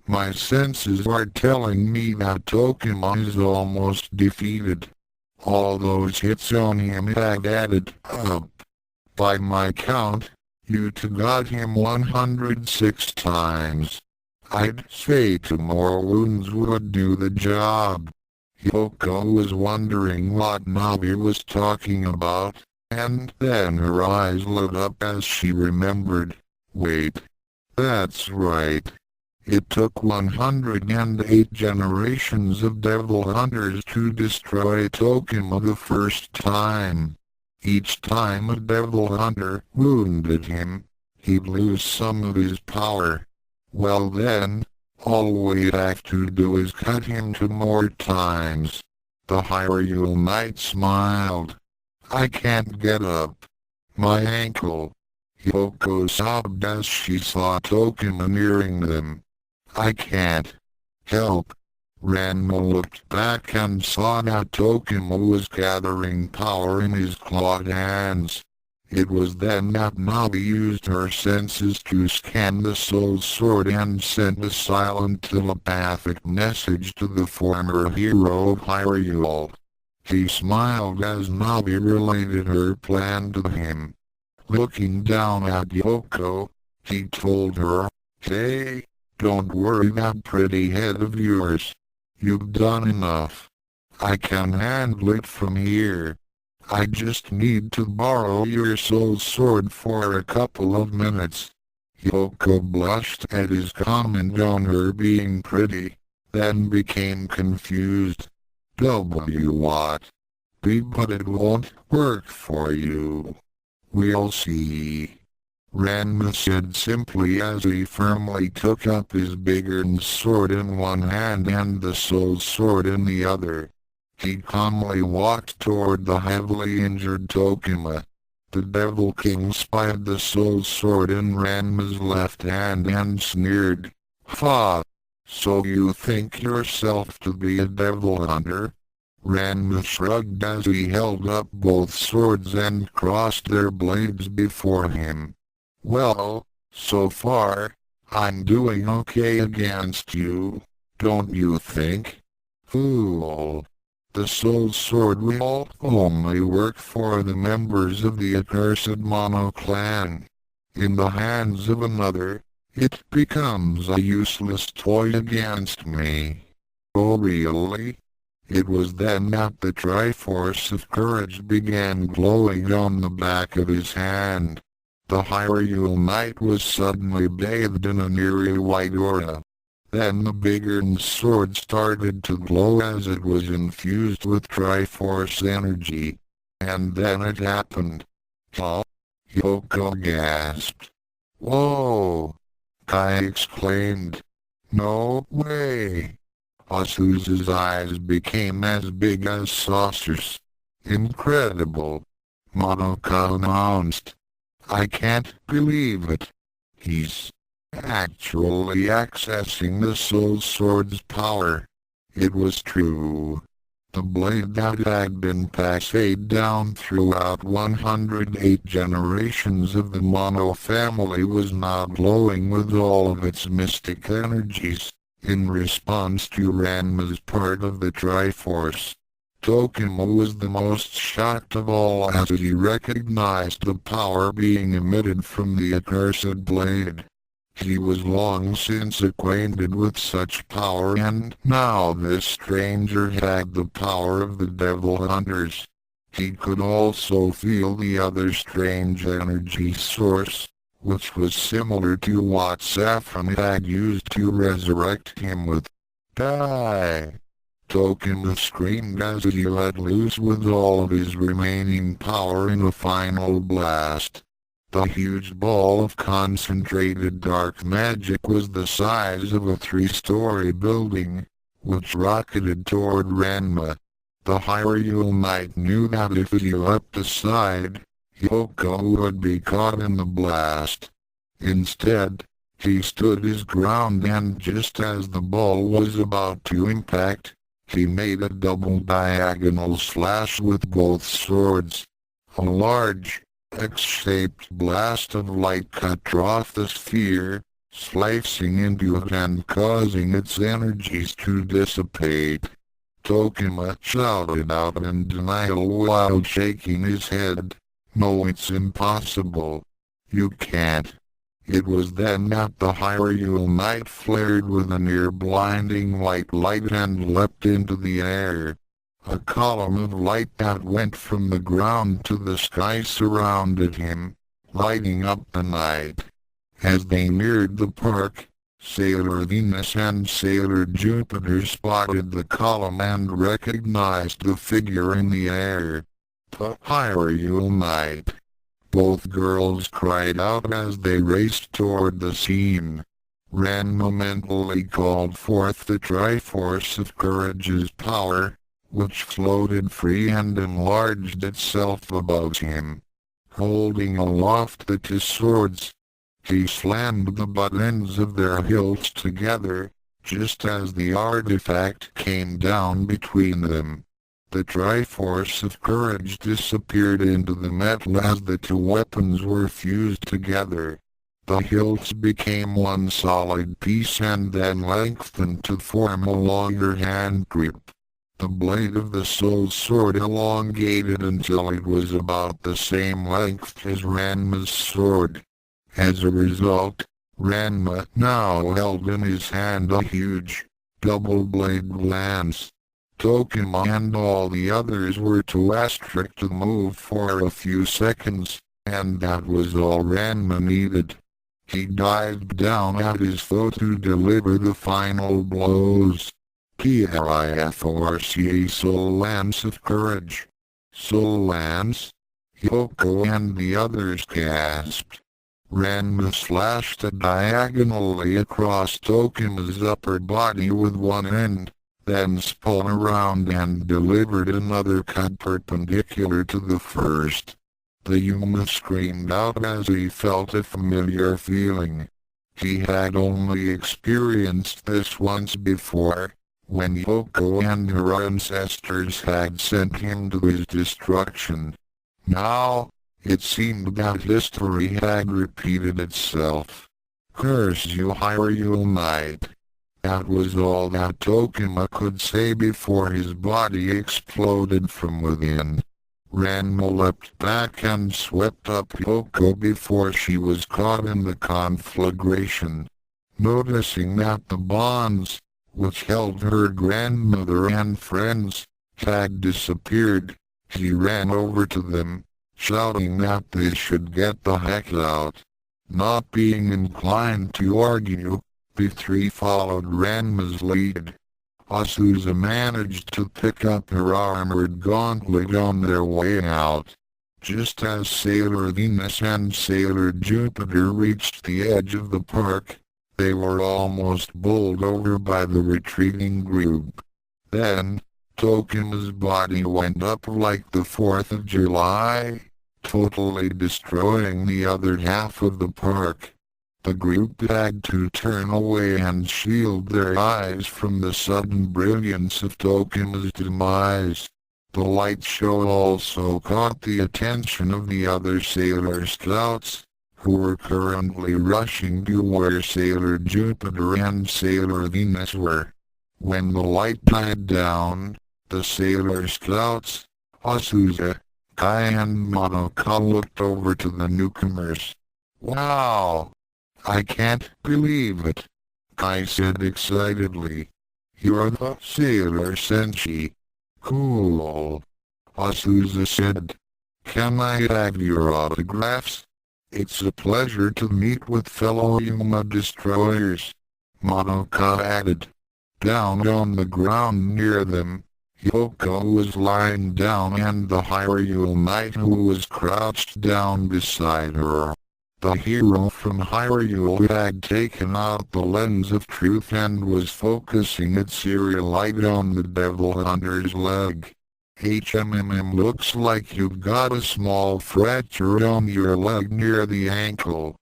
"My senses are telling me that Tokimo is almost defeated. All those hits on him had added up. By my count, you two got him 106 times. I'd say 2 more wounds would do the job." Yoko was wondering what Navi was talking about, And then her eyes lit up as she remembered. Wait. That's right. It took 108 generations of devil hunters to destroy Tokima the first time. Each time a devil hunter wounded him, he'd lose some of his power. Well then, all we'd have to do is cut him to more times. The Hyrule Knight smiled. I can't get up. My ankle. Yoko sobbed as she saw Tokima nearing them. I can't help. Ranma looked back and saw that Tokima was gathering power in his clawed hands. It was then that Navi used her senses to scan the soul sword and sent a silent telepathic message to the former hero of Hyrule. He smiled as Navi related her plan to him. Looking down at Yoko, he told her, "Hey, don't worry that pretty head of yours. You've done enough. I can handle it from here. I just need to borrow your soul sword for a couple of minutes." Yoko blushed at his comment on her being pretty, then became confused. What? But it won't work for you. We'll see. Ranma said simply as he firmly took up his bigger sword in one hand and the soul sword in the other. He calmly walked toward the heavily injured Tokima. The Devil King spied the soul sword in Ranma's left hand and sneered. "Ha! So you think yourself to be a devil hunter?" Ranma shrugged as he held up both swords and crossed their blades before him. "Well, so far, I'm doing okay against you, don't you think? Fool! The soul sword will only work for the members of the accursed Mono clan. In the hands of another, it becomes a useless toy against me." "Oh really?" It was then that the Triforce of Courage began glowing on the back of his hand. The Hyrule Knight was suddenly bathed in an eerie white aura. Then the bigger sword started to glow as it was infused with Triforce energy. And then it happened. "Huh?" Yoko gasped. "Whoa!" Kai exclaimed. "No way!" Azusa's eyes became as big as saucers. "Incredible!" Monoka announced. "I can't believe it. He's actually accessing the soul sword's power." It was true. The blade that had been passed down throughout 108 generations of the Mono family was now glowing with all of its mystic energies. In response to Ranma's part of the Triforce, Tokima was the most shocked of all as he recognized the power being emitted from the accursed blade. He was long since acquainted with such power, and now this stranger had the power of the devil hunters. He could also feel the other strange energy source, which was similar to what Saffron had used to resurrect him with. "Die!" Tokima screamed as he let loose with all of his remaining power in a final blast. The huge ball of concentrated dark magic was the size of a 3-story building, which rocketed toward Ranma. The Hyrule Knight knew that if he leapt aside, Yoko would be caught in the blast. Instead, he stood his ground, and just as the ball was about to impact, he made a double diagonal slash with both swords. A large, X-shaped blast of light cut off the sphere, slicing into it and causing its energies to dissipate. Tokima shouted out in denial while shaking his head. "No, it's impossible. You can't." It was then that the Hyrule Knight flared with a near-blinding white light and leapt into the air. A column of light that went from the ground to the sky surrounded him, lighting up the night. As they neared the park, Sailor Venus and Sailor Jupiter spotted the column and recognized the figure in the air. The Hyrule Knight. Both girls cried out as they raced toward the scene. Ranma mentally called forth the Triforce of Courage's power, which floated free and enlarged itself above him. Holding aloft the two swords, he slammed the butt ends of their hilts together, just as the artifact came down between them. The Triforce of Courage disappeared into the metal as the two weapons were fused together. The hilts became one solid piece and then lengthened to form a longer hand grip. The blade of the soul sword elongated until it was about the same length as Ranma's sword. As a result, Ranma now held in his hand a huge, double-bladed lance. Tokima and all the others were too awestruck to move for a few seconds, and that was all Ranma needed. He dived down at his foe to deliver the final blows. P-I-F-O-R-C-A Soul Lance of Courage. Soul Lance? Yoko and the others gasped. Ranma slashed diagonally across Tokima's upper body with one end, then spun around and delivered another cut perpendicular to the first. The Yuma screamed out as he felt a familiar feeling. He had only experienced this once before, when Yoko and her ancestors had sent him to his destruction. Now, it seemed that history had repeated itself. Curse you, Hyrule Knight. That was all that Tokima could say before his body exploded from within. Ranma leapt back and swept up Yoko before she was caught in the conflagration. Noticing that the bonds, which held her grandmother and friends, had disappeared, he ran over to them, shouting that they should get the heck out. Not being inclined to argue, the three followed Ranma's lead. Azusa managed to pick up her armored gauntlet on their way out. Just as Sailor Venus and Sailor Jupiter reached the edge of the park, they were almost bowled over by the retreating group. Then, Tokima's body went up like the 4th of July, totally destroying the other half of the park. The group had to turn away and shield their eyes from the sudden brilliance of Tokima's demise. The light show also caught the attention of the other Sailor Scouts, who were currently rushing to where Sailor Jupiter and Sailor Venus were. When the light died down, the Sailor Scouts, Azusa, Kai and Madoka looked over to the newcomers. "Wow! I can't believe it," Kai said excitedly. "You're the Sailor Senshi." "Cool," Azusa said. "Can I have your autographs? It's a pleasure to meet with fellow Yuma destroyers," Madoka added. Down on the ground near them, Yoko was lying down and the Hyrule Knight who was crouched down beside her. The hero from Hyrule had taken out the lens of truth and was focusing its serial light on the Devil Hunter's leg. Looks like you've got a small fracture on your leg near the ankle."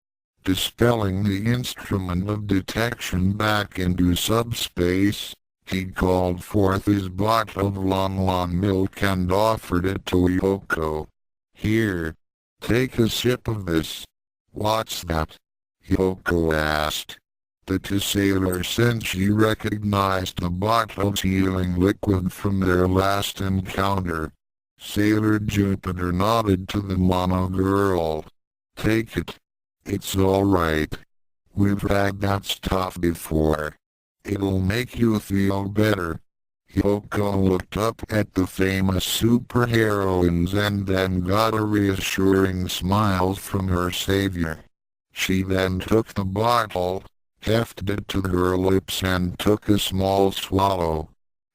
Dispelling the instrument of detection back into subspace, he called forth his bottle of Lon milk and offered it to Yoko. "Here, take a sip of this." "What's that?" Yoko asked. The two sailors Senshi recognized the bottle's healing liquid from their last encounter. Sailor Jupiter nodded to the mono girl. "Take it. It's all right. We've had that stuff before. It'll make you feel better." Yoko looked up at the famous superheroines and then got a reassuring smile from her savior. She then took the bottle, hefted it to her lips and took a small swallow.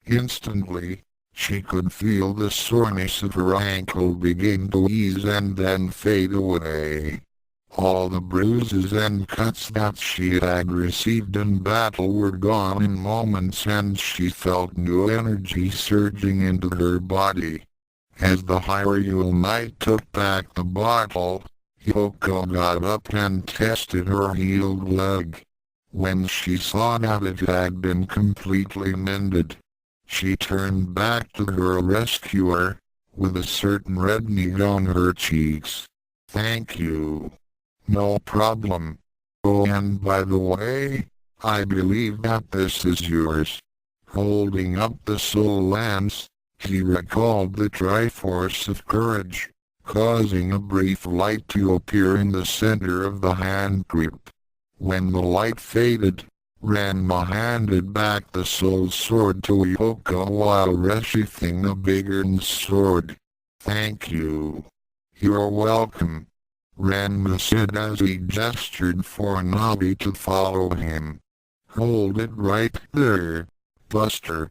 Instantly, she could feel the soreness of her ankle begin to ease and then fade away. All the bruises and cuts that she had received in battle were gone in moments and she felt new energy surging into her body. As the Hyrule Knight took back the bottle, Yoko got up and tested her healed leg. When she saw that it had been completely mended, she turned back to her rescuer, with a certain reddening on her cheeks. "Thank you." "No problem. Oh, and by the way, I believe that this is yours." Holding up the soul lance, he recalled the Triforce of Courage, causing a brief light to appear in the center of the hand grip. When the light faded, Ranma handed back the soul sword to Yoko while resheathing the bigger sword. "Thank you." "You're welcome," Ranma said as he gestured for Navi to follow him. "Hold it right there, Buster.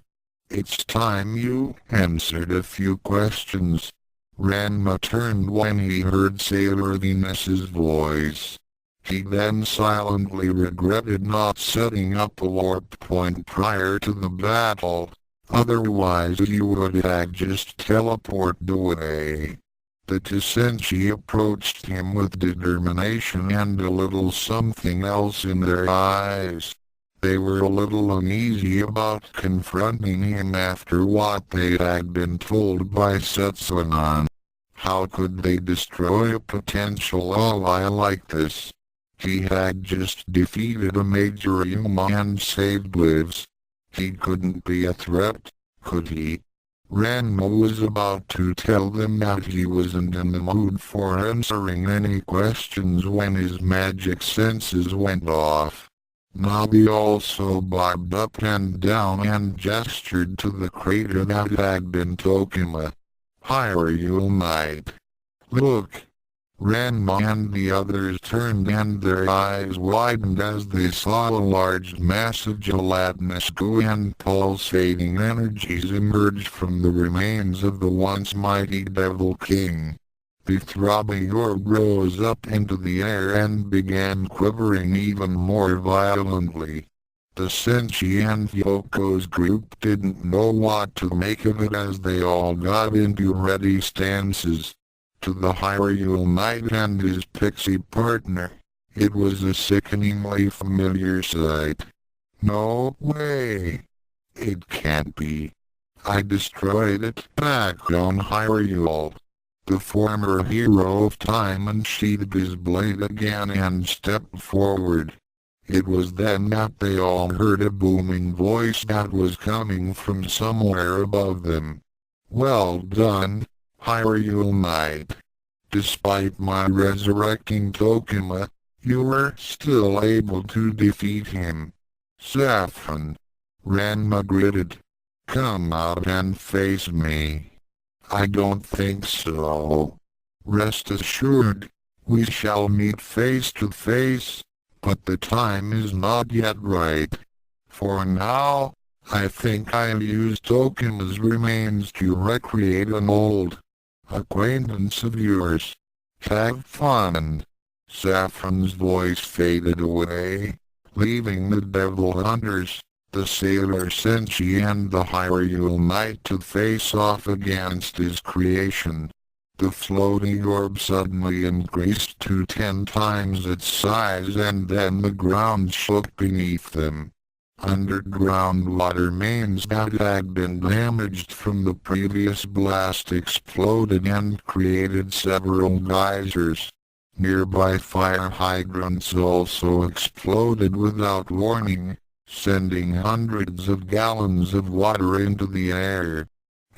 It's time you answered a few questions." Ranma turned when he heard Sailor Venus's voice. He then silently regretted not setting up a warp point prior to the battle, otherwise he would have just teleported away. The Tenchi approached him with determination and a little something else in their eyes. They were a little uneasy about confronting him after what they had been told by Setsunan. How could they destroy a potential ally like this? He had just defeated a major Yuma and saved lives. He couldn't be a threat, could he? Ranma was about to tell them that he wasn't in the mood for answering any questions when his magic senses went off. Navi also bobbed up and down and gestured to the crater that had been Tokima. "Hyrule Knight. Look." Ranma and the others turned and their eyes widened as they saw a large mass of gelatinous goo and pulsating energies emerge from the remains of the once mighty Devil King. The throbbing orb rose up into the air and began quivering even more violently. The Tenchi and Yoko's group didn't know what to make of it as they all got into ready stances. To the Hyrule Knight and his pixie partner, it was a sickeningly familiar sight. "No way! It can't be. I destroyed it back on Hyrule." The former hero of time unsheathed his blade again and stepped forward. It was then that they all heard a booming voice that was coming from somewhere above them. "Well done, Hyrule Knight. Despite my resurrecting Tokima, you were still able to defeat him." "Saffron," Ranma gritted. "Come out and face me." "I don't think so. Rest assured, we shall meet face to face, but the time is not yet right. For now, I think I'll use Tokima's remains to recreate an old acquaintance of yours. Have fun." Saffron's voice faded away, leaving the Devil Hunters, the Sailor Tenchi and the Hyrule Knight to face off against his creation. The floating orb suddenly increased to 10 times its size and then the ground shook beneath them. Underground water mains that had been damaged from the previous blast exploded and created several geysers. Nearby fire hydrants also exploded without warning, sending hundreds of gallons of water into the air.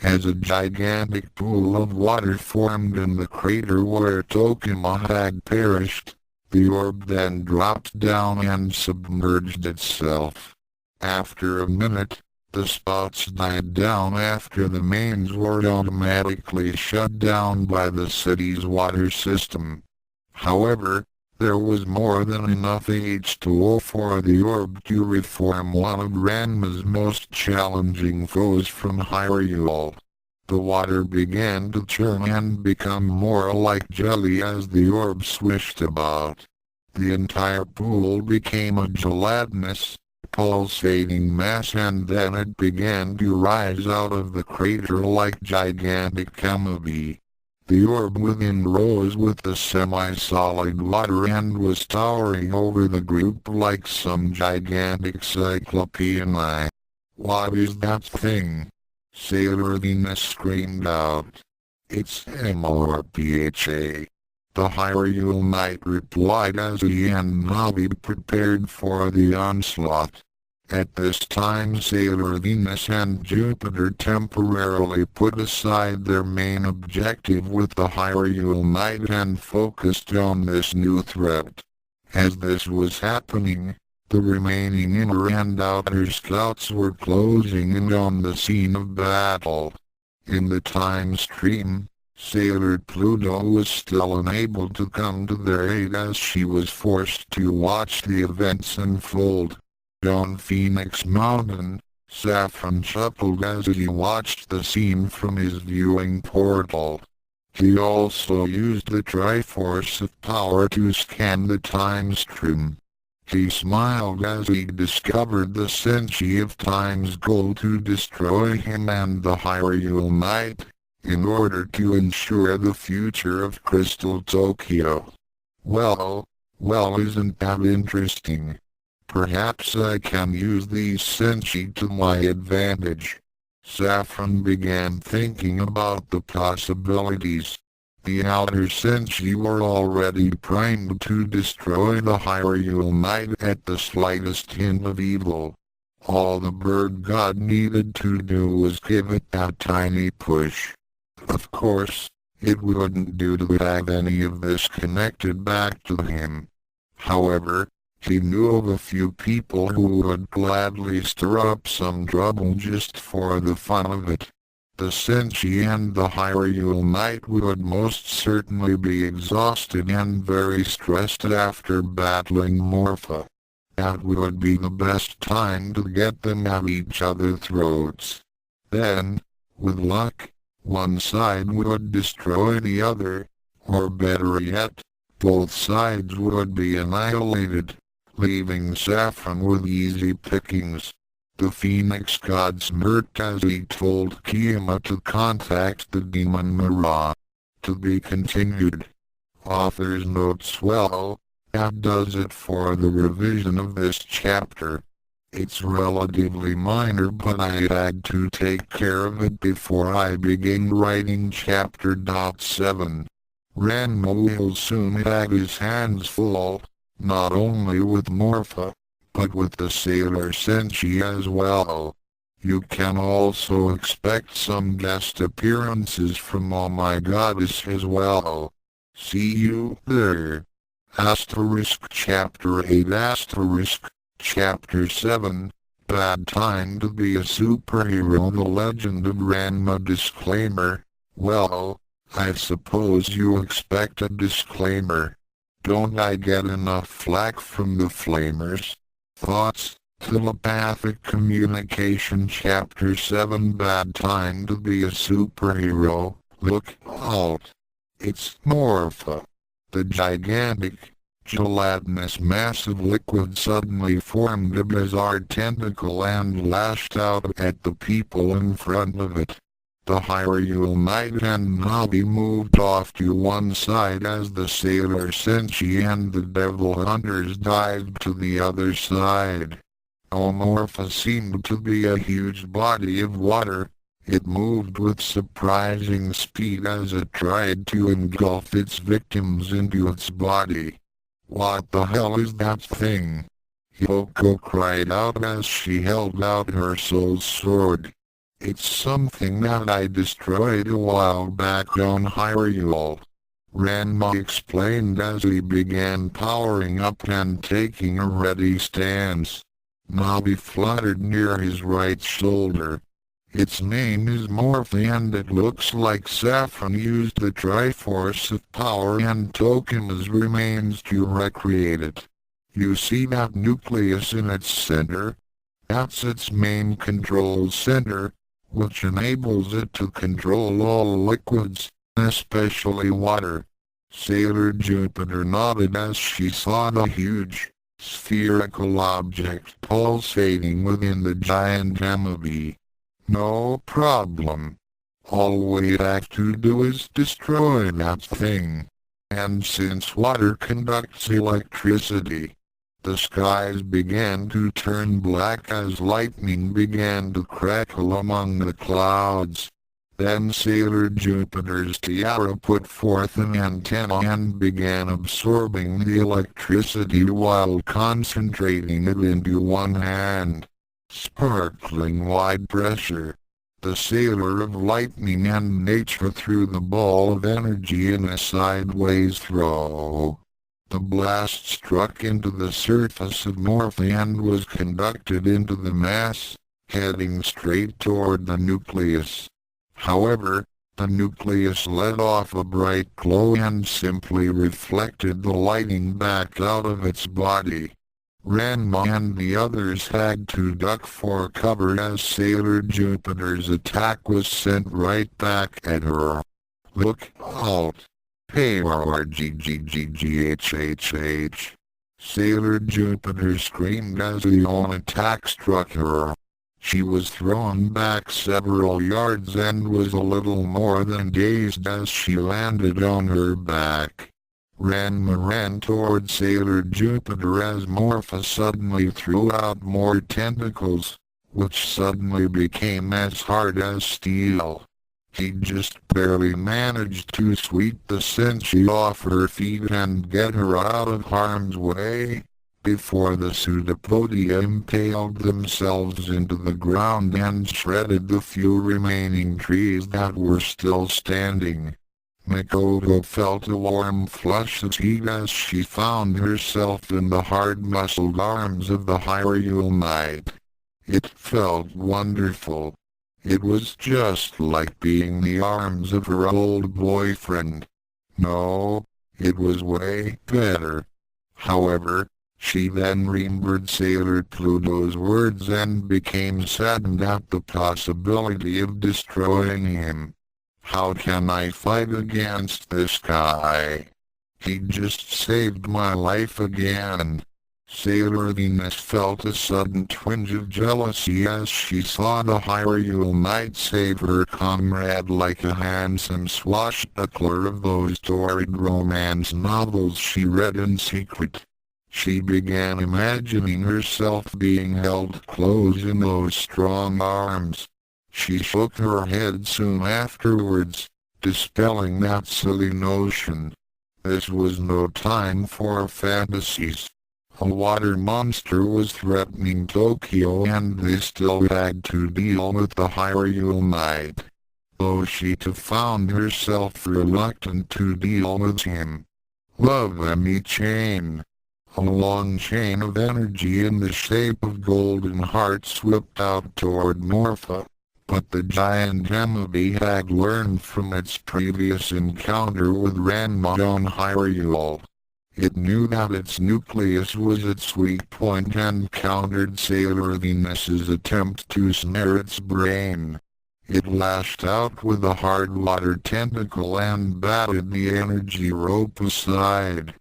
As a gigantic pool of water formed in the crater where Tokima had perished, the orb then dropped down and submerged itself. After a minute, The spouts died down after the mains were automatically shut down by the city's water system. However, there was more than enough H2O for the orb to reform one of Ranma's most challenging foes from Hyrule. The water began to churn and become more like jelly as the orb swished about. The entire pool became a gelatinous, pulsating mass, and then it began to rise out of the crater like gigantic canopy. The orb within rose with the semi-solid water and was towering over the group like some gigantic cyclopean eye. "What is that thing?" Sailor Venus screamed out. "It's MRPHA." The Hyrule Knight replied as he and Navi prepared for the onslaught. At this time Sailor Venus and Jupiter temporarily put aside their main objective with the Hyrule Knight and focused on this new threat. As this was happening, the remaining inner and outer scouts were closing in on the scene of battle. In the time stream, Sailor Pluto was still unable to come to their aid as she was forced to watch the events unfold. On Phoenix Mountain, Saffron chuckled as he watched the scene from his viewing portal. He also used the Triforce of Power to scan the time stream. He smiled as he discovered the Senshi of Time's goal to destroy him and the Hyrule Knight, in order to ensure the future of Crystal Tokyo. Well, isn't that interesting? Perhaps I can use these Senshi to my advantage. Saffron began thinking about the possibilities. The outer Senshi were already primed to destroy the Hyrule Knight at the slightest hint of evil. All the bird god needed to do was give it that tiny push. Of course, it wouldn't do to have any of this connected back to him. However, he knew of a few people who would gladly stir up some trouble just for the fun of it. The Senshi and the Hyrule Knight would most certainly be exhausted and very stressed after battling Morpha. That would be the best time to get them at each other's throats. Then, with luck, one side would destroy the other, or better yet, both sides would be annihilated, leaving Saffron with easy pickings. The Phoenix God smirked as he told Kiyama to contact the Demon Mirage. To be continued. Author's notes. Well, that does it for the revision of this chapter. It's relatively minor, but I had to take care of it before I begin writing chapter 7. Ranma will soon have his hands full, not only with Morpha, but with the Sailor Senshi as well. You can also expect some guest appearances from Oh My Goddess as well. See you there. Chapter 8 Chapter 7, Bad Time to Be a Superhero. The Legend of Ranma. Disclaimer. Well, I suppose you expect a disclaimer. Don't I get enough flack from the flamers? Thoughts? Telepathic Communication. Chapter 7, Bad Time to Be a Superhero. Look out. It's Morpha. The gigantic, gelatinous mass of liquid suddenly formed a bizarre tentacle and lashed out at the people in front of it. The Hyrule Knight and Navi moved off to one side as the Sailor Senshi and the Devil Hunters dived to the other side. Morpha seemed to be a huge body of water. It moved with surprising speed as it tried to engulf its victims into its body. What the hell is that thing? Yoko cried out as she held out her soul sword. It's something that I destroyed a while back on Hyrule. Ranma explained as he began powering up and taking a ready stance. Navi fluttered near his right shoulder. Its name is Morphe and it looks like Saffron used the Triforce of Power and Tokima's remains to recreate it. You see that nucleus in its center? That's its main control center, which enables it to control all liquids, especially water. Sailor Jupiter nodded as she saw the huge, spherical object pulsating within the giant Navi. No problem. All we have to do is destroy that thing. And since water conducts electricity, the skies began to turn black as lightning began to crackle among the clouds. Then Sailor Jupiter's tiara put forth an antenna and began absorbing the electricity while concentrating it into one hand. Sparkling wide pressure. The Sailor of Lightning and Nature threw the ball of energy in a sideways throw. The blast struck into the surface of Morphe and was conducted into the mass, heading straight toward the nucleus. However, the nucleus let off a bright glow and simply reflected the lightning back out of its body. Ranma and the others had to duck for cover as Sailor Jupiter's attack was sent right back at her. Look out! P-R-G-G-G-G-H-H-H. Sailor Jupiter screamed as the own attack struck her. She was thrown back several yards and was a little more than dazed as she landed on her back. Ranma ran toward Sailor Jupiter as Morphe suddenly threw out more tentacles, which suddenly became as hard as steel. He just barely managed to sweep the Senshi off her feet and get her out of harm's way, before the pseudopodia impaled themselves into the ground and shredded the few remaining trees that were still standing. Makoto felt a warm flush of heat as she found herself in the hard-muscled arms of the Hyrule Knight. It felt wonderful. It was just like being in the arms of her old boyfriend. No, it was way better. However, she then remembered Sailor Pluto's words and became saddened at the possibility of destroying him. How can I fight against this guy? He just saved my life again. Sailor Venus felt a sudden twinge of jealousy as she saw the Hyrule Knight save her comrade like a handsome swashbuckler of those torrid romance novels she read in secret. She began imagining herself being held close in those strong arms. She shook her head soon afterwards, dispelling that silly notion. This was no time for fantasies. A water monster was threatening Tokyo and they still had to deal with the Hyrule Knight. Though she too found herself reluctant to deal with him. Love any chain. A long chain of energy in the shape of golden hearts whipped out toward Morphe. But the giant Navi had learned from its previous encounter with Ranma on Hyrule. It knew that its nucleus was its weak point and countered Sailor Venus's attempt to snare its brain. It lashed out with a hard water tentacle and batted the energy rope aside.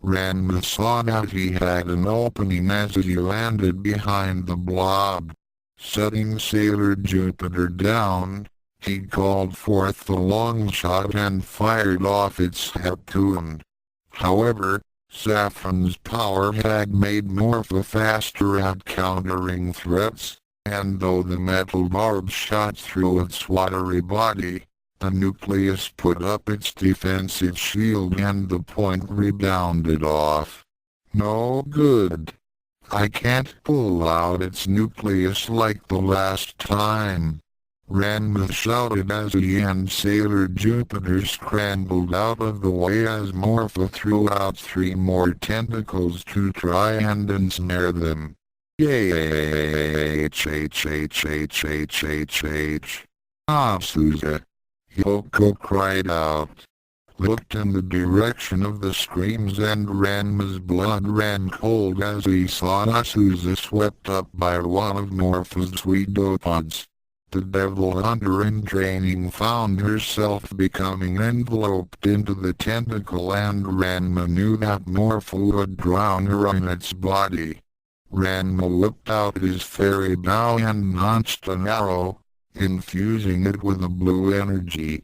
Ranma saw that he had an opening as he landed behind the blob. Setting Sailor Jupiter down, he called forth the long shot and fired off its harpoon. However, Saffron's power had made Morphe faster at countering threats, and though the metal barb shot through its watery body, the nucleus put up its defensive shield and the point rebounded off. No good. I can't pull out its nucleus like the last time. Ranma shouted as he and Sailor Jupiter scrambled out of the way as Morphe threw out 3 more tentacles to try and ensnare them. H. Asusa. Yoko cried out, looked in the direction of the screams, and Ranma's blood ran cold as he saw Asusa swept up by one of Morphe's pseudopods. The devil hunter in training found herself becoming enveloped into the tentacle, and Ranma knew that Morphe would drown her in its body. Ranma whipped out his fairy bow and launched an arrow, infusing it with a blue energy.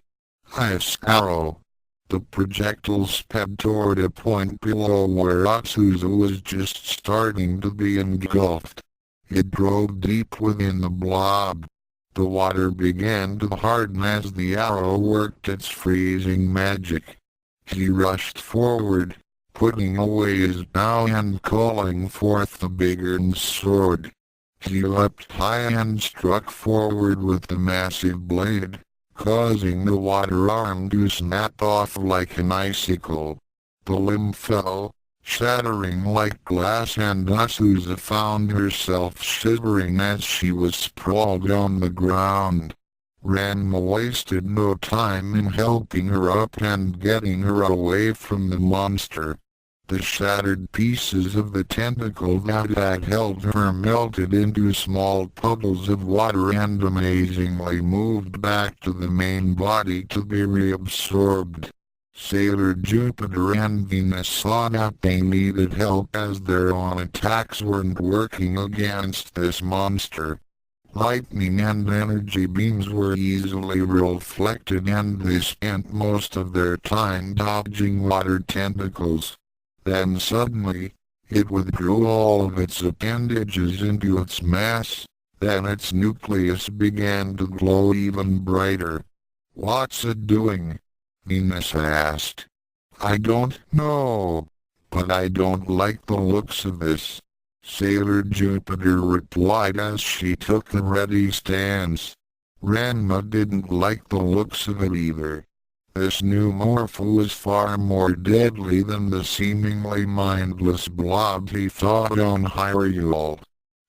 Ice arrow. The projectile sped toward a point below where Asusa was just starting to be engulfed. It drove deep within the blob. The water began to harden as the arrow worked its freezing magic. He rushed forward, putting away his bow and calling forth the bigger sword. He leapt high and struck forward with the massive blade, causing the water arm to snap off like an icicle. The limb fell, shattering like glass, and Asusa found herself shivering as she was sprawled on the ground. Ranma wasted no time in helping her up and getting her away from the monster. The shattered pieces of the tentacle that had held her melted into small puddles of water and amazingly moved back to the main body to be reabsorbed. Sailor Jupiter and Venus saw that they needed help as their own attacks weren't working against this monster. Lightning and energy beams were easily reflected, and they spent most of their time dodging water tentacles. Then suddenly, it withdrew all of its appendages into its mass. Then its nucleus began to glow even brighter. "What's it doing?" Venus asked. "I don't know, but I don't like the looks of this," Sailor Jupiter replied as she took a ready stance. Ranma didn't like the looks of it either. This new Morphe was far more deadly than the seemingly mindless blob he fought on Hyrule.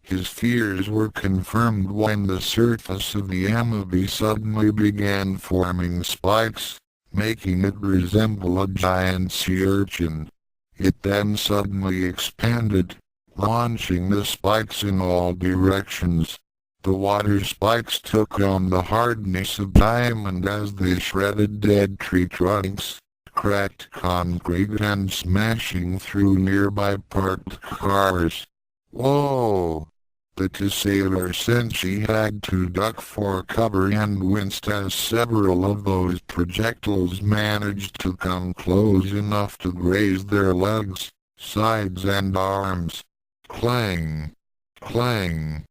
His fears were confirmed when the surface of the amoeba suddenly began forming spikes, making it resemble a giant sea urchin. It then suddenly expanded, launching the spikes in all directions. The water spikes took on the hardness of diamond as they shredded dead tree trunks, cracked concrete, and smashing through nearby parked cars. "Whoa!" The two sailors Senshi had to duck for cover and winced as several of those projectiles managed to come close enough to graze their legs, sides, and arms. Clang! Clang!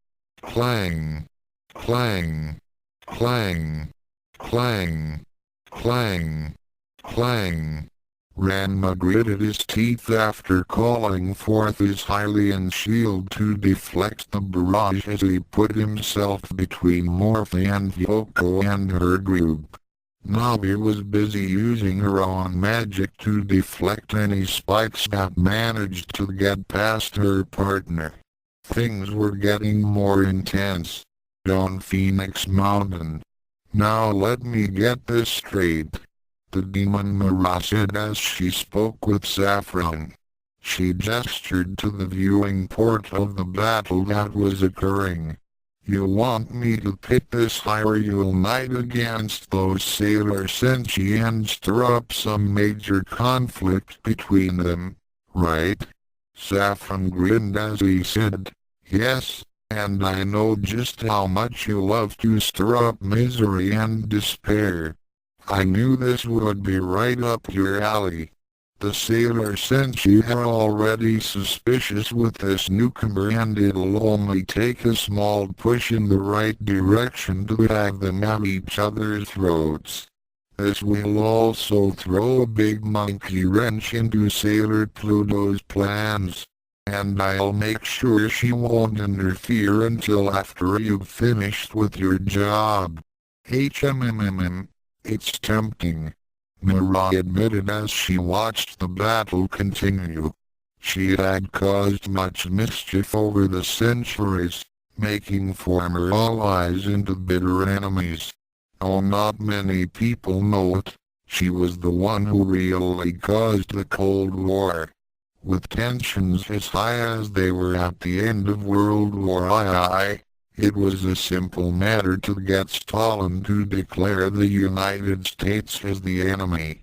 Clang! Clang! Clang! Clang! Clang! Clang! Ranma gritted his teeth after calling forth his Hylian shield to deflect the barrage as he put himself between Morphe and Yoko and her group. Navi was busy using her own magic to deflect any spikes that managed to get past her partner. Things were getting more intense. On Phoenix Mountain. "Now let me get this straight," the demon Mara said as she spoke with Saffron. She gestured to the viewing port of the battle that was occurring. "You want me to pit this Hyrule Knight against those Sailor Senshi and stir up some major conflict between them, right?" Saffron grinned as he said, "Yes, and I know just how much you love to stir up misery and despair. I knew this would be right up your alley." The Sailor Senshi are already suspicious with this newcomer, and it'll only take a small push in the right direction to have them at each other's throats. This will also throw a big monkey wrench into Sailor Pluto's plans. And I'll make sure she won't interfere until after you've finished with your job. It's tempting," Mara admitted as she watched the battle continue. She had caused much mischief over the centuries, making former allies into bitter enemies. Though not many people know it, she was the one who really caused the Cold War. With tensions as high as they were at the end of World War II, it was a simple matter to get Stalin to declare the United States as the enemy.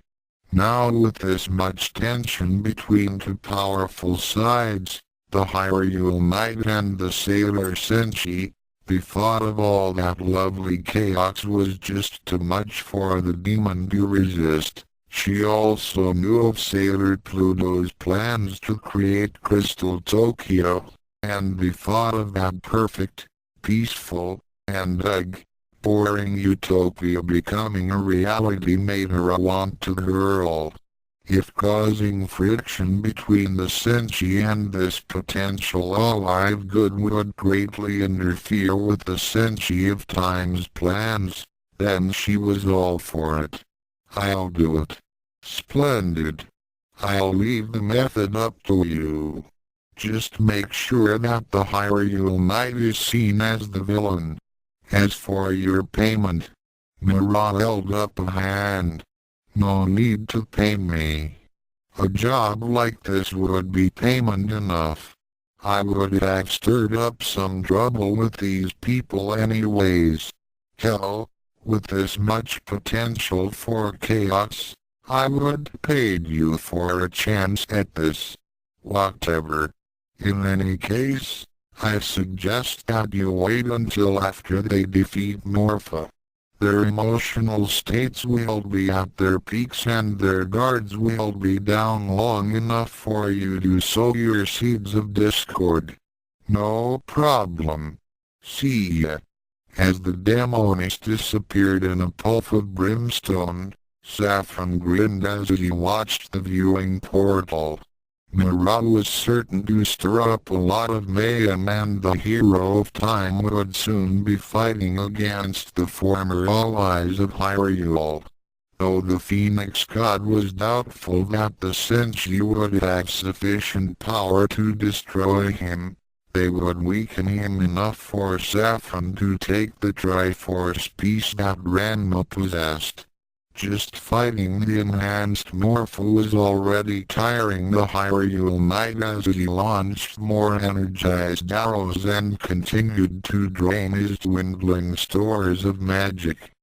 Now with this much tension between two powerful sides, the Hyrule Knight and the Sailor Senshi, the thought of all that lovely chaos was just too much for the demon to resist. She also knew of Sailor Pluto's plans to create Crystal Tokyo, and the thought of that perfect, peaceful, and boring utopia becoming a reality made her want to hurl. If causing friction between the Senshi and this potential ally of good would greatly interfere with the Senshi of Time's plans, then she was all for it. I'll do it. Splendid. I'll leave the method up to you. Just make sure that the Hyrule Knight is seen as the villain. As for your payment, Mira held up a hand. No need to pay me. A job like this would be payment enough. I would have stirred up some trouble with these people anyways. Hell, with this much potential for chaos, I would paid you for a chance at this. Whatever. In any case, I suggest that you wait until after they defeat Morpha. Their emotional states will be at their peaks and their guards will be down long enough for you to sow your seeds of discord. No problem. See ya. As the demoness disappeared in a puff of brimstone, Saffron grinned as he watched the viewing portal. Mira was certain to stir up a lot of mayhem and the hero of time would soon be fighting against the former allies of Hyrule. Though the Phoenix God was doubtful that the Senshi would have sufficient power to destroy him, they would weaken him enough for Saffron to take the Triforce piece that Ranma possessed. Just fighting the enhanced Morpho was already tiring the Hyrule Knight as he launched more energized arrows and continued to drain his dwindling stores of magic.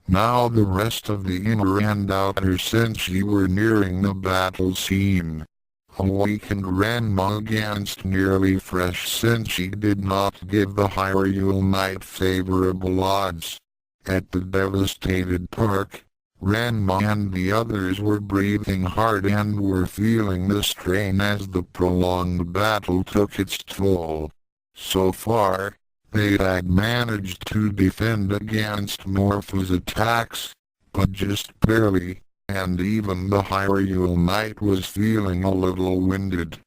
Now the rest of the inner and outer Senshi were nearing the battle scene. Awakened Ranma against nearly fresh Senshi did not give the Hyrule Knight favorable odds. At the devastated park, Ranma and the others were breathing hard and were feeling the strain as the prolonged battle took its toll. So far, they had managed to defend against Morpho's attacks, but just barely, and even the Hyrule Knight was feeling a little winded.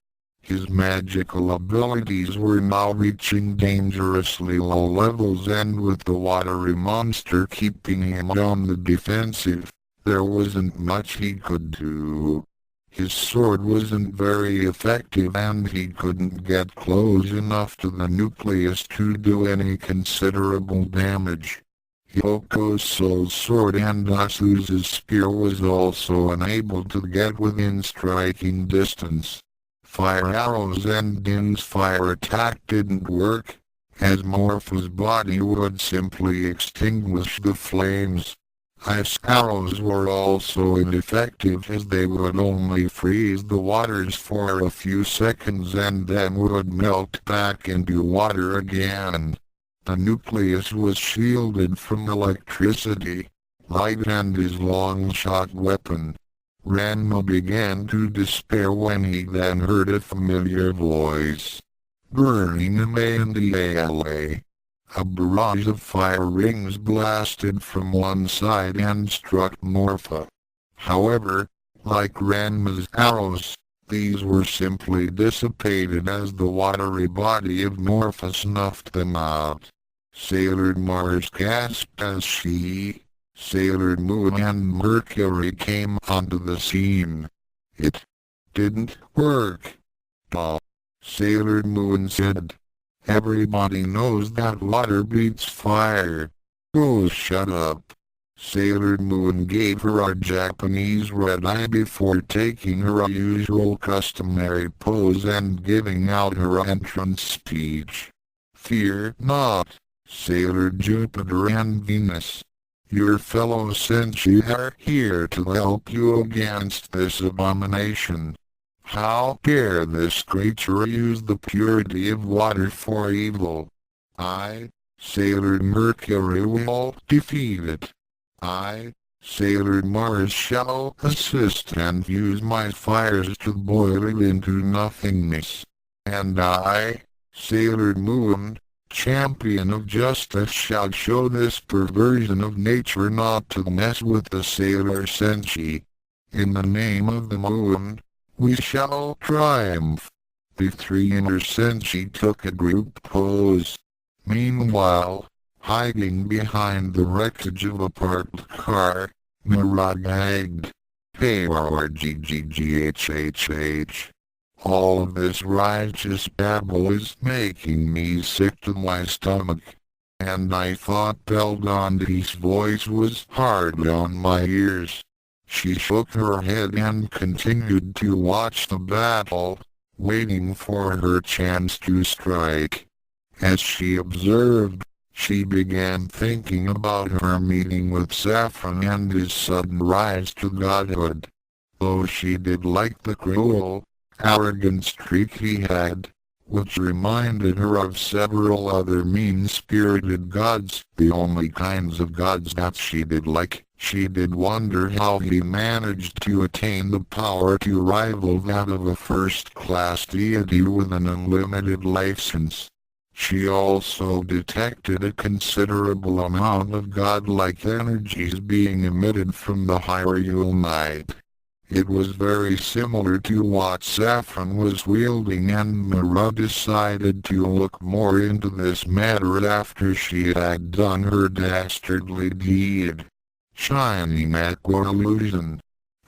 His magical abilities were now reaching dangerously low levels and with the watery monster keeping him on the defensive, there wasn't much he could do. His sword wasn't very effective and he couldn't get close enough to the nucleus to do any considerable damage. Hyoko's soul sword and Asusa's spear was also unable to get within striking distance. Fire arrows and Din's fire attack didn't work, as Morpho's body would simply extinguish the flames. Ice arrows were also ineffective as they would only freeze the waters for a few seconds and then would melt back into water again. The nucleus was shielded from electricity, light and his long-shot weapon. Ranma began to despair when he then heard a familiar voice. Burning Amandala. A barrage of fire rings blasted from one side and struck Morpha. However, like Ranma's arrows, these were simply dissipated as the watery body of Morpha snuffed them out. Sailor Mars gasped as Sailor Moon and Mercury came onto the scene. It didn't work. "Bah," Sailor Moon said. "Everybody knows that water beats fire." "Oh, shut up." Sailor Moon gave her a Japanese red eye before taking her usual customary pose and giving out her entrance speech. "Fear not, Sailor Jupiter and Venus. Your fellow Senshi are here to help you against this abomination. How dare this creature use the purity of water for evil? I, Sailor Mercury, will defeat it. I, Sailor Mars, shall assist and use my fires to boil it into nothingness. And I, Sailor Moon, champion of justice, shall show this perversion of nature not to mess with the Sailor Senshi. In the name of the moon, we shall triumph." The three inner Senshi took a group pose. Meanwhile, hiding behind the wreckage of a parked car, Mira gagged. "P-O-R-G-G-G-H-H-H. All of this righteous babble is making me sick to my stomach." And I thought Beldondi's voice was hard on my ears. She shook her head and continued to watch the battle, waiting for her chance to strike. As she observed, she began thinking about her meeting with Saffron and his sudden rise to godhood. Though she did like the cruel, arrogant streak he had, which reminded her of several other mean-spirited gods, the only kinds of gods that she did like. She did wonder how he managed to attain the power to rival that of a first-class deity with an unlimited license. She also detected a considerable amount of godlike energies being emitted from the Hyrule Knight. It was very similar to what Saffron was wielding, and Mira decided to look more into this matter after she had done her dastardly deed. Shining aqua illusion.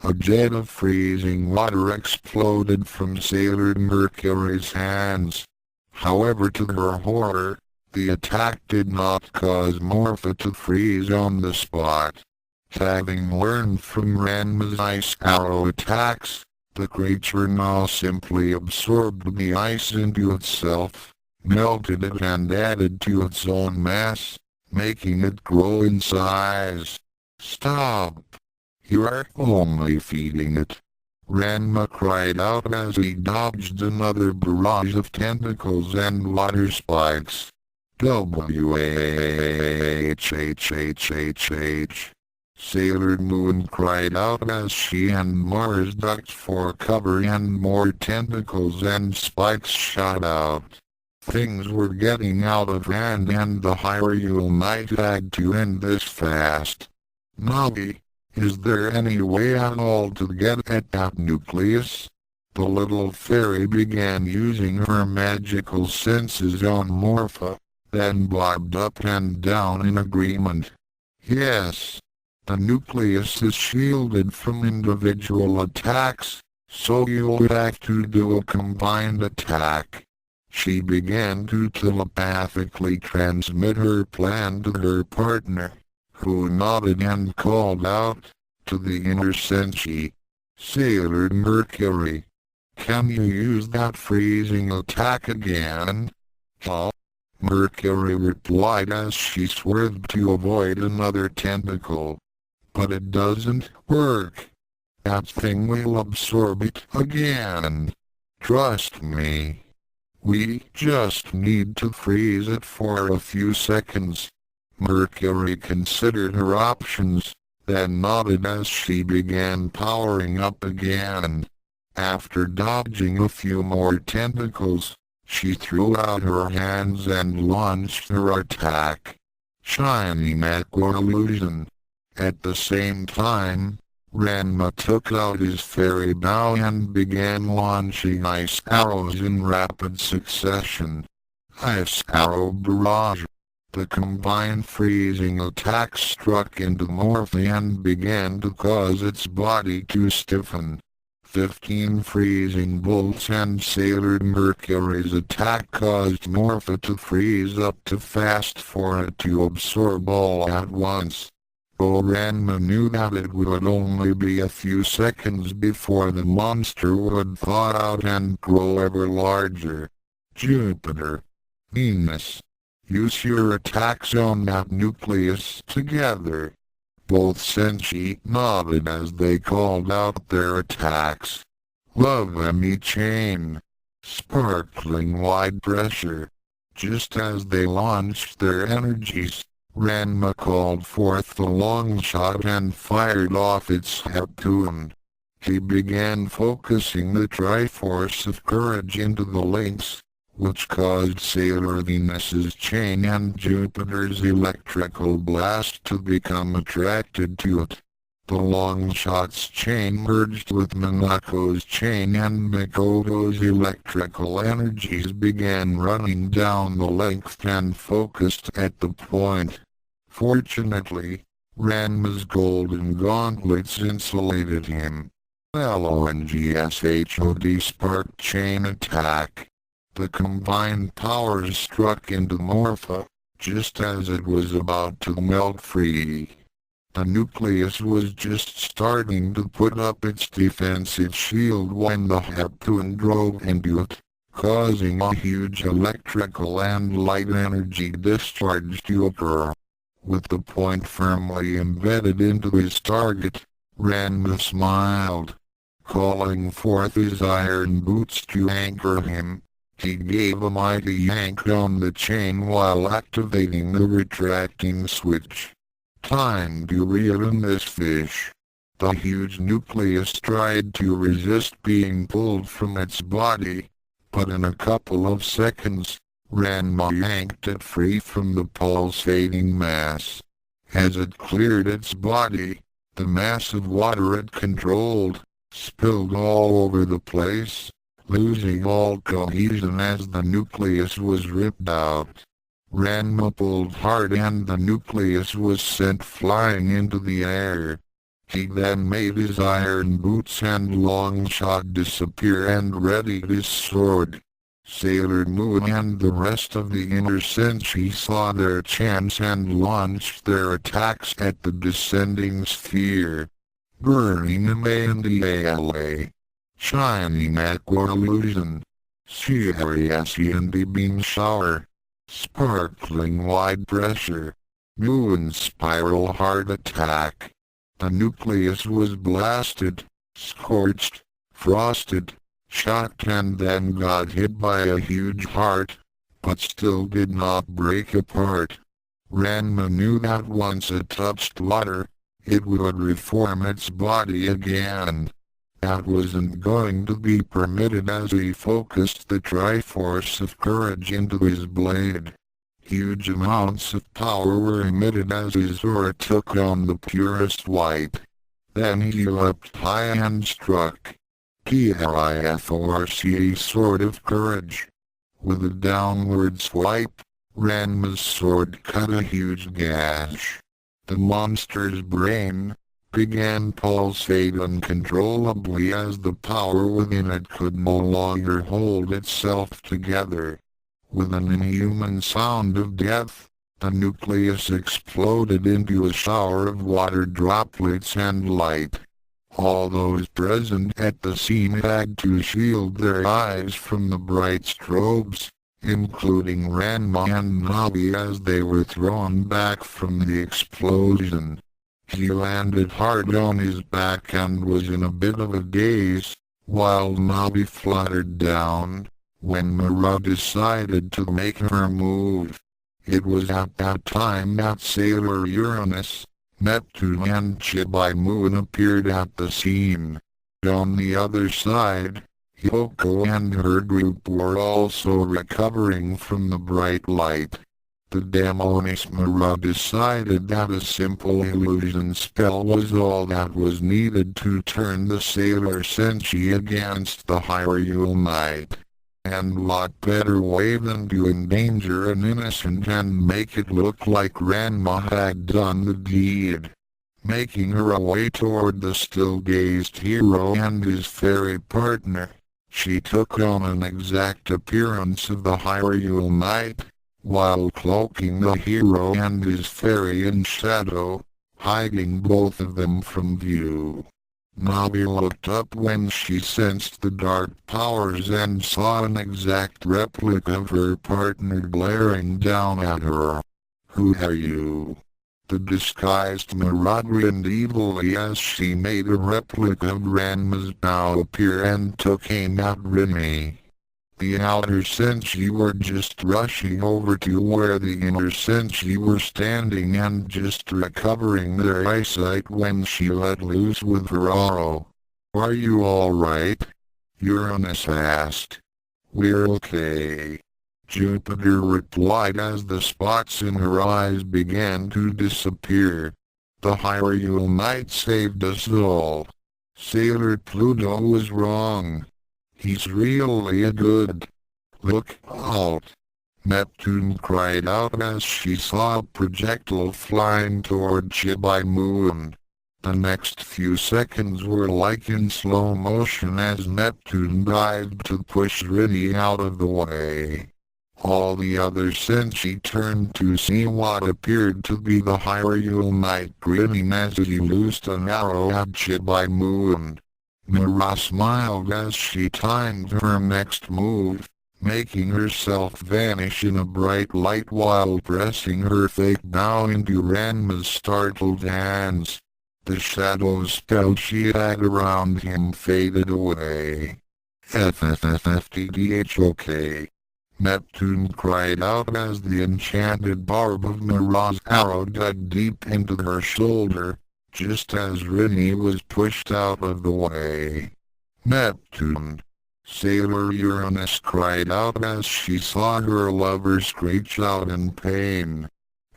A jet of freezing water exploded from Sailor Mercury's hands. However, to her horror, the attack did not cause Morpha to freeze on the spot. Having learned from Ranma's ice arrow attacks, the creature now simply absorbed the ice into itself, melted it and added to its own mass, making it grow in size. "Stop! You are only feeding it," Ranma cried out as he dodged another barrage of tentacles and water spikes. "W-A-H-H-H-H-H." Sailor Moon cried out as she and Mars ducked for cover and more tentacles and spikes shot out. Things were getting out of hand and the Hyrule Knight had to end this fast. "Navi, is there any way at all to get at that nucleus?" The little fairy began using her magical senses on Morpha, then bobbed up and down in agreement. "Yes. The nucleus is shielded from individual attacks, so you'll have to do a combined attack." She began to telepathically transmit her plan to her partner, who nodded and called out to the inner Senshi. "Sailor Mercury, can you use that freezing attack again?" "Huh?" Mercury replied as she swerved to avoid another tentacle. "But it doesn't work. That thing will absorb it again. Trust me. We just need to freeze it for a few seconds." Mercury considered her options, then nodded as she began powering up again. After dodging a few more tentacles, she threw out her hands and launched her attack. Shining aqua illusion. At the same time, Ranma took out his fairy bow and began launching ice arrows in rapid succession. Ice arrow barrage. The combined freezing attack struck into Morphe and began to cause its body to stiffen. 15 freezing bolts and Sailor Mercury's attack caused Morpha to freeze up too fast for it to absorb all at once. Ranma knew that it would only be a few seconds before the monster would thaw out and grow ever larger. Jupiter. Venus. Use your attacks on that nucleus together. Both Senshi nodded as they called out their attacks. Love Emmy Chain. Sparkling wide pressure. Just as they launched their energies, Ranma called forth the long shot and fired off its harpoon. He began focusing the Triforce of Courage into the links, which caused Sailor Venus's chain and Jupiter's electrical blast to become attracted to it. The long shot's chain merged with Minako's chain and Mikoto's electrical energies began running down the length and focused at the point. Fortunately, Ranma's golden gauntlets insulated him. LONGSHOD Spark Chain Attack. The combined powers struck into Morpha, just as it was about to melt free. The nucleus was just starting to put up its defensive shield when the harpoon drove into it, causing a huge electrical and light energy discharge to occur. With the point firmly embedded into his target, Ranma smiled. Calling forth his iron boots to anchor him, he gave a mighty yank on the chain while activating the retracting switch. Time to reel in this fish. The huge nucleus tried to resist being pulled from its body, but in a couple of seconds, Ranma yanked it free from the pulsating mass. As it cleared its body, the mass of water it controlled spilled all over the place, losing all cohesion as the nucleus was ripped out. Ranma pulled hard and the nucleus was sent flying into the air. He then made his iron boots and long shot disappear and readied his sword. Sailor Moon and the rest of the Inner Senshi saw their chance and launched their attacks at the descending sphere. Burning ANDALA. Shining Aqua Illusion. Siriasianti Beam Shower. Sparkling Wide Pressure. Moon Spiral Heart Attack. The nucleus was blasted, scorched, frosted, shocked and then got hit by a huge heart, but still did not break apart. Ranma knew that once it touched water, it would reform its body again. That wasn't going to be permitted as he focused the Triforce of Courage into his blade. Huge amounts of power were emitted as his aura took on the purest white. Then he leapt high and struck. TRIFORCE Sword of Courage. With a downward swipe, Ranma's sword cut a huge gash. The monster's brain began pulsate uncontrollably as the power within it could no longer hold itself together. With an inhuman sound of death, the nucleus exploded into a shower of water droplets and light. All those present at the scene had to shield their eyes from the bright strobes, including Ranma and Navi as they were thrown back from the explosion. He landed hard on his back and was in a bit of a daze, while Navi fluttered down, when Mira decided to make her move. It was at that time that Sailor Uranus, Neptune and Chibi Moon appeared at the scene. On the other side, Hyoko and her group were also recovering from the bright light. The Demoness Mira decided that a simple illusion spell was all that was needed to turn the Sailor Senshi against the Hyrule Knight. And what better way than to endanger an innocent and make it look like Ranma had done the deed. making her way toward the still-gazed hero and his fairy partner. She took on an exact appearance of the Hyrule Knight, while cloaking the hero and his fairy in shadow, hiding both of them from view. Navi looked up when she sensed the dark powers and saw an exact replica of her partner glaring down at her. "Who are you?" The disguised marauder grinned evilly as she made a replica of Ranma's bow appear and took aim at Rini. The outer senshi were just rushing over to where the inner senshi were standing and just recovering their eyesight when she let loose with her arrow. "Are you alright?" Uranus asked. "We're okay," Jupiter replied as the spots in her eyes began to disappear. "The Hyrule Knight saved us all. Sailor Pluto was wrong. He's really a good. Look out!" Neptune cried out as she saw a projectile flying toward Chibai Moon. The next few seconds were like in slow motion as Neptune dived to push Rini out of the way. All the other senshi turned to see what appeared to be the Hyrule Knight grinning as he loosed an arrow at Chibai Moon. Mira smiled as she timed her next move, making herself vanish in a bright light while pressing her fake bow into Ranma's startled hands. The shadow spell she had around him faded away. "FFFFTDHOK," Neptune cried out as the enchanted barb of Mira's arrow dug deep into her shoulder, just as Rini was pushed out of the way. "Neptune!" Sailor Uranus cried out as she saw her lover screech out in pain.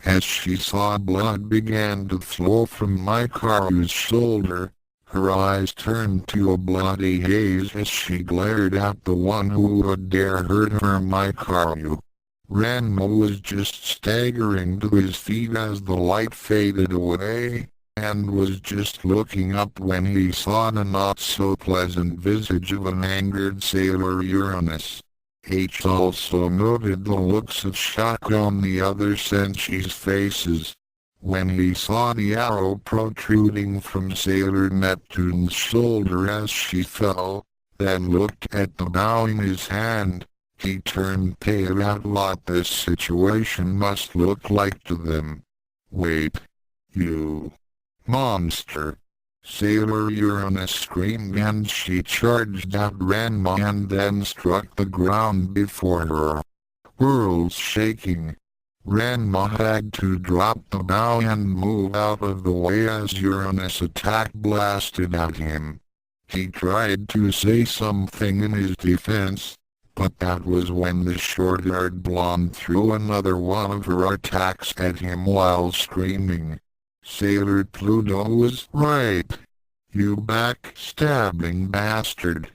As she saw blood began to flow from Mikaru's shoulder, her eyes turned to a bloody haze as she glared at the one who would dare hurt her Mikaru. Ranma was just staggering to his feet as the light faded away, and was just looking up when he saw the not-so-pleasant visage of an angered Sailor Uranus. H also noted the looks of shock on the other senshi's faces. When he saw the arrow protruding from Sailor Neptune's shoulder as she fell, then looked at the bow in his hand, he turned pale at what this situation must look like to them. "Wait! You monster!" Sailor Uranus screamed and she charged at Ranma and then struck the ground before her. Worlds shaking. Ranma had to drop the bow and move out of the way as Uranus' attack blasted at him. He tried to say something in his defense, but that was when the short-haired blonde threw another one of her attacks at him while screaming. "Sailor Pluto was right. You backstabbing bastard.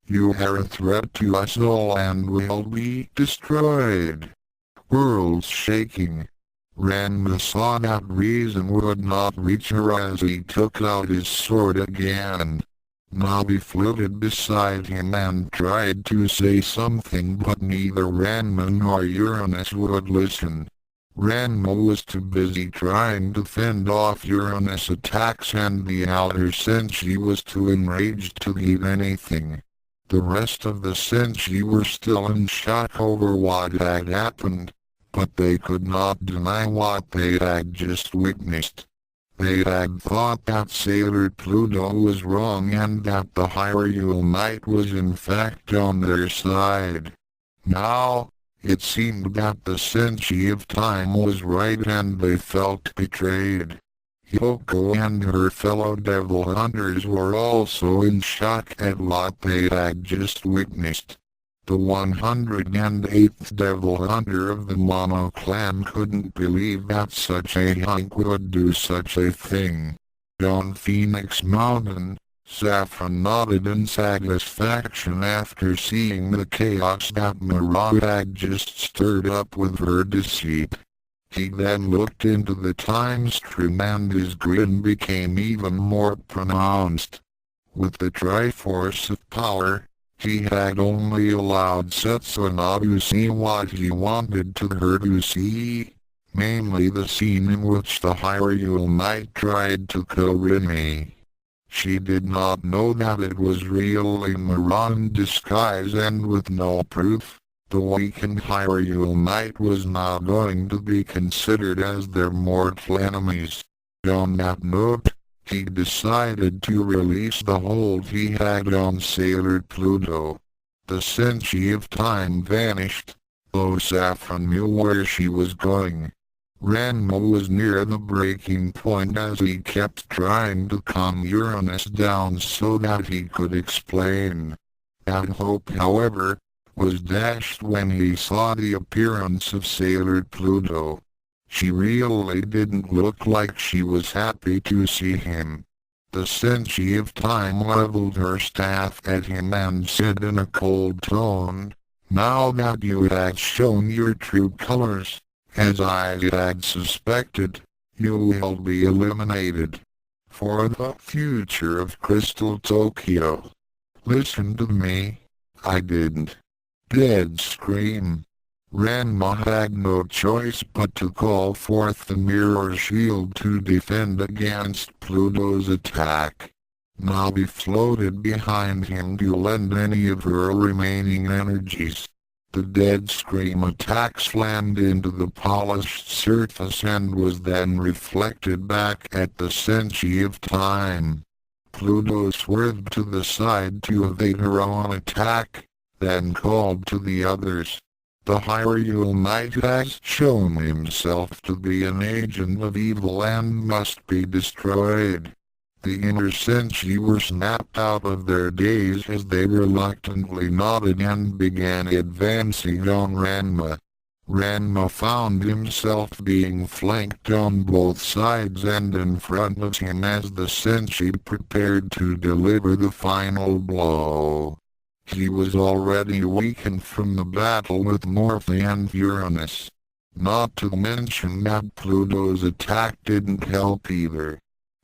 You are a threat to us all and will be destroyed." Worlds shaking. Ranma saw that reason would not reach her as he took out his sword again. Navi floated beside him and tried to say something, but neither Ranma nor Uranus would listen. Ranma was too busy trying to fend off Uranus' attacks and the outer senshi was too enraged to eat anything. The rest of the senshi were still in shock over what had happened, but they could not deny what they had just witnessed. They had thought that Sailor Pluto was wrong and that the Hyrule Knight was in fact on their side. Now, it seemed that the senshi of time was right and they felt betrayed. Yoko and her fellow devil hunters were also in shock at what they had just witnessed. The 108th devil hunter of the Mono clan couldn't believe that such a hunk would do such a thing. On Phoenix Mountain, Saffron nodded in satisfaction after seeing the chaos that Mira had just stirred up with her deceit. He then looked into the time stream and his grin became even more pronounced. With the Triforce of Power, he had only allowed Setsuna to see what he wanted to her to see, mainly the scene in which the Hyrule Knight tried to kill Rini. She did not know that it was really Mira in disguise, and with no proof, the weakened Hyrule Knight was now going to be considered as their mortal enemies. On that note, he decided to release the hold he had on Sailor Pluto. The Senshi of Time vanished, though Saffron knew where she was going. Ranma was near the breaking point as he kept trying to calm Uranus down so that he could explain. That hope, however, was dashed when he saw the appearance of Sailor Pluto. She really didn't look like she was happy to see him. The Senshi of Time leveled her staff at him and said in a cold tone, "Now that you have shown your true colors, as I had suspected, you will be eliminated. For the future of Crystal Tokyo." "Listen to me." "I didn't." Dead scream. Ranma had no choice but to call forth the mirror shield to defend against Pluto's attack. Navi floated behind him to lend any of her remaining energies. The dead scream attack slammed into the polished surface and was then reflected back at the Senshi of Time. Pluto swerved to the side to evade her own attack, then called to the others. "The Hyrule Knight has shown himself to be an agent of evil and must be destroyed." The inner Senshi were snapped out of their daze as they reluctantly nodded and began advancing on Ranma. Ranma found himself being flanked on both sides and in front of him as the Senshi prepared to deliver the final blow. He was already weakened from the battle with Morphe and Uranus. Not to mention that Pluto's attack didn't help either.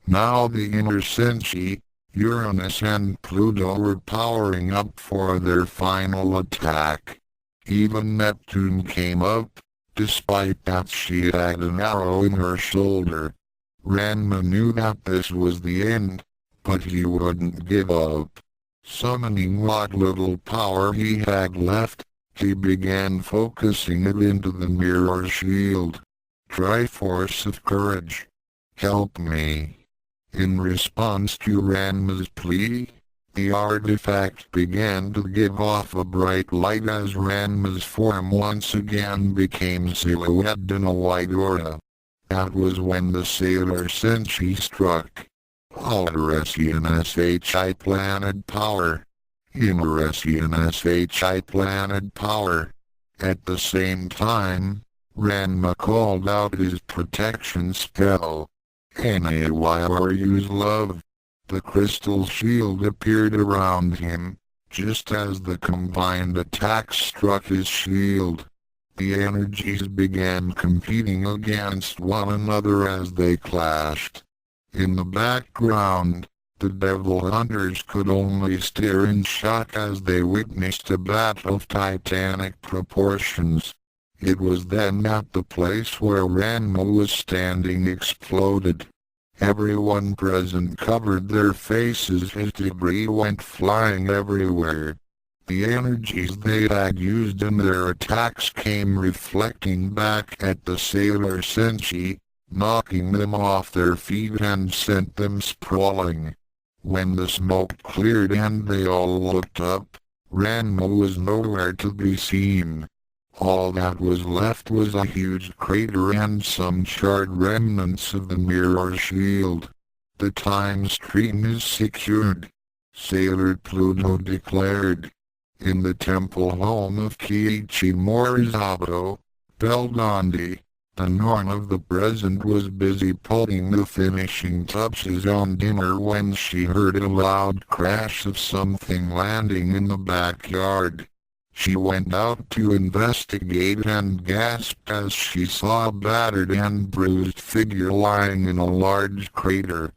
Now the inner Senshi, Uranus and Pluto were powering up for their final attack. Even Neptune came up, despite that she had an arrow in her shoulder. Ranma knew that this was the end, but he wouldn't give up. Summoning what little power he had left, he began focusing it into the mirror shield. "Triforce of Courage, help me." In response to Ranma's plea, the artifact began to give off a bright light as Ranma's form once again became silhouetted in a white aura. That was when the Sailor Senshi struck. Alresian SHI Planet Power. Ineresian SHI Planet Power. At the same time, Ranma called out his protection spell. Use Love. The crystal shield appeared around him, just as the combined attacks struck his shield. The energies began competing against one another as they clashed. In the background, the Devil Hunters could only stare in shock as they witnessed a battle of titanic proportions. It was then that the place where Ranma was standing exploded. Everyone present covered their faces as debris went flying everywhere. The energies they had used in their attacks came reflecting back at the Sailor Senshi, knocking them off their feet and sent them sprawling. When the smoke cleared and they all looked up, Ranma was nowhere to be seen. All that was left was a huge crater and some charred remnants of the mirror shield. "The time stream is secured," Sailor Pluto declared. In the temple home of Kiichi Morisato, Belgondi, the Norn of the present was busy putting the finishing touches on dinner when she heard a loud crash of something landing in the backyard. She went out to investigate and gasped as she saw a battered and bruised figure lying in a large crater.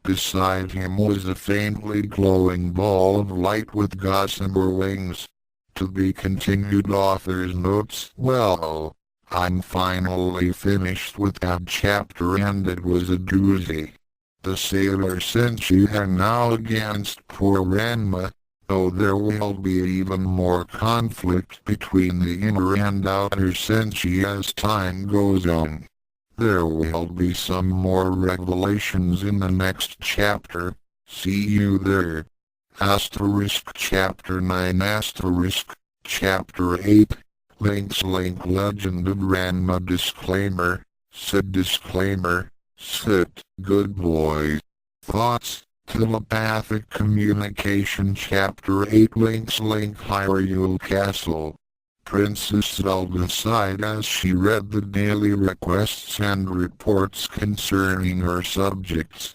Beside him was a faintly glowing ball of light with gossamer wings. To be continued. Author's notes. Well, I'm finally finished with that chapter and it was a doozy. The sailor sent you here now against poor Ranma, though there will be even more conflict between the inner and outer senshi as time goes on. There will be some more revelations in the next chapter. See you there. Chapter 9 Chapter 8 Links Legend of Ranma Disclaimer Sit, good boy. Thoughts, Telepathic Communication Chapter 8 Links Hyrule Castle. Princess Zelda sighed as she read the daily requests and reports concerning her subjects.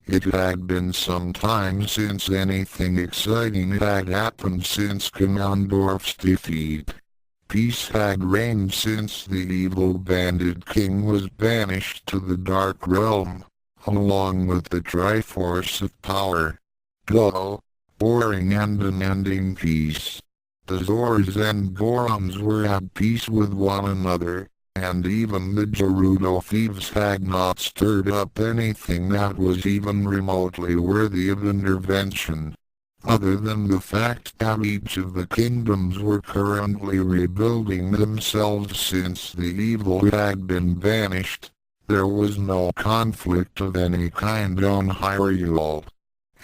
It had been some time since anything exciting had happened since Ganondorf's defeat. Peace had reigned since the evil bandit king was banished to the Dark Realm, along with the Triforce of Power. Dull, boring and unending peace. The Zors and Gorons were at peace with one another, and even the Gerudo thieves had not stirred up anything that was even remotely worthy of intervention. Other than the fact that each of the kingdoms were currently rebuilding themselves since the evil had been banished, there was no conflict of any kind on Hyrule.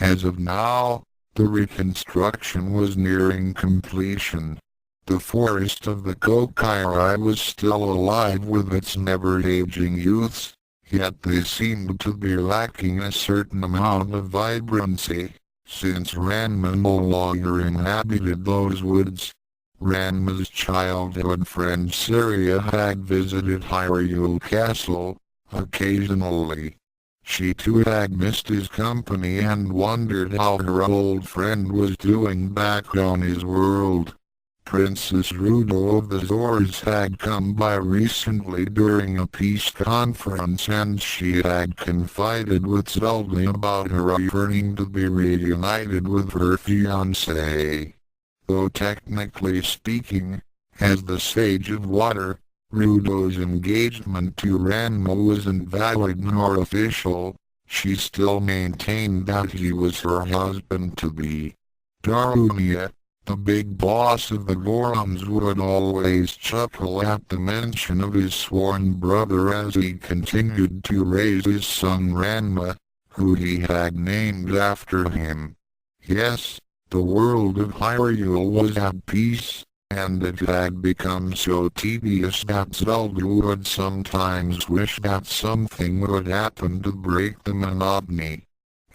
As of now, the reconstruction was nearing completion. The forest of the Kokiri was still alive with its never-aging youths, yet they seemed to be lacking a certain amount of vibrancy, since Ranma no longer inhabited those woods. Ranma's childhood friend Syria had visited Hyrule Castle, occasionally. She too had missed his company and wondered how her old friend was doing back on his world. Princess Rudo of the Zors had come by recently during a peace conference and she had confided with Zelda about her yearning to be reunited with her fiancé. Though technically speaking, as the Sage of Water, Rudo's engagement to Ranma wasn't valid nor official, she still maintained that he was her husband-to-be. Darunia, the big boss of the Gorons, would always chuckle at the mention of his sworn brother as he continued to raise his son Ranma, who he had named after him. Yes, the world of Hyrule was at peace, and it had become so tedious that Zelda would sometimes wish that something would happen to break the monotony.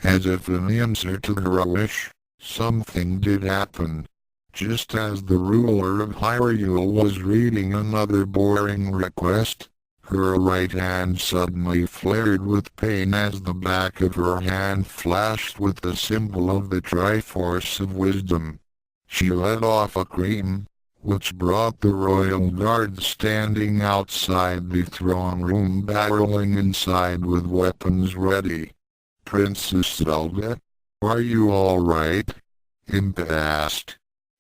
As if in answer to her wish, something did happen. Just as the ruler of Hyrule was reading another boring request, her right hand suddenly flared with pain as the back of her hand flashed with the symbol of the Triforce of Wisdom. She let off a scream, which brought the royal guards standing outside the throne room barreling inside with weapons ready. "Princess Zelda, are you all right?" Impa asked.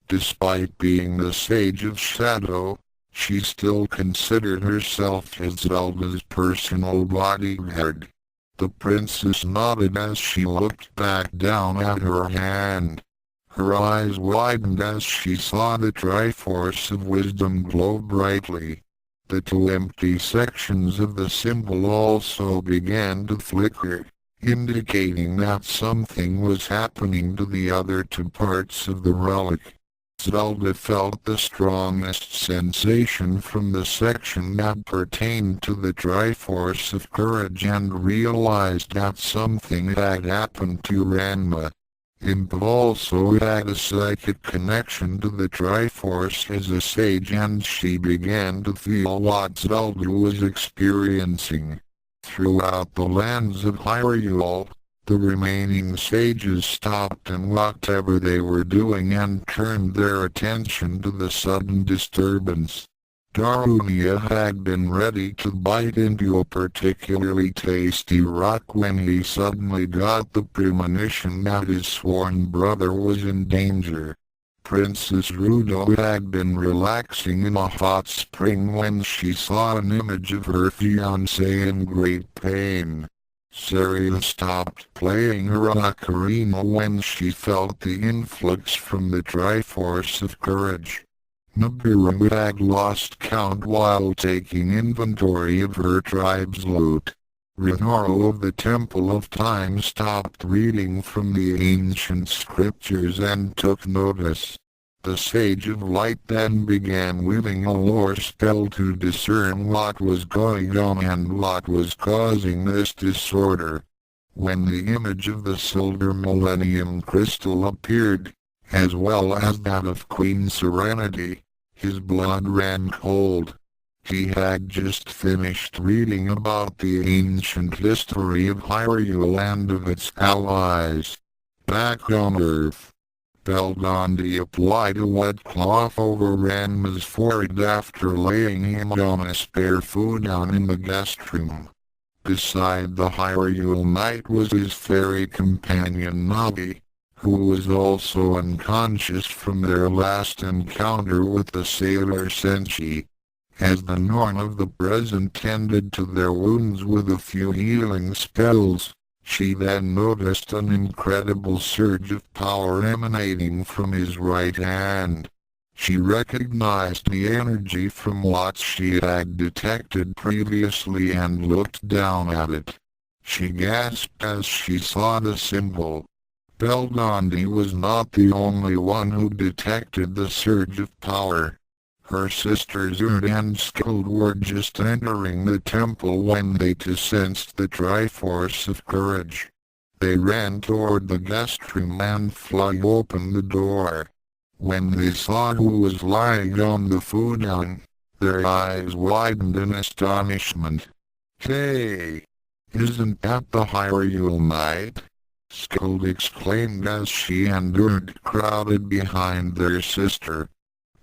Despite being the Sage of Shadow, she still considered herself as Zelda's personal bodyguard. The princess nodded as she looked back down at her hand. Her eyes widened as she saw the Triforce of Wisdom glow brightly. The two empty sections of the symbol also began to flicker, indicating that something was happening to the other two parts of the relic. Zelda felt the strongest sensation from the section that pertained to the Triforce of Courage and realized that something had happened to Ranma. Impa also had a psychic connection to the Triforce as a sage and she began to feel what Zelda was experiencing. Throughout the lands of Hyrule, The remaining sages stopped in whatever they were doing and turned their attention to the sudden disturbance. Darunia had been ready to bite into a particularly tasty rock when he suddenly got the premonition that his sworn brother was in danger. Princess Rudo had been relaxing in a hot spring when she saw an image of her fiancé in great pain. Saria stopped playing her ocarina when she felt the influx from the Triforce of Courage. Nibiru had lost count while taking inventory of her tribe's loot. Rinoro of the Temple of Time stopped reading from the ancient scriptures and took notice. The Sage of Light then began weaving a lore spell to discern what was going on and what was causing this disorder. When the image of the Silver Millennium Crystal appeared, as well as that of Queen Serenity, his blood ran cold. He had just finished reading about the ancient history of Hyrule and of its allies. Back on Earth, Belgondi applied a wet cloth over Ranma's forehead after laying him on a spare futon in the guest room. Beside the Hyrule Knight was his fairy companion Navi, who was also unconscious from their last encounter with the sailor Senshi. As the Norn of the present tended to their wounds with a few healing spells, she then noticed an incredible surge of power emanating from his right hand. She recognized the energy from what she had detected previously and looked down at it. She gasped as she saw the symbol. Belgondi was not the only one who detected the surge of power. Her sisters Urd and Skuld were just entering the temple when they too sensed the Triforce of Courage. They ran toward the guest room and flung open the door. When they saw who was lying on the futon, their eyes widened in astonishment. "Hey! Isn't that the Hyrule Knight?" Skuld exclaimed as she and Urd crowded behind their sister.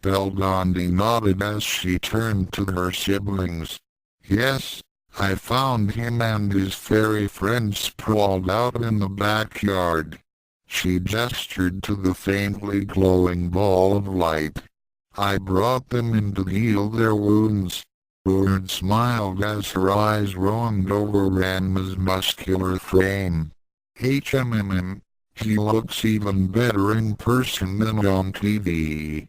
Belgondi nodded as she turned to her siblings. "Yes, I found him and his fairy friend sprawled out in the backyard." She gestured to the faintly glowing ball of light. "I brought them in to heal their wounds." Urd smiled as her eyes roamed over Ranma's muscular frame. He looks even better in person than on TV."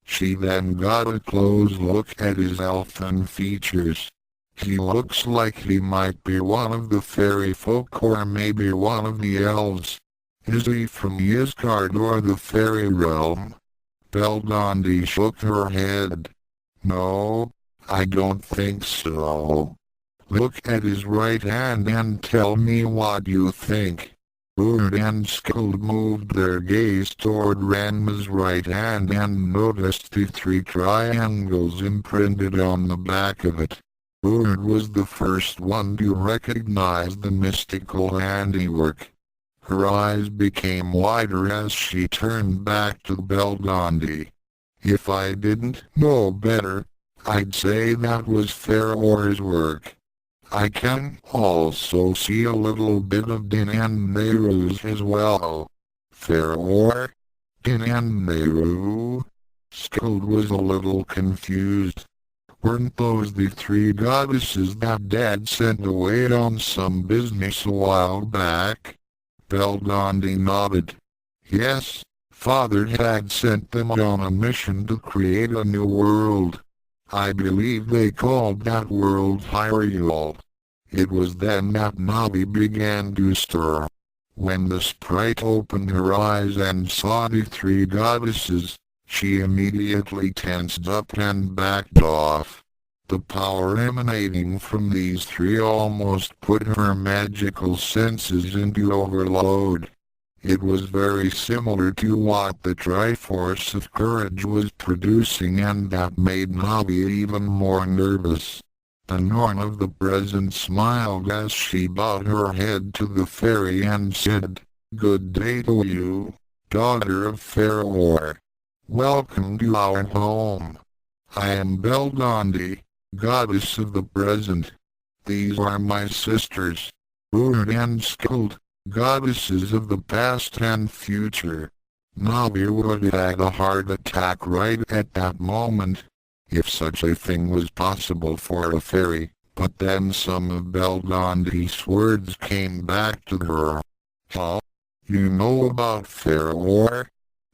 She then got a close look at his elfin features. "He looks like he might be one of the fairy folk or maybe one of the elves. Is he from Ysgard or the fairy realm?" Belgondi shook her head. "No, I don't think so. Look at his right hand and tell me what you think." Urd and Skuld moved their gaze toward Ranma's right hand and noticed the 3 triangles imprinted on the back of it. Urd was the first one to recognize the mystical handiwork. Her eyes became wider as she turned back to Belgondi. "If I didn't know better, I'd say that was Farore's work. I can also see a little bit of Din and Nehru's as well." "Farore? Din and Nehru?" Skuld was a little confused. "Weren't those the 3 goddesses that Dad sent away on some business a while back?" Belgondi nodded. "Yes, Father had sent them on a mission to create a new world. I believe they called that world Hyrule. It was then that Navi began to stir. When the sprite opened her eyes and saw the 3 goddesses, she immediately tensed up and backed off. The power emanating from these 3 almost put her magical senses into overload. It was very similar to what the Triforce of Courage was producing, and that made Navi even more nervous. The Norn of the present smiled as she bowed her head to the fairy and said, "Good day to you, daughter of Hyrule. Welcome to our home. I am Beldandi, goddess of the present. These are my sisters, Urd and Skuld, goddesses of the past and future." Navi would have had a heart attack right at that moment, if such a thing was possible for a fairy, but then some of Beldandi's words came back to her. "Huh? You know about Hyrule?"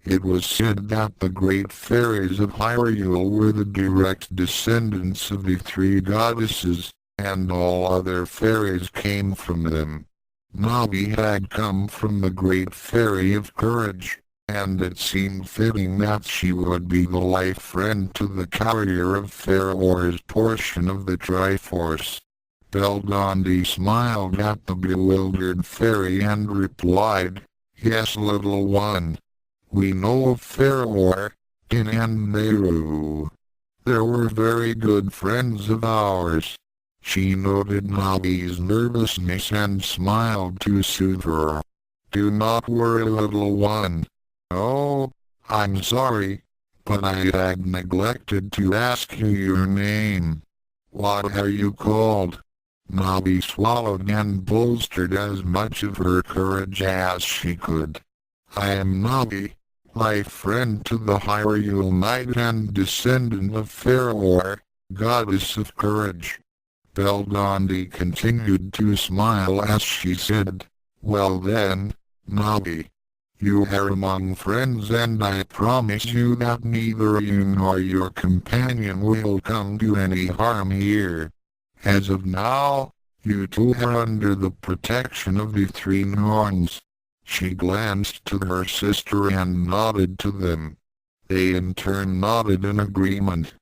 It was said that the great fairies of Hyrule were the direct descendants of the three goddesses, and all other fairies came from them. Navi had come from the great fairy of courage, and it seemed fitting that she would be the life friend to the carrier of Hyrule's portion of the Triforce. Beldandi smiled at the bewildered fairy and replied, "Yes, little one. We know of Hyrule, Din and Nehru. There were very good friends of ours." She noted Navi's nervousness and smiled to soothe her. "Do not worry, little one. Oh, I'm sorry, but I had neglected to ask you your name. What are you called?" Navi swallowed and bolstered as much of her courage as she could. "I am Navi, life friend to the Hyrule Knight and descendant of Hyrule, goddess of courage." Beldandi continued to smile as she said, "Well then, Navi, you are among friends, and I promise you that neither you nor your companion will come to any harm here. As of now, you two are under the protection of the three Norns." She glanced to her sister and nodded to them. They in turn nodded in agreement.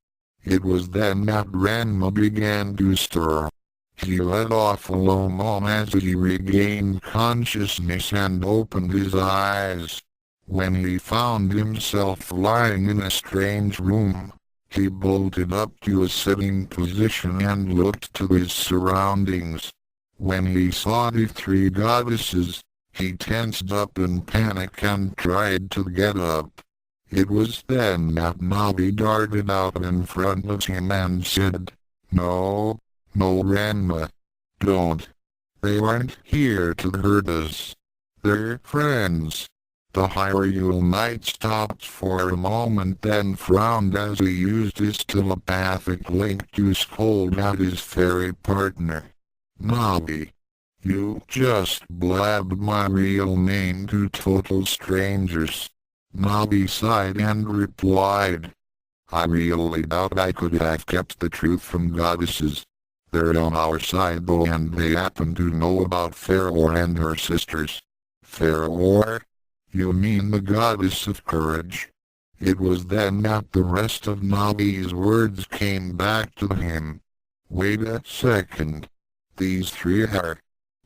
It was then that Ranma began to stir. He let off a low moan as he regained consciousness and opened his eyes. When he found himself lying in a strange room, he bolted up to a sitting position and looked to his surroundings. When he saw the three goddesses, he tensed up in panic and tried to get up. It was then that Navi darted out in front of him and said, "No, no, Ranma. Don't. They aren't here to hurt us. They're friends." The Hyrule Knight stopped for a moment, then frowned as he used his telepathic link to scold at his fairy partner. "Navi, you just blabbed my real name to total strangers." Navi sighed and replied, "I really doubt I could have kept the truth from goddesses. They're on our side though, and they happen to know about Hyrule and her sisters." "Hyrule? You mean the goddess of courage?" It was then that the rest of Navi's words came back to him. "Wait a second. These three are..."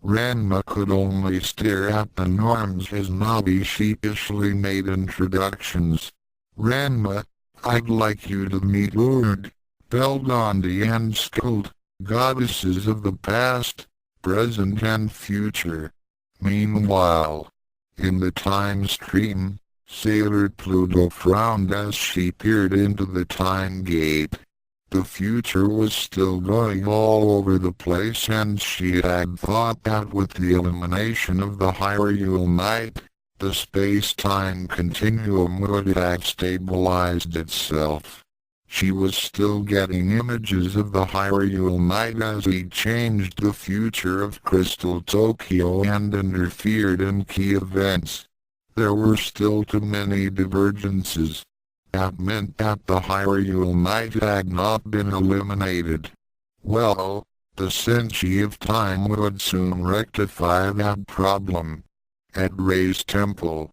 Ranma could only stare at the Norns as Navi sheepishly made introductions. "Ranma, I'd like you to meet Urd, Beldandi and Skuld, goddesses of the past, present and future." Meanwhile, in the time stream, Sailor Pluto frowned as she peered into the time gate. The future was still going all over the place, and she had thought that with the elimination of the Hyrule Knight, the space-time continuum would have stabilized itself. She was still getting images of the Hyrule Knight as he changed the future of Crystal Tokyo and interfered in key events. There were still too many divergences. That meant that the Hyrule Knight had not been eliminated. Well, the Senshi of Time would soon rectify that problem. At Rei's temple,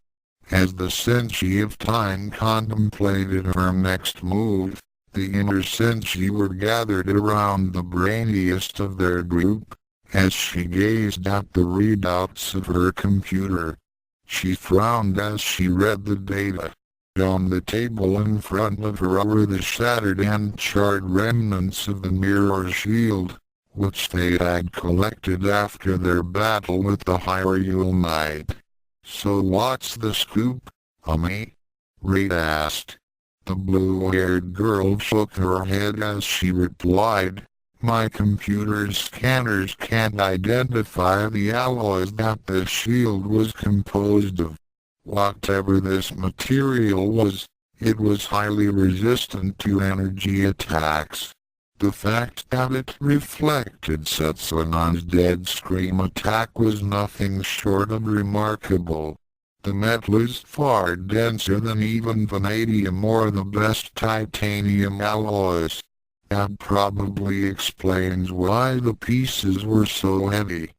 as the Senshi of Time contemplated her next move, the inner Senshi were gathered around the brainiest of their group. As she gazed at the readouts of her computer, she frowned as she read the data. On the table in front of her were the shattered and charred remnants of the mirror shield, which they had collected after their battle with the Hyrule Knight. "So what's the scoop, Ami?" Ray asked. The blue-haired girl shook her head as she replied, "My computer's scanners can't identify the alloys that the shield was composed of. Whatever this material was, it was highly resistant to energy attacks. The fact that it reflected Setsunan's dead scream attack was nothing short of remarkable. The metal is far denser than even vanadium or the best titanium alloys. That probably explains why the pieces were so heavy."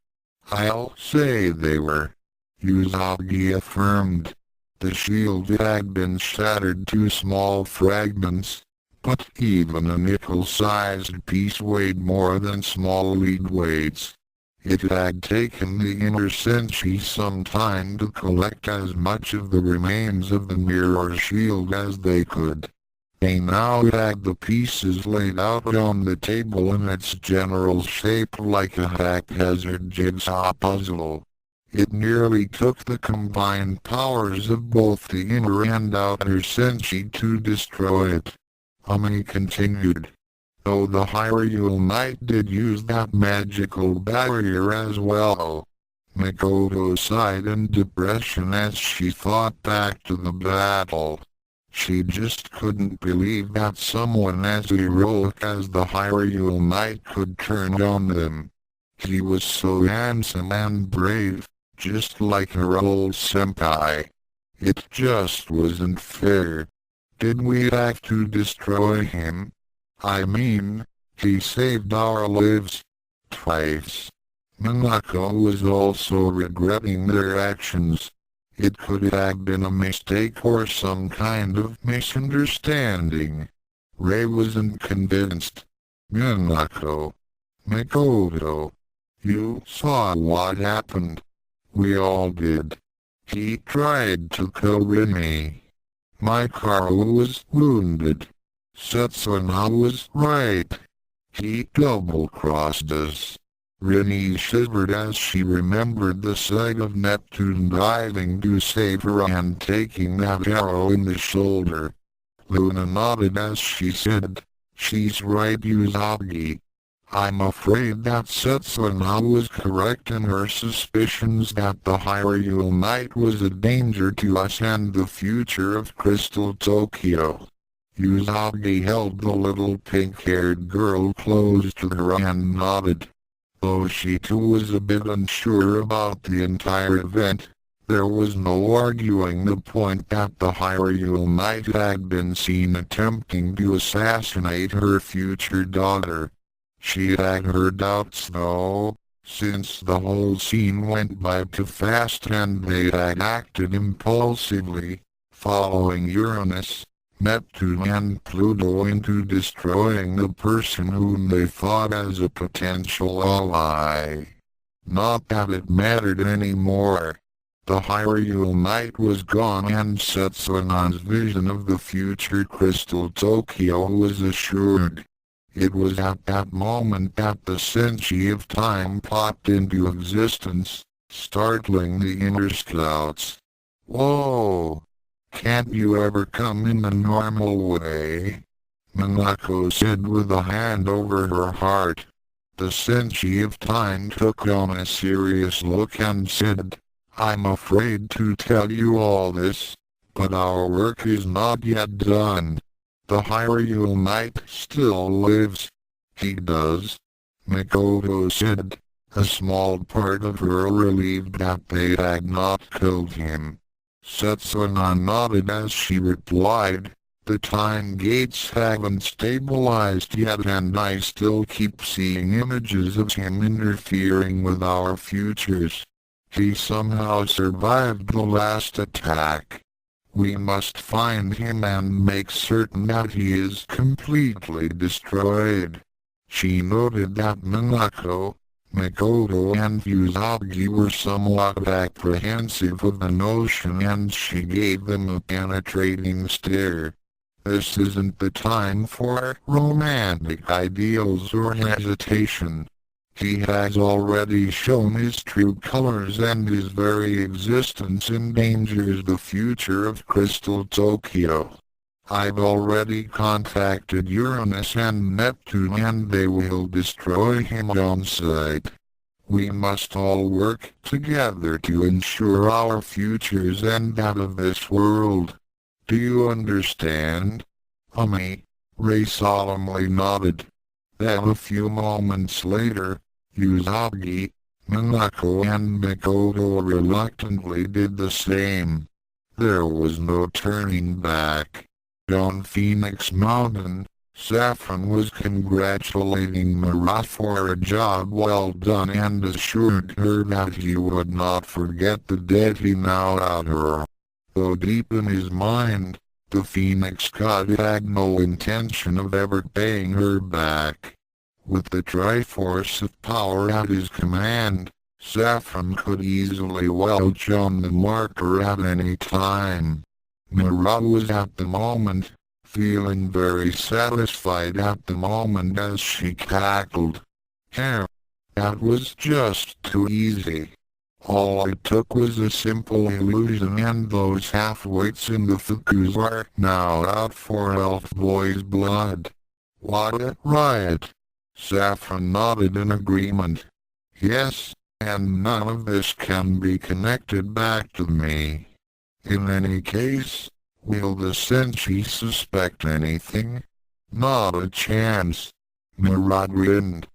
"I'll say they were," Usagi affirmed. The shield had been shattered to small fragments, but even a nickel-sized piece weighed more than small lead weights. It had taken the inner Senshi some time to collect as much of the remains of the mirror shield as they could. They now had the pieces laid out on the table in its general shape like a haphazard jigsaw puzzle. It nearly took the combined powers of both the inner and outer Senshi to destroy it. Ami continued. "Though the Hyrule Knight did use that magical barrier as well." Makoto sighed in depression as she thought back to the battle. She just couldn't believe that someone as heroic as the Hyrule Knight could turn on them. He was so handsome and brave, just like her old senpai. It just wasn't fair. Did we have to destroy him? I mean, he saved our lives twice. Minako was also regretting their actions. It could have been a mistake or some kind of misunderstanding. Ray wasn't convinced. "Minako. Makoto. You saw what happened." "We all did. He tried to kill Rini. My car was wounded. Setsuna was right. He double-crossed us." Rini shivered as she remembered the sight of Neptune diving to save her and taking that arrow in the shoulder. Luna nodded as she said, "She's right, Usagi. I'm afraid that Setsuna was correct in her suspicions that the Hyrule Knight was a danger to us and the future of Crystal Tokyo." Usagi held the little pink-haired girl close to her and nodded. Though she too was a bit unsure about the entire event, there was no arguing the point that the Hyrule Knight had been seen attempting to assassinate her future daughter. She had her doubts though, since the whole scene went by too fast and they had acted impulsively, following Uranus, Neptune and Pluto into destroying the person whom they thought as a potential ally. Not that it mattered anymore. The Hyrule Knight was gone and Setsunan's vision of the future Crystal Tokyo was assured. It was at that moment that the Senshi of Time popped into existence, startling the inner scouts. "Whoa! Can't you ever come in a normal way?" Minako said with a hand over her heart. The Senshi of Time took on a serious look and said, "I'm afraid to tell you all this, but our work is not yet done. The Hyrule Knight still lives." "He does?" Makoto said, a small part of her relieved that they had not killed him. Setsuna nodded as she replied, "The time gates haven't stabilized yet and I still keep seeing images of him interfering with our futures. He somehow survived the last attack. We must find him and make certain that he is completely destroyed." She noted that Minako, Makoto and Usagi were somewhat apprehensive of the notion, and she gave them a penetrating stare. This isn't the time for romantic ideals or hesitation. He has already shown his true colors, and his very existence endangers the future of Crystal Tokyo. I've already contacted Uranus and Neptune, and they will destroy him on sight. We must all work together to ensure our futures and that of this world. Do you understand? Ray solemnly nodded. Then a few moments later, Usagi, Minako and Makoto reluctantly did the same. There was no turning back. On Phoenix Mountain, Saffron was congratulating Mira for a job well done and assured her that he would not forget the debt he now owed her. Though deep in his mind, the Phoenix god had no intention of ever paying her back. With the Triforce of power at his command, Saffron could easily welch on the marker at any time. Mira was at the moment, feeling very satisfied at the moment as she cackled. That was just too easy. All it took was a simple illusion, and those half-wits in the Fukus are now out for Elf Boy's blood. What a riot! Saffron nodded in agreement. Yes, and none of this can be connected back to me. In any case, will the Senshi suspect anything? Not a chance. Mira grinned.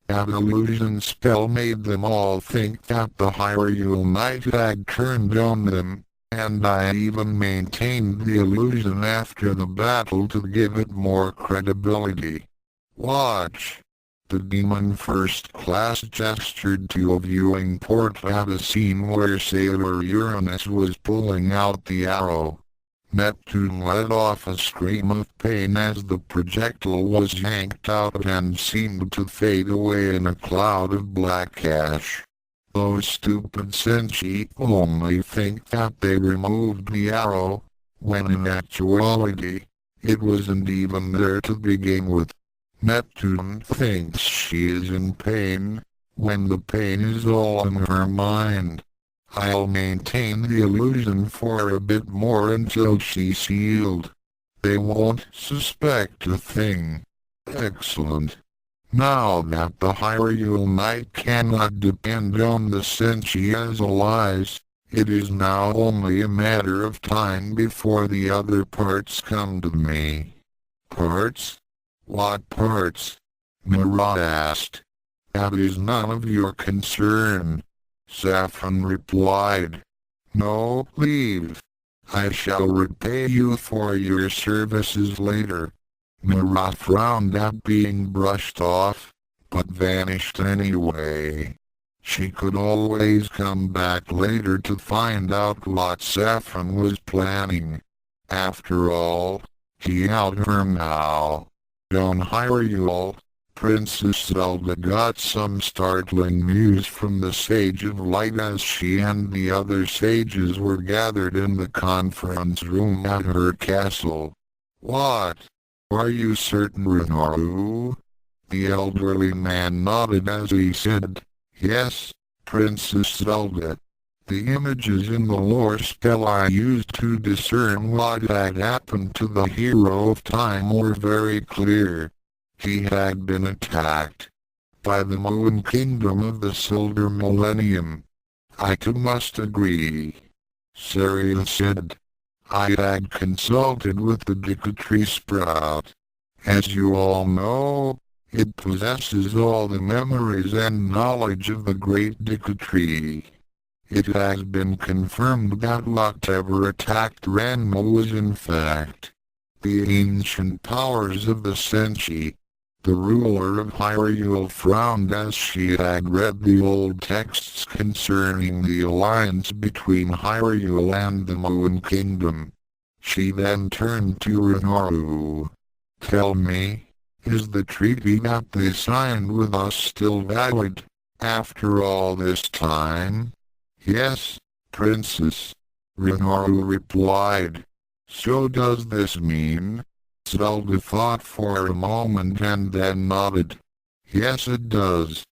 That illusion spell made them all think that the Hyrule Knight had turned on them, and I even maintained the illusion after the battle to give it more credibility. Watch. The demon first class gestured to a viewing port at a scene where Sailor Uranus was pulling out the arrow. Neptune let off a scream of pain as the projectile was yanked out and seemed to fade away in a cloud of black ash. Those stupid Senshi only think that they removed the arrow, when in actuality, it wasn't even there to begin with. Neptune thinks she is in pain, when the pain is all in her mind. I'll maintain the illusion for a bit more until she's healed. They won't suspect a thing. Excellent. Now that the Hyrule Knight cannot depend on the Senshi as allies, it is now only a matter of time before the other parts come to me. Parts? What parts? Mira asked. That is none of your concern. Saffron replied. No, leave. I shall repay you for your services later. Mira frowned at being brushed off, but vanished anyway. She could always come back later to find out what Saffron was planning. After all, he ought her now. On Hyrule, Princess Zelda got some startling news from the Sage of Light as she and the other sages were gathered in the conference room at her castle. What? Are you certain, Rinaru? The elderly man nodded as he said, Yes, Princess Zelda. The images in the lore spell I used to discern what had happened to the hero of time were very clear. He had been attacked by the Moon Kingdom of the Silver Millennium. I too must agree. Saria said. I had consulted with the Decatry Sprout. As you all know, it possesses all the memories and knowledge of the great Decatry. It has been confirmed that whatever attacked Ranma was in fact the ancient powers of the Senshi. The ruler of Hyrule frowned as she had read the old texts concerning the alliance between Hyrule and the Moon Kingdom. She then turned to Rinaru. Tell me, is the treaty that they signed with us still valid? After all this time? Yes, Princess, Rinnoru replied. So does this mean? Zelda thought for a moment and then nodded. Yes, it does.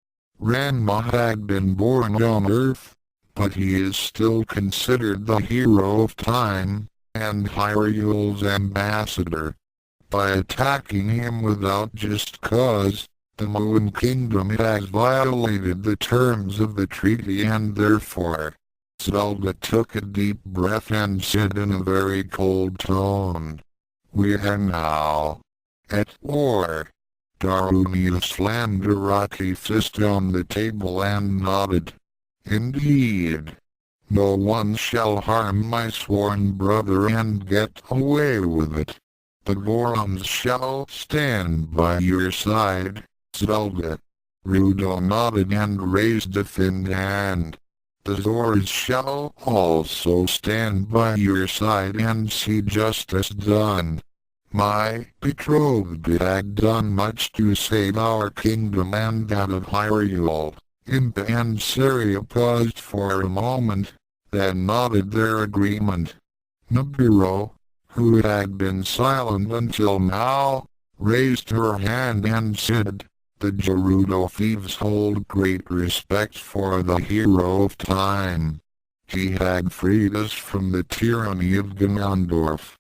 Ranma had been born on Earth, but he is still considered the hero of time, and Hyrule's ambassador. By attacking him without just cause, the Moon Kingdom has violated the terms of the treaty and therefore. Zelda took a deep breath and said in a very cold tone, "We are now at war." Darunia slammed a rocky fist on the table and nodded. Indeed. No one shall harm my sworn brother and get away with it. The Gorons shall stand by your side, Zelda. Rudo nodded and raised a thin hand. The Zoras shall also stand by your side and see justice done. My betrothed had done much to save our kingdom and that of Hyrule. Impa and Saria paused for a moment, then nodded their agreement. Naburo, who had been silent until now, raised her hand and said, "The Gerudo thieves hold great respect for the hero of time. He had freed us from the tyranny of Ganondorf.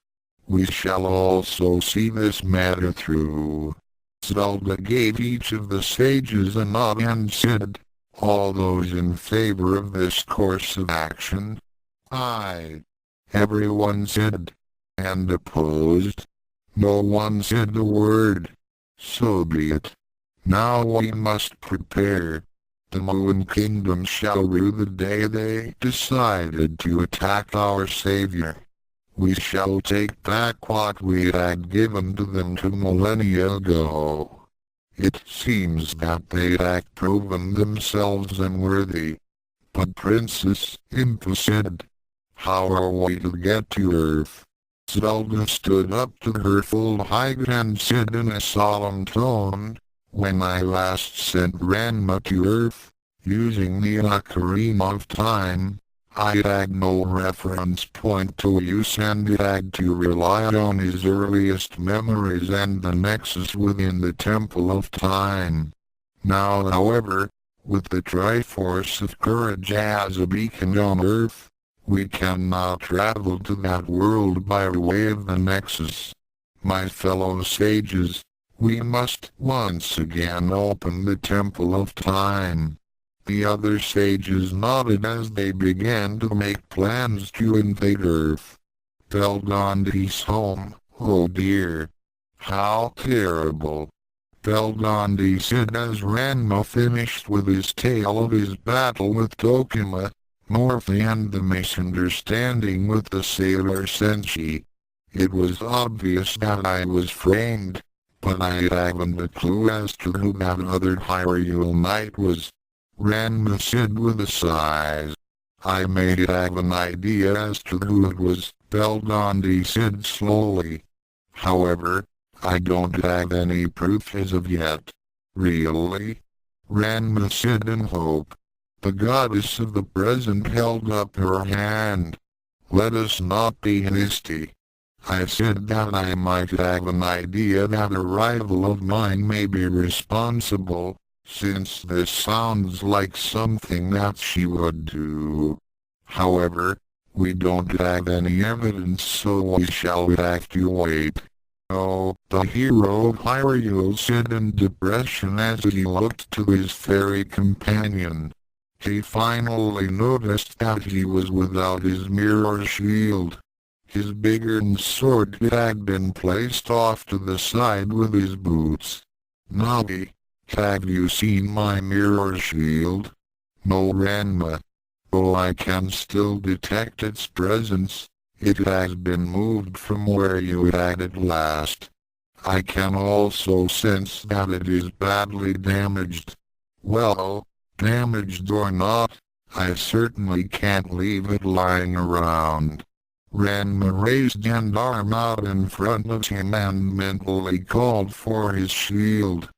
We shall also see this matter through." Zelda gave each of the sages a nod and said, "All those in favor of this course of action?" "Aye," everyone said. "And opposed?" No one said a word. "So be it. Now we must prepare. The Moon Kingdom shall rue the day they decided to attack our savior. We shall take back what we had given to them 2 millennia ago. It seems that they had proven themselves unworthy." "But Princess," Impa said, "how are we to get to Earth?" Zelda stood up to her full height and said in a solemn tone, "When I last sent Ranma to Earth, using the Ocarina of Time, I had no reference point to use and had to rely on his earliest memories and the nexus within the Temple of Time. Now however, with the Triforce of Courage as a beacon on Earth, we can now travel to that world by way of the nexus. My fellow sages, we must once again open the Temple of Time." The other sages nodded as they began to make plans to invade Earth. "Belgondi's home, oh dear. How terrible." Belgondi said as Ranma finished with his tale of his battle with Tokima, Morphe and the misunderstanding with the sailor Senshi. "It was obvious that I was framed, but I haven't a clue as to who that other Hyrule knight was," Ranma said with a sigh. "I may have an idea as to who it was," Belgondi said slowly. "However, I don't have any proof as of yet." "Really?" Ranma said in hope. The goddess of the present held up her hand. "Let us not be hasty. I said that I might have an idea that a rival of mine may be responsible, since this sounds like something that she would do. However, we don't have any evidence, so we shall have to wait." "Oh," the hero of Hyrule said in depression as he looked to his fairy companion. He finally noticed that he was without his mirror shield. His big-iron sword had been placed off to the side with his boots. "Navi, have you seen my mirror shield?" "No, Ranma. Though I can still detect its presence, it has been moved from where you had it last. I can also sense that it is badly damaged." "Well, damaged or not, I certainly can't leave it lying around." Ranma raised an arm out in front of him and mentally called for his shield.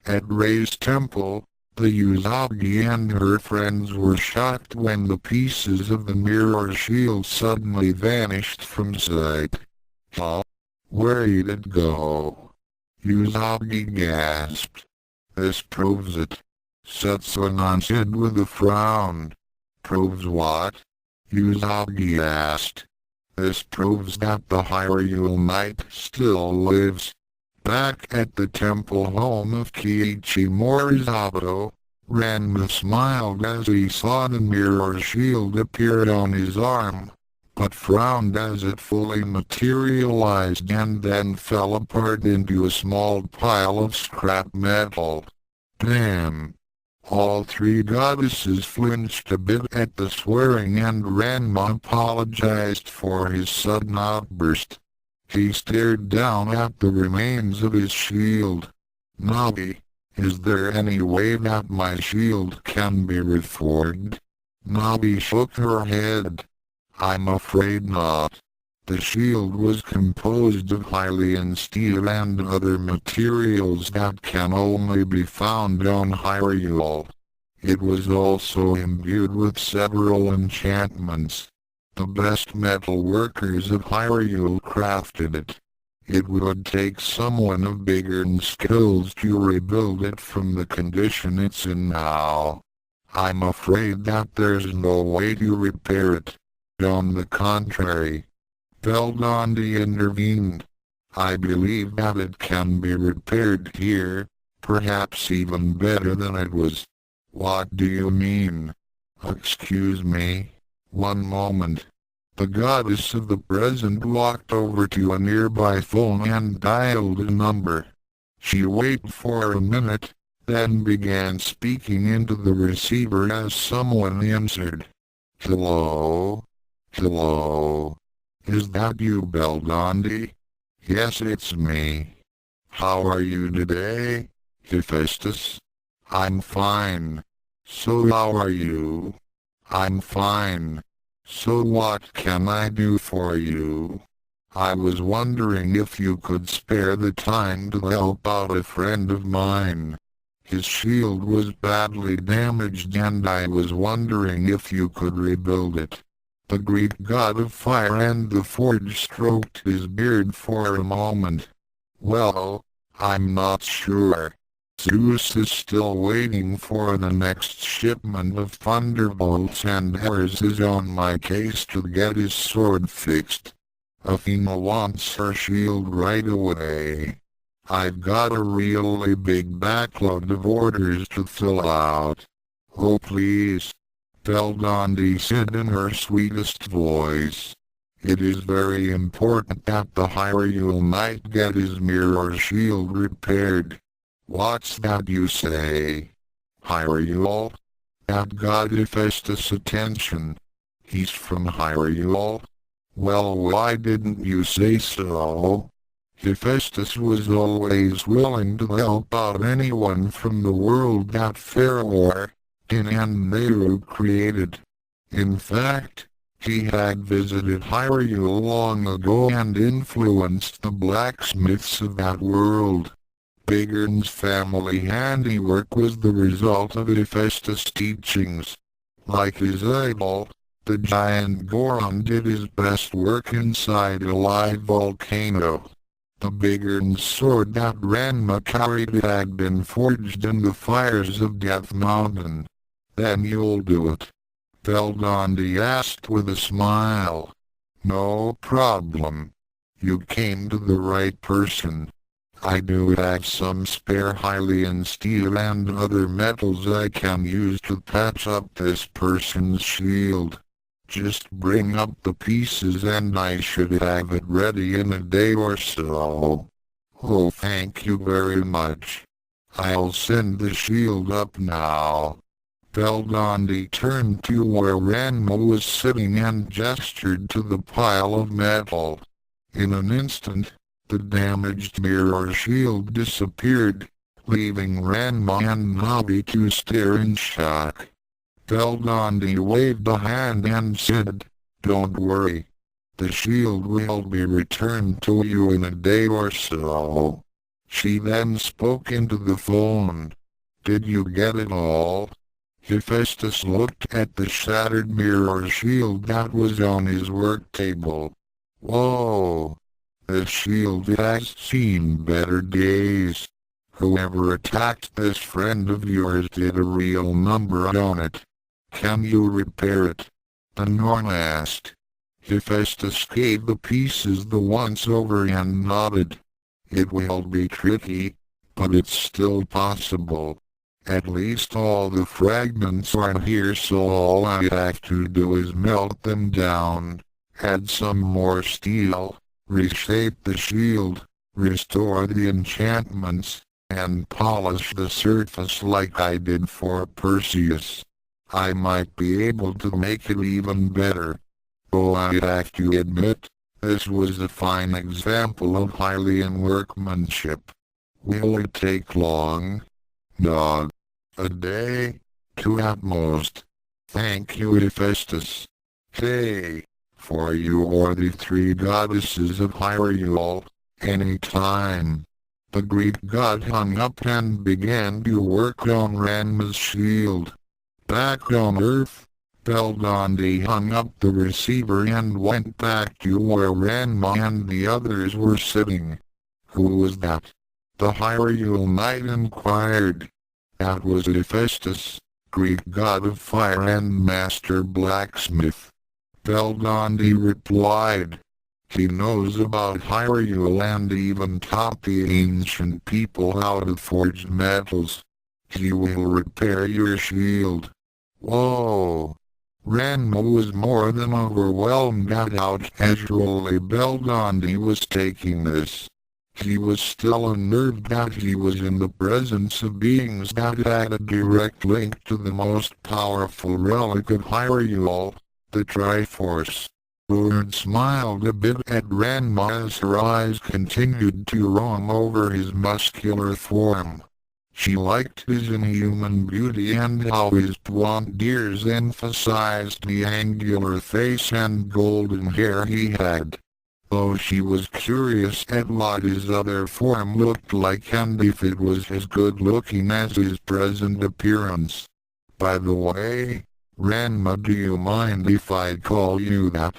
At Ray's temple, The Usagi and her friends were shocked when the pieces of the mirror shield suddenly vanished from sight. Huh? Where'd it go? Usagi gasped. This proves it, Setsunan said with a frown. Proves what? Usagi asked. This proves that the Hyrule Knight still lives. Back at the temple home of Kiichi Morisato, Ranma smiled as he saw the mirror shield appear on his arm, but frowned as it fully materialized and then fell apart into a small pile of scrap metal. Damn! All three goddesses flinched a bit at the swearing and Ranma apologized for his sudden outburst. He stared down at the remains of his shield. Navi, is there any way that my shield can be reforged? Navi shook her head. I'm afraid not. The shield was composed of Hylian steel and other materials that can only be found on Hyrule. It was also imbued with several enchantments. The best metal workers of Hyrule crafted it. It would take someone of bigger skills to rebuild it from the condition it's in now. I'm afraid that there's no way to repair it. On the contrary, Beldandi intervened. I believe that it can be repaired here, perhaps even better than it was. What do you mean? Excuse me. One moment. The goddess of the present walked over to a nearby phone and dialed a number. She waited for a minute, then began speaking into the receiver as someone answered. Hello? Hello? Is that you, Beldandi? Yes, it's me. How are you today, Hephaestus? I'm fine. So how are you? I'm fine. So what can I do for you? I was wondering if you could spare the time to help out a friend of mine. His shield was badly damaged and I was wondering if you could rebuild it. The Greek god of fire and the forge stroked his beard for a moment. Well, I'm not sure. Zeus is still waiting for the next shipment of thunderbolts and Ares is on my case to get his sword fixed. Athena wants her shield right away. I've got a really big backlog of orders to fill out. Oh please. Beldandi said in her sweetest voice. It is very important that the Hyrule Knight get his mirror shield repaired. What's that you say? Hyrule? That got Hephaestus' attention. He's from Hyrule? Well, why didn't you say so? Hephaestus was always willing to help out anyone from the world that Pharaoh and Nehru created. In fact, he had visited Hyrule long ago and influenced the blacksmiths of that world. Bigern's family handiwork was the result of Hephaestus' teachings. Like his idol, the giant Goron did his best work inside a live volcano. The Bigern's sword that Ranma carried had been forged in the fires of Death Mountain. Then you'll do it? Beldandi asked with a smile. No problem. You came to the right person. I do have some spare Hylian steel and other metals I can use to patch up this person's shield. Just bring up the pieces and I should have it ready in a day or so. Oh, thank you very much. I'll send the shield up now. Beldandi turned to where Ranma was sitting and gestured to the pile of metal. In an instant, the damaged mirror shield disappeared, leaving Ranma and Navi to stare in shock. Beldandi waved a hand and said, Don't worry. The shield will be returned to you in a day or so. She then spoke into the phone. Did you get it all? Hephaestus looked at the shattered mirror shield that was on his work table. Whoa! This shield has seen better days. Whoever attacked this friend of yours did a real number on it. Can you repair it? The Norn asked. Hephaestus gave the pieces the once-over and nodded. It will be tricky, but it's still possible. At least all the fragments are here, so all I have to do is melt them down, add some more steel, reshape the shield, restore the enchantments, and polish the surface like I did for Perseus. I might be able to make it even better. Though I have to admit, this was a fine example of Hylian workmanship. Will it take long? No. A day? 2 at most. Thank you, Hephaestus. Hey, for you or the 3 goddesses of Hyrule, any time. The Greek god hung up and began to work on Ranma's shield. Back on Earth, Beldandi hung up the receiver and went back to where Ranma and the others were sitting. Who was that? The Hyrule knight inquired. That was Hephaestus, Greek god of fire and master blacksmith. Beldandi replied. He knows about Hyrule and even taught the ancient people how to forge metals. He will repair your shield. Whoa! Ranma was more than overwhelmed at how casually Beldandi was taking this. He was still unnerved that he was in the presence of beings that had a direct link to the most powerful relic of Hyrule, the Triforce. Urd smiled a bit at Ranma as her eyes continued to roam over his muscular form. She liked his inhuman beauty and how his blonde ears emphasized the angular face and golden hair he had. Though she was curious at what his other form looked like and if it was as good-looking as his present appearance. By the way, Ranma, do you mind if I call you that?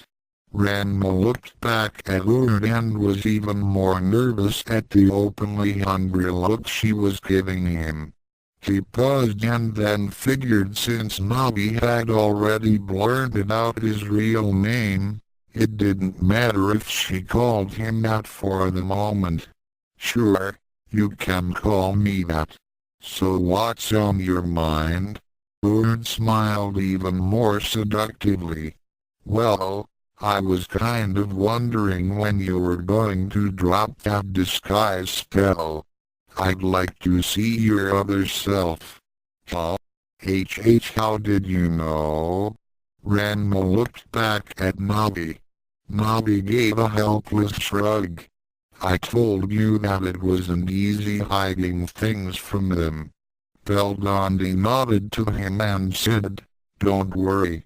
Ranma looked back at Urd and was even more nervous at the openly hungry look she was giving him. He paused and then figured since Navi had already blurted out his real name, it didn't matter if she called him that for the moment. Sure, you can call me that. So what's on your mind? Urd smiled even more seductively. Well, I was kind of wondering when you were going to drop that disguise spell. I'd like to see your other self. Huh? How did you know? Ranma looked back at Navi. Navi gave a helpless shrug. I told you that it wasn't easy hiding things from them. Beldandi nodded to him and said, Don't worry.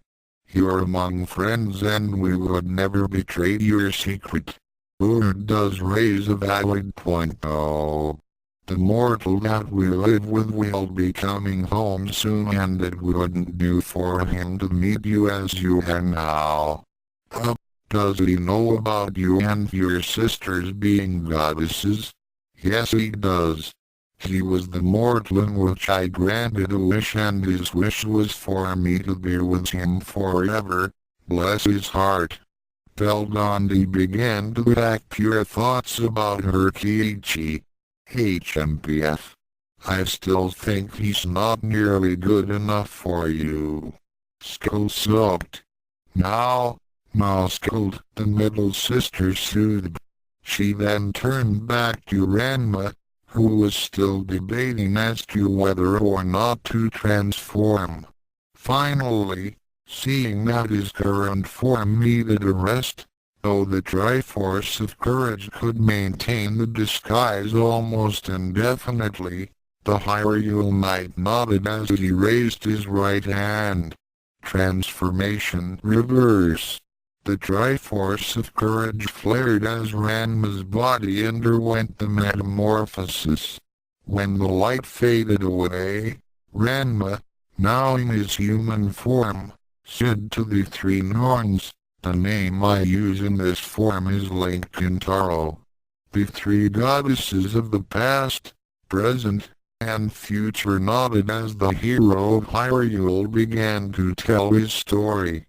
You're among friends and we would never betray your secret. Urd does raise a valid point though. The mortal that we live with will be coming home soon and it wouldn't do for him to meet you as you are now. Does he know about you and your sisters being goddesses? Yes, he does. He was the mortal in which I granted a wish and his wish was for me to be with him forever, bless his heart. Beldandi began to pack pure thoughts about her Kiichi. HMPF. I still think he's not nearly good enough for you. Skull soaked. Now Skulled, the middle sister soothed. She then turned back to Ranma, who was still debating as to whether or not to transform. Finally, seeing that his current form needed a rest, though the Triforce of Courage could maintain the disguise almost indefinitely, the Hyrule Knight nodded as he raised his right hand. Transformation reverse. The Triforce of Courage flared as Ranma's body underwent the metamorphosis. When the light faded away, Ranma, now in his human form, said to the three Norns, "The name I use in this form is Link Kintaro." The three goddesses of the past, present, and future nodded as the hero of Hyrule began to tell his story.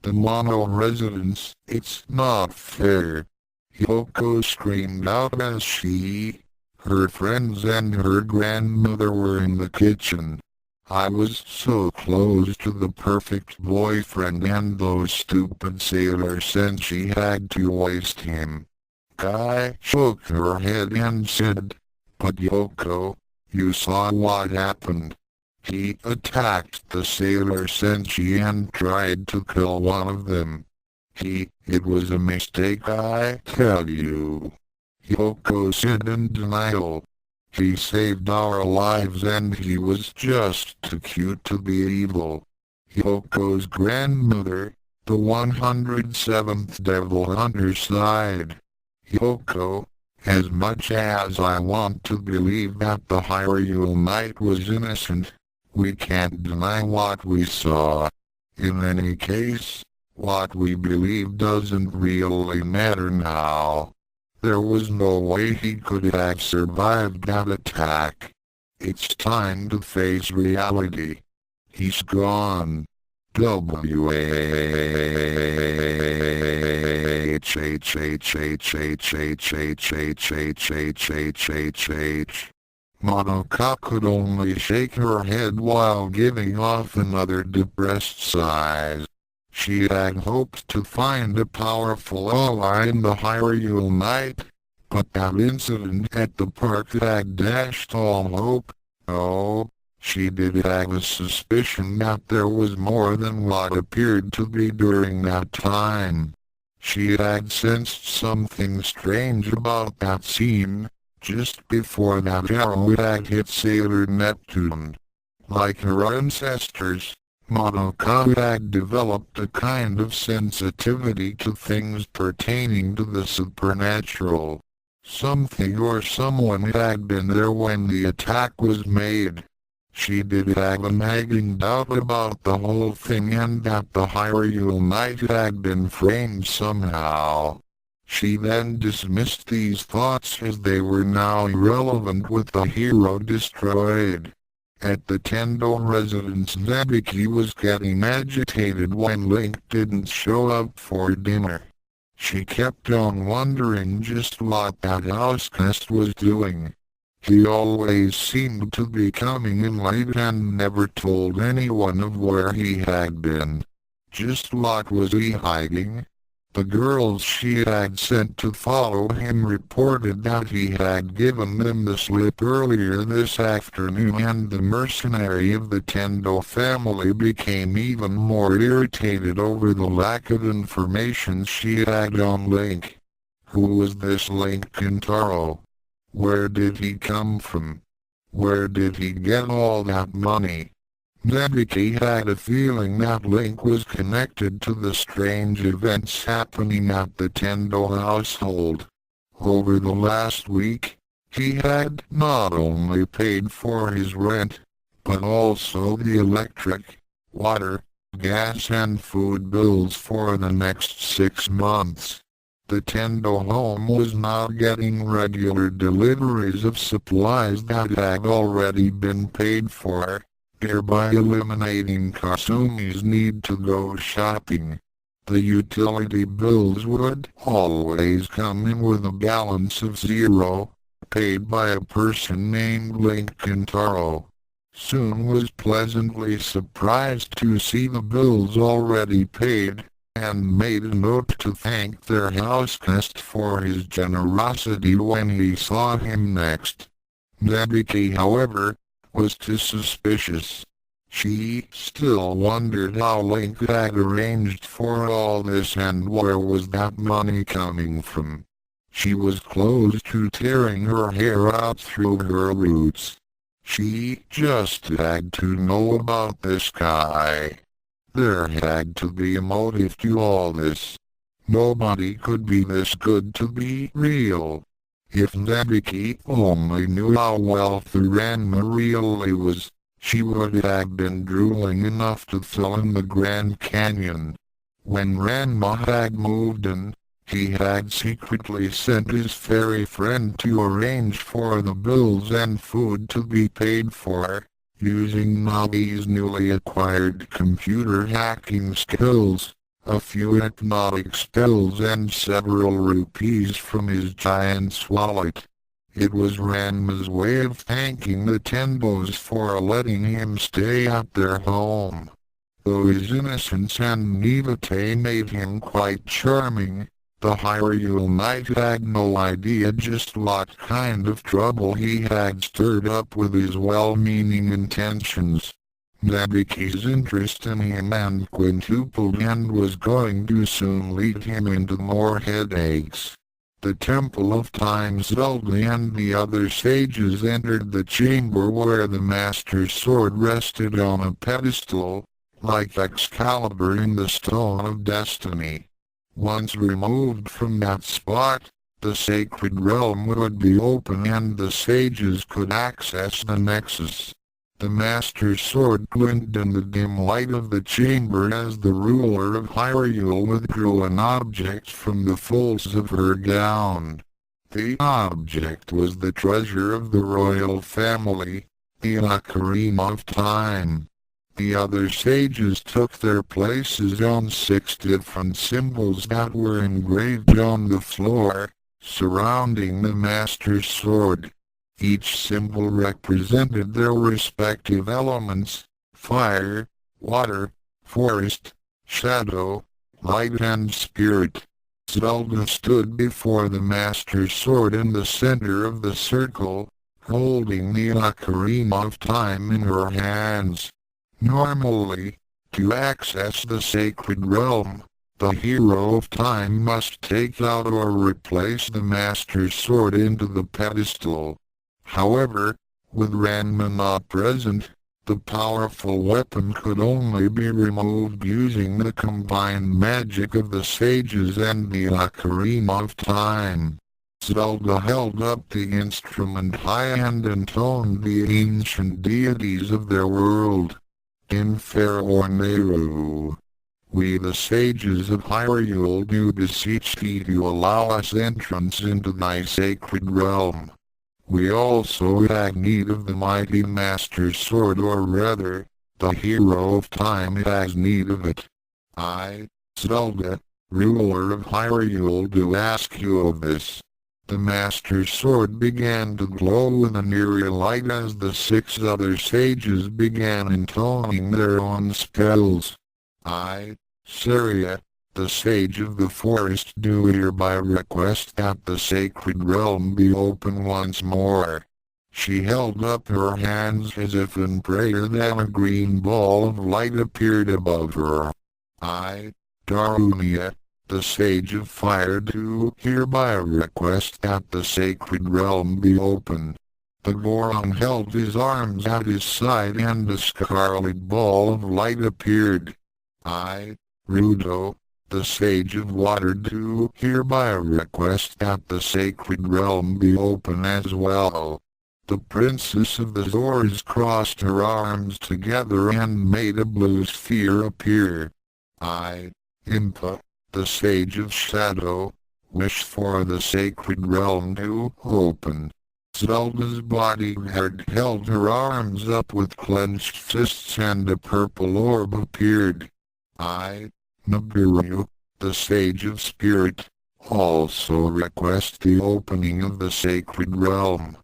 The Mono residence, "It's not fair," Yoko screamed out as she, her friends and her grandmother were in the kitchen. "I was so close to the perfect boyfriend and those stupid sailor senshi had to waste him." Kai shook her head and said, "But Yoko, you saw what happened. He attacked the sailor senshi and tried to kill one of them. It was a mistake, I tell you," Yoko said in denial. "He saved our lives and he was just too cute to be evil." Yoko's grandmother, the 107th Devil Hunter, sighed. "Yoko, as much as I want to believe that the Hyrule Knight was innocent, we can't deny what we saw. In any case, what we believe doesn't really matter now. There was no way he could have survived that attack. It's time to face reality. He's gone. Monoka could only shake her head while giving off another depressed sigh. She had hoped to find a powerful ally in the Hyrule Knight, but that incident at the park had dashed all hope. Oh, she did have a suspicion that there was more than what appeared to be during that time. She had sensed something strange about that scene, just before that arrow had hit Sailor Neptune. Like her ancestors, Monoka had developed a kind of sensitivity to things pertaining to the supernatural. Something or someone had been there when the attack was made. She did have a nagging doubt about the whole thing and that the Hyrule Knight had been framed somehow. She then dismissed these thoughts as they were now irrelevant with the hero destroyed. At the Tendo residence, Navi was getting agitated when Link didn't show up for dinner. She kept on wondering just what that houseguest was doing. He always seemed to be coming in late and never told anyone of where he had been. Just what was he hiding? The girls she had sent to follow him reported that he had given them the slip earlier this afternoon, and the mercenary of the Tendo family became even more irritated over the lack of information she had on Link. Who was this Link Kintaro? Where did he come from? Where did he get all that money? Navi had a feeling that Link was connected to the strange events happening at the Tendo household. Over the last week, he had not only paid for his rent, but also the electric, water, gas and food bills for the next 6 months. The Tendo home was now getting regular deliveries of supplies that had already been paid for, thereby eliminating Kasumi's need to go shopping. The utility bills would always come in with a balance of 0, paid by a person named Link Kintaro. Soon was pleasantly surprised to see the bills already paid, and made a note to thank their houseguest for his generosity when he saw him next. Navi, however, was too suspicious. She still wondered how Link had arranged for all this and where was that money coming from. She was close to tearing her hair out through her roots. She just had to know about this guy. There had to be a motive to all this. Nobody could be this good to be real. If Navi only knew how wealthy Ranma really was, she would have been drooling enough to fill in the Grand Canyon. When Ranma had moved in, he had secretly sent his fairy friend to arrange for the bills and food to be paid for, using Navi's newly acquired computer hacking skills, a few hypnotic spells and several rupees from his giant's wallet. It was Ranma's way of thanking the Tenbos for letting him stay at their home. Though his innocence and naivete made him quite charming, the Hyrule Knight had no idea just what kind of trouble he had stirred up with his well-meaning intentions. Navi's interest in him had quintupled and was going to soon lead him into more headaches. The Temple of Time Zelda and the other sages entered the chamber where the Master's sword rested on a pedestal, like Excalibur in the Stone of Destiny. Once removed from that spot, the sacred realm would be open and the sages could access the Nexus. The Master's sword glinted in the dim light of the chamber as the ruler of Hyrule withdrew an object from the folds of her gown. The object was the treasure of the royal family, the Ocarina of Time. The other sages took their places on 6 different symbols that were engraved on the floor, surrounding the Master's sword. Each symbol represented their respective elements: fire, water, forest, shadow, light and spirit. Zelda stood before the Master's sword in the center of the circle, holding the Ocarina of Time in her hands. Normally, to access the sacred realm, the hero of time must take out or replace the Master's sword into the pedestal. However, with Ranma not present, the powerful weapon could only be removed using the combined magic of the sages and the Ocarina of Time. Zelda held up the instrument high and intoned the ancient deities of their world. In fair Orneru, we the sages of Hyrule do beseech thee to allow us entrance into thy sacred realm. We also have need of the mighty Master's sword, or rather, the hero of time has need of it. I, Zelda, ruler of Hyrule, do ask you of this. The Master's sword began to glow with an eerie light as the 6 other sages began intoning their own spells. I, Saria, the sage of the forest, do hereby request that the sacred realm be open once more. She held up her hands as if in prayer, then a green ball of light appeared above her. I, Darunia, the sage of fire, do hereby request that the sacred realm be opened. The Goron held his arms at his side and a scarlet ball of light appeared. I, Rudo, the sage of water, do hereby request that the sacred realm be open as well. The princess of the Zors crossed her arms together and made a blue sphere appear. I, Impa, the sage of shadow, wish for the sacred realm to open. Zelda's bodyguard held her arms up with clenched fists and a purple orb appeared. I, Nibiru, the sage of spirit, also request the opening of the sacred realm.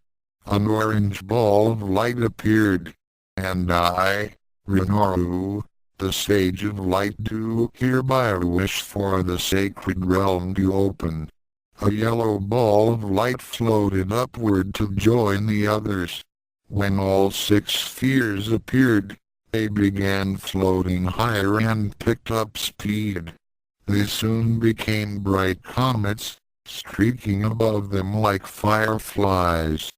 An orange ball of light appeared, and I, Rinoru, the sage of light, do hereby wish for the sacred realm to open. A yellow ball of light floated upward to join the others. When all 6 spheres appeared, they began floating higher and picked up speed. They soon became bright comets, streaking above them like fireflies.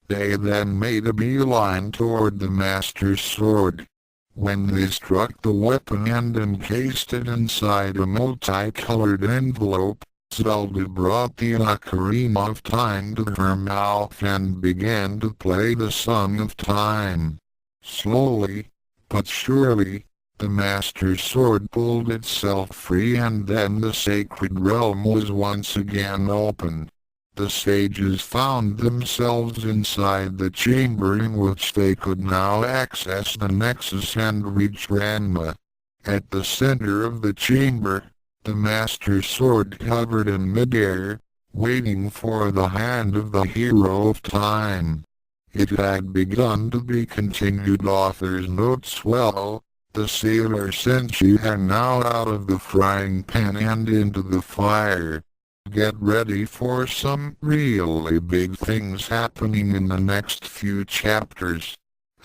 They then made a beeline toward the Master's sword. When they struck the weapon and encased it inside a multicolored envelope, Zelda brought the ocarina of time to her mouth and began to play the Song of Time. Slowly, but surely, the Master Sword pulled itself free and then the sacred realm was once again opened. The sages found themselves inside the chamber in which they could now access the Nexus and reach Ranma. At the center of the chamber, the Master Sword hovered in midair, waiting for the hand of the hero of time. It had begun to be continued. Author's notes. Well, the sailor Senshi are now out of the frying pan and into the fire. Get ready for some really big things happening in the next few chapters.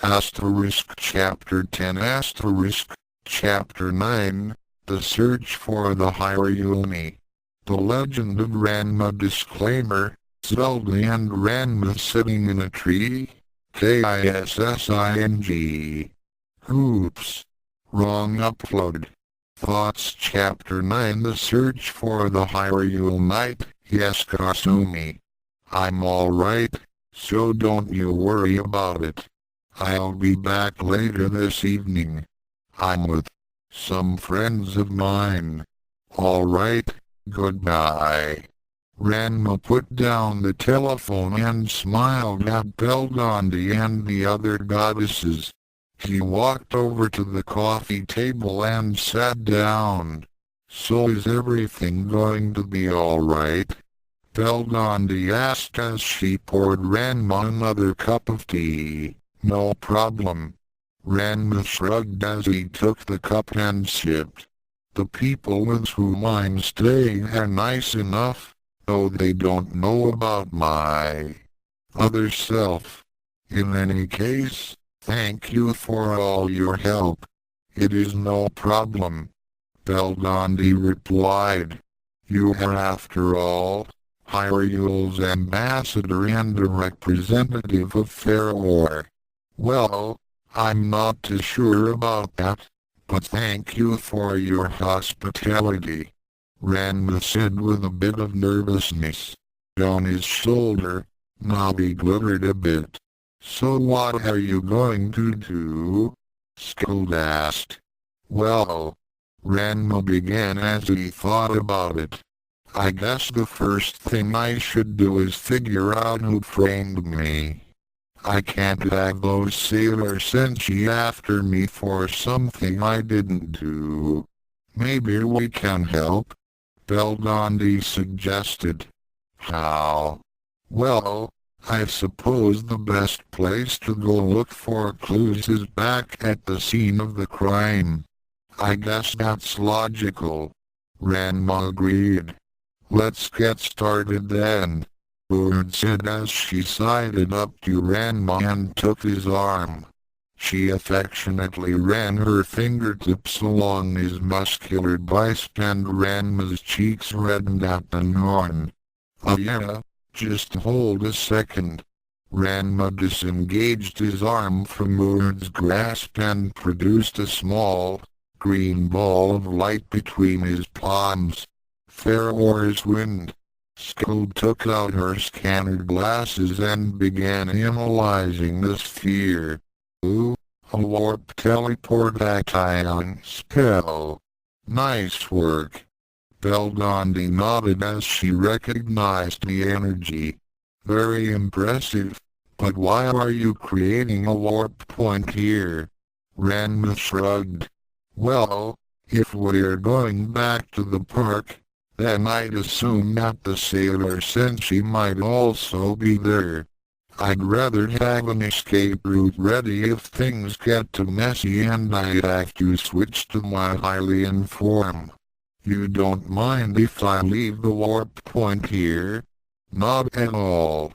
Chapter 10 Chapter 9, The Search for the Hyrule. The Legend of Ranma. Disclaimer, Zelda and Ranma sitting in a tree? Kissing. Oops. Wrong upload. Thoughts. Chapter 9, The Search for the Hyrule Knight. Yes, Kasumi. I'm alright, so don't you worry about it. I'll be back later this evening. I'm with some friends of mine. Alright, goodbye. Ranma put down the telephone and smiled at Beldandi and the other goddesses. He walked over to the coffee table and sat down. So is everything going to be alright? Beldandi asked as she poured Ranma another cup of tea. No problem. Ranma shrugged as he took the cup and sipped. The people with whom I'm staying are nice enough, though they don't know about my other self. In any case, thank you for all your help. It is no problem. Beldandi replied. You are, after all, Hyrule's ambassador and a representative of Faroe. Well, I'm not too sure about that, but thank you for your hospitality. Ranma said with a bit of nervousness. On his shoulder, Navi glittered a bit. So what are you going to do? Skuld asked. Well, Ranma began as he thought about it. I guess the first thing I should do is figure out who framed me. I can't have those sailor Senshi after me for something I didn't do. Maybe we can help? Beldandi suggested. How? Well, I suppose the best place to go look for clues is back at the scene of the crime. I guess that's logical. Ranma agreed. Let's get started then. Urd said as she sidled up to Ranma and took his arm. She affectionately ran her fingertips along his muscular bicep and Ranma's cheeks reddened at the Norn. Oh yeah, just hold a second. Ranma disengaged his arm from Urd's grasp and produced a small, green ball of light between his palms. Farore's wind. Skuld took out her scanner glasses and began analyzing the sphere. Ooh, a warp teleportation spell. Nice work. Beldandi nodded as she recognized the energy. Very impressive, but why are you creating a warp point here? Ranma shrugged. Well, if we're going back to the park, then I'd assume that the sailor Senshi might also be there. I'd rather have an escape route ready if things get too messy and I have to switch to my Hylian form. You don't mind if I leave the warp point here? Not at all.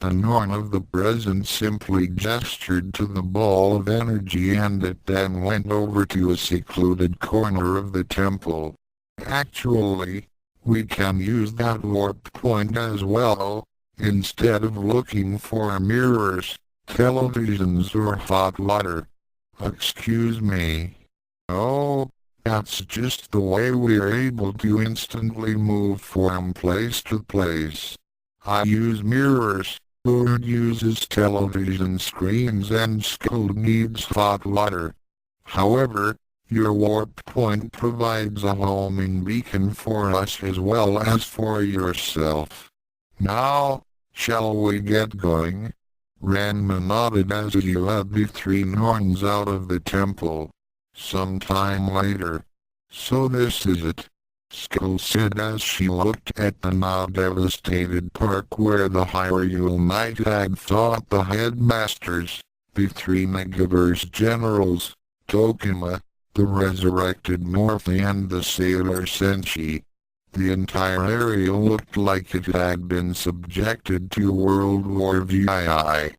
The Norn of the present simply gestured to the ball of energy and it then went over to a secluded corner of the temple. Actually, we can use that warp point as well, instead of looking for mirrors, televisions or hot water. Excuse me. Oh, That's just the way we're able to instantly move from place to place. I use mirrors, Lord uses television screens, and Skull needs hot water. However, your warp point provides a homing beacon for us as well as for yourself. Now, shall we get going? Ranma nodded as he led the three Norns out of the temple. Some time later. So this is it, Skull said as she looked at the now devastated park where the Hyrule Knight had fought the headmasters, the three Megaverse generals, Tokima, the resurrected Morphe, and the sailor Senshi. The entire area looked like it had been subjected to World War VII.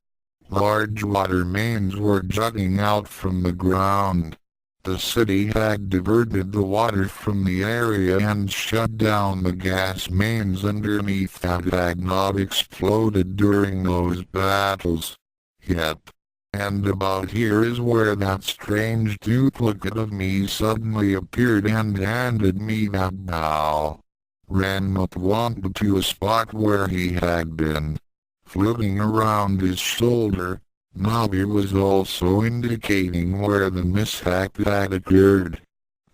Large water mains were jutting out from the ground. The city had diverted the water from the area and shut down the gas mains underneath that had not exploded during those battles. Yep. And about here is where that strange duplicate of me suddenly appeared and handed me that bow. Ranma pointed to a spot where he had been. Floating around his shoulder, Navi was also indicating where the mishap had occurred.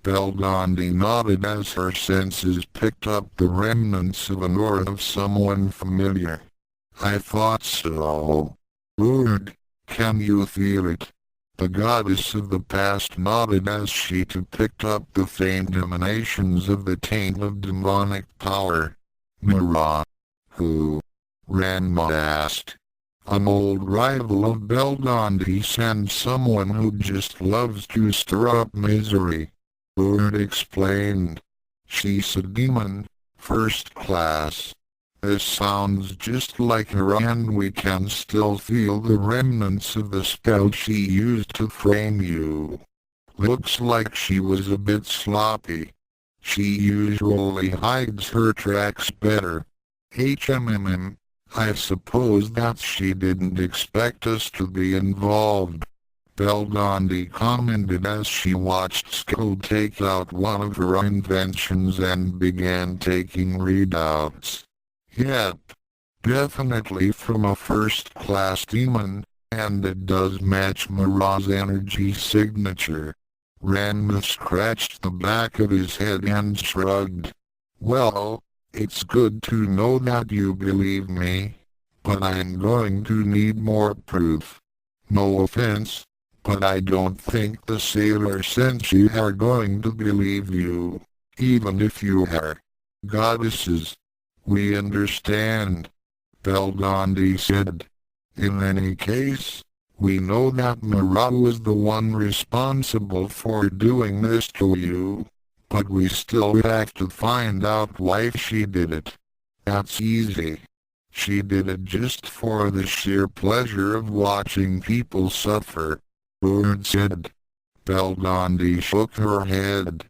Belgondi nodded as her senses picked up the remnants of an aura of someone familiar. I thought so. Lord, can you feel it? The goddess of the past nodded as she too picked up the faint emanations of the taint of demonic power. Mira. Who? Ranma asked. An old rival of Belgondi's and someone who just loves to stir up misery. Lord explained. She's a demon, first class. This sounds just like her, and we can still feel the remnants of the spell she used to frame you. Looks like she was a bit sloppy. She usually hides her tracks better. I suppose that she didn't expect us to be involved. Belgondi commented as she watched Skull take out one of her inventions and began taking readouts. Yep. Definitely from a first-class demon, and it does match Mira's energy signature. Ranma scratched the back of his head and shrugged. Well, it's good to know that you believe me, but I'm going to need more proof. No offense, but I don't think the sailor Senshi are going to believe you, even if you are goddesses. We understand, Belgondi said. In any case, we know that Mira was the one responsible for doing this to you, but we still have to find out why she did it. That's easy. She did it just for the sheer pleasure of watching people suffer, Lord said. Belgondi shook her head.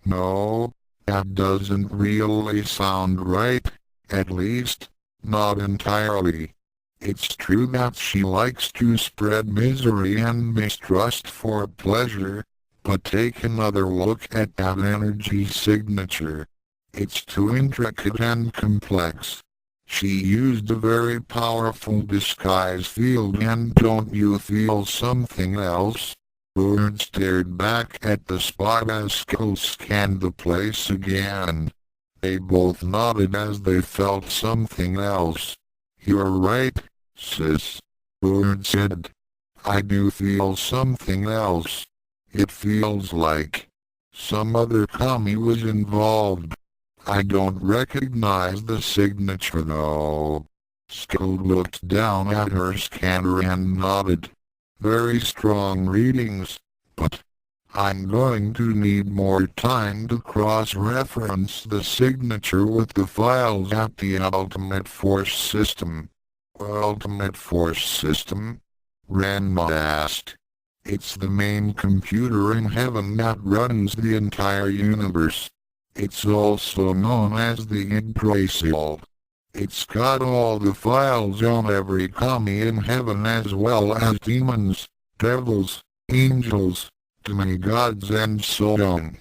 No, that doesn't really sound right, at least, not entirely. It's true that she likes to spread misery and mistrust for pleasure, but take another look at that energy signature. It's too intricate and complex. She used a very powerful disguise field, and don't you feel something else? Lord stared back at the spot as Skull scanned the place again. They both nodded as they felt something else. You're right, sis, Lord said. I do feel something else. It feels like some other kami was involved. I don't recognize the signature though. Skull looked down at her scanner and nodded. Very strong readings, but I'm going to need more time to cross-reference the signature with the files at the Ultimate Force System. Ultimate Force System? Ranma asked. It's the main computer in heaven that runs the entire universe. It's also known as the Yggdrasil. It's got all the files on every kami in heaven as well as demons, devils, angels, demigods and so on.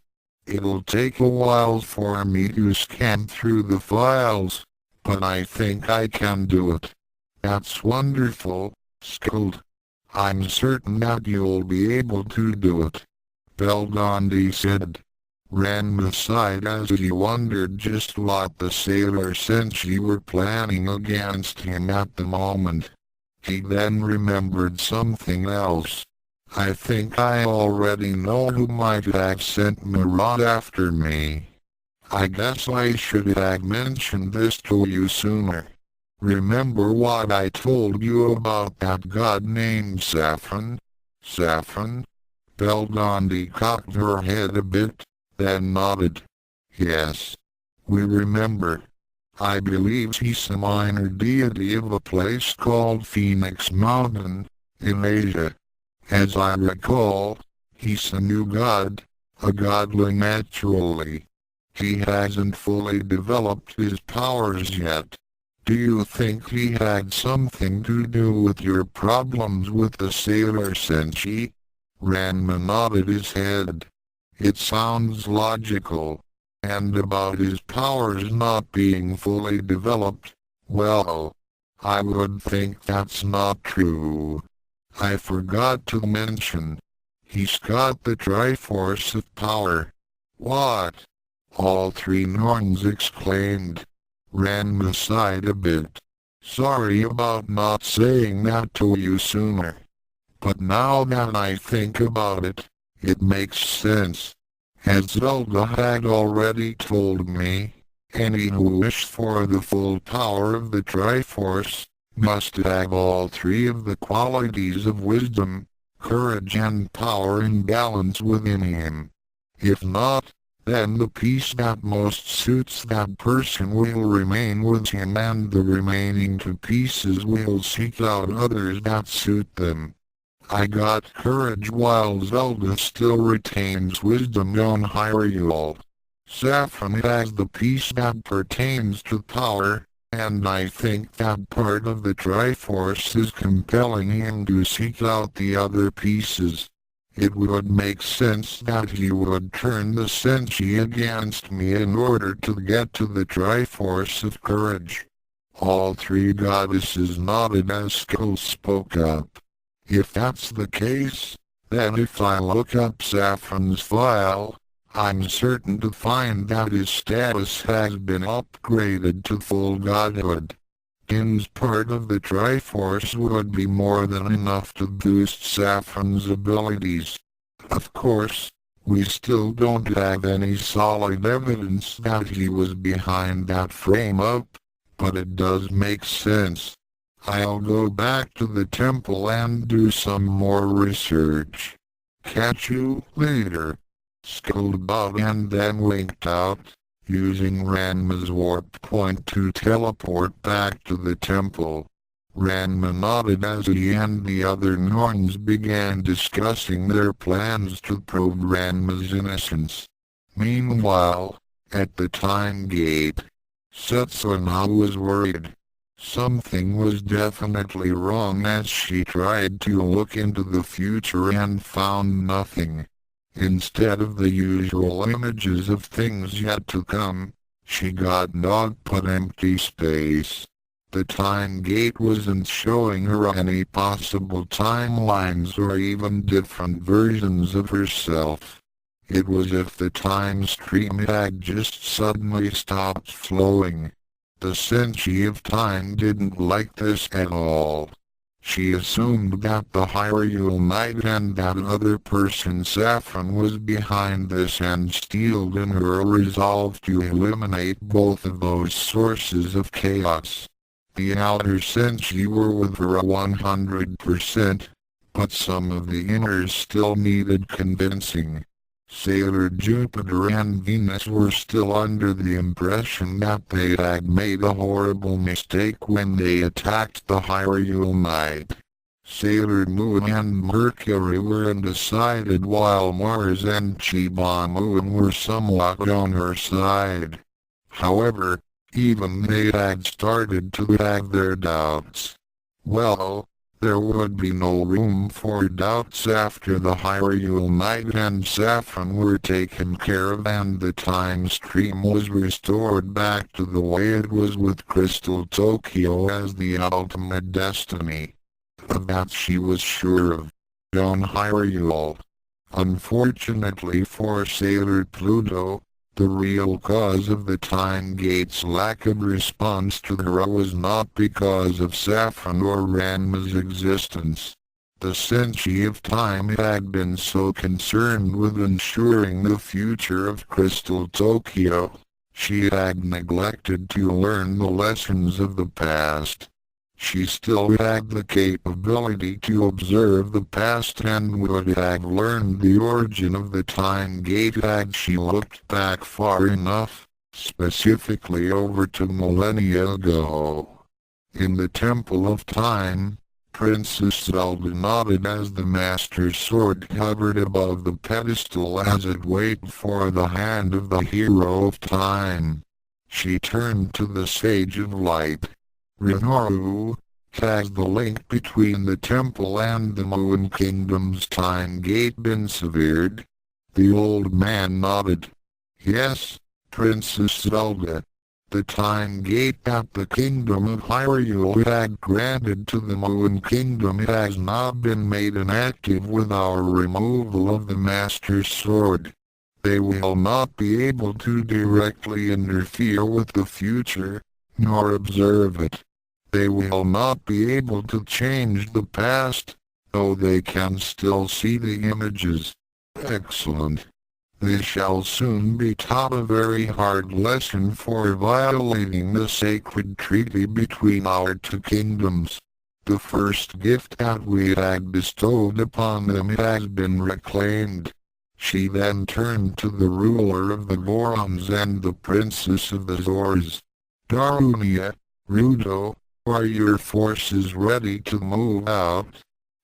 It'll take a while for me to scan through the files, but I think I can do it. That's wonderful, Scold. I'm certain that you'll be able to do it, Belgondi said. Ranma sighed as he wondered just what the sailor Senshi were planning against him at the moment. He then remembered something else. I think I already know who might have sent Marat after me. I guess I should have mentioned this to you sooner. Remember what I told you about that god named Saffron? Saffron? Belgondi cocked her head a bit, then nodded. Yes. We remember. I believe he's a minor deity of a place called Phoenix Mountain, in Asia. As I recall, he's a new god, a godling naturally. He hasn't fully developed his powers yet. Do you think he had something to do with your problems with the sailor Senshi? Ranma nodded his head. It sounds logical. And about his powers not being fully developed, well, I would think that's not true. I forgot to mention, he's got the Triforce of Power. What? All three Norns exclaimed. Ranma sighed a bit. Sorry about not saying that to you sooner. But now that I think about it, it makes sense. As Zelda had already told me, any who wish for the full power of the Triforce must have all three of the qualities of wisdom, courage and power in balance within him. If not, then the piece that most suits that person will remain with him and the remaining two pieces will seek out others that suit them. I got courage while Zelda still retains wisdom on Hyrule. Saffron has the piece that pertains to power, and I think that part of the Triforce is compelling him to seek out the other pieces. It would make sense that he would turn the Senshi against me in order to get to the Triforce of Courage. All three goddesses nodded as Skull spoke up. If that's the case, then if I look up Saffron's file, I'm certain to find that his status has been upgraded to full godhood. Din's part of the Triforce would be more than enough to boost Saffron's abilities. Of course, we still don't have any solid evidence that he was behind that frame-up, but it does make sense. I'll go back to the temple and do some more research. Catch you later. Scolded Bob and then winked out, using Ranma's warp point to teleport back to the temple. Ranma nodded as he and the other Norns began discussing their plans to probe Ranma's innocence. Meanwhile, at the time gate, Setsuna was worried. Something was definitely wrong as she tried to look into the future and found nothing. Instead of the usual images of things yet to come, she got naught but empty space. The time gate wasn't showing her any possible timelines or even different versions of herself. It was as if the time stream had just suddenly stopped flowing. The Senshi of time didn't like this at all. She assumed that the Hyrule Knight and that other person Saffron was behind this and steeled in her a resolve to eliminate both of those sources of chaos. The outer Senshi were with her 100%, but some of the inners still needed convincing. Sailor Jupiter and Venus were still under the impression that they had made a horrible mistake when they attacked the Hyrule Knight. Sailor Moon and Mercury were undecided while Mars and Chiba Moon were somewhat on her side. However, even they had started to have their doubts. Well, There would be no room for doubts after the Hyrule Knight and Saffron were taken care of and the time stream was restored back to the way it was with Crystal Tokyo as the ultimate destiny. Of that she was sure of. On Hyrule. Unfortunately for Sailor Pluto, the real cause of the Time Gate's lack of response to her was not because of Saffron or Ranma's existence. The Senshi of Time had been so concerned with ensuring the future of Crystal Tokyo, she had neglected to learn the lessons of the past. She still had the capability to observe the past and would have learned the origin of the Time Gate had she looked back far enough, specifically over to millennia ago. In the Temple of Time, Princess Zelda nodded as the Master's sword hovered above the pedestal as it waited for the hand of the hero of time. She turned to the Sage of Light. Rinoru, has the link between the temple and the Moon Kingdom's Time Gate been severed? The old man nodded. Yes, Princess Zelda. The Time Gate that the Kingdom of Hyrule had granted to the Moon Kingdom has now been made inactive with our removal of the Master's Sword. They will not be able to directly interfere with the future, nor observe it. They will not be able to change the past, though they can still see the images. Excellent. They shall soon be taught a very hard lesson for violating the sacred treaty between our two kingdoms. The first gift that we had bestowed upon them has been reclaimed. She then turned to the ruler of the Gorons and the princess of the Zors. Darunia, Rudo, are your forces ready to move out?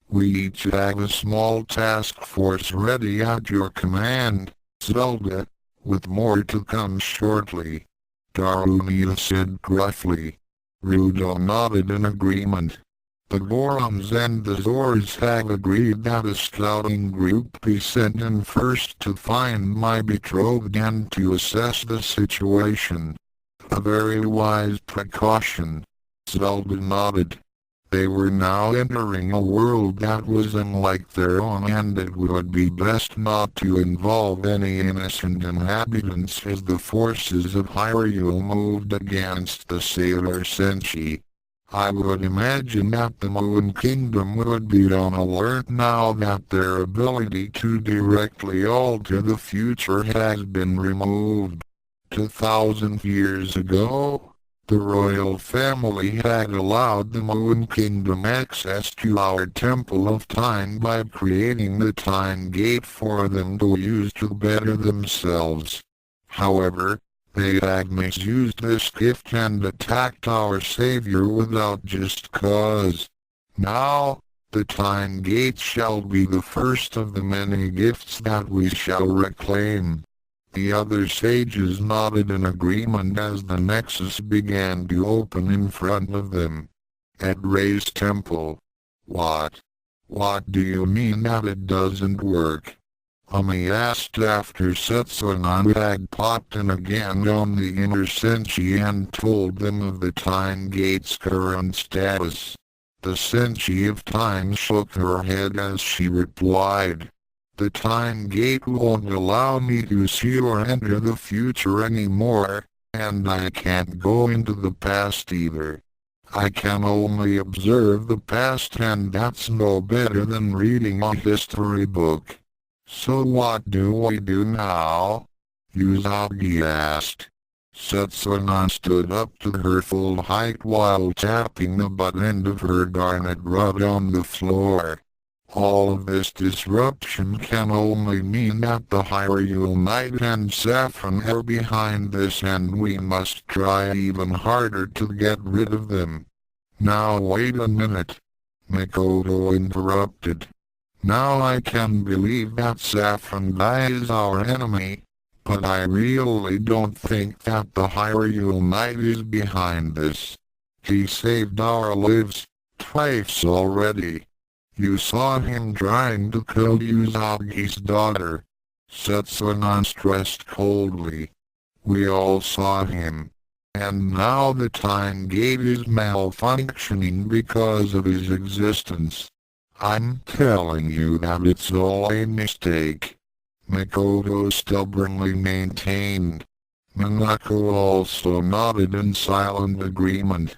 We each have a small task force ready at your command, Zelda, with more to come shortly. Darunia said gruffly. Rudo nodded in agreement. The Gorons and the Zors have agreed that a scouting group be sent in first to find my betrothed and to assess the situation. A very wise precaution. Zelda nodded. They were now entering a world that was unlike their own and it would be best not to involve any innocent inhabitants as the forces of Hyrule moved against the Sailor Senshi. I would imagine that the Moon Kingdom would be on alert now that their ability to directly alter the future has been removed. 2,000 years ago, the royal family had allowed the Moon Kingdom access to our Temple of Time by creating the Time Gate for them to use to better themselves. However, they had misused this gift and attacked our savior without just cause. Now, the Time Gate shall be the first of the many gifts that we shall reclaim. The other sages nodded in agreement as the nexus began to open in front of them. At Ray's temple. What? What do you mean that it doesn't work? Ami asked after Setsunan had popped in again on the inner Senshi and told them of the Time Gate's current status. The Senshi of Time shook her head as she replied. The Time Gate won't allow me to see or enter the future anymore, and I can't go into the past either. I can only observe the past and that's no better than reading a history book. So what do we do now? Usagi asked. Setsunan stood up to her full height while tapping the butt end of her garnet rod on the floor. All of this disruption can only mean that the Hyrule Knight and Saffron are behind this and we must try even harder to get rid of them. Now wait a minute. Mikoto interrupted. Now I can believe that Saffron Guy is our enemy, but I really don't think that the Hyrule Knight is behind this. He saved our lives, twice already. You saw him trying to kill Usagi's daughter. Setsunan stressed coldly. We all saw him. And now the time gate is malfunctioning because of his existence. I'm telling you that it's all a mistake. Makoto stubbornly maintained. Minako also nodded in silent agreement.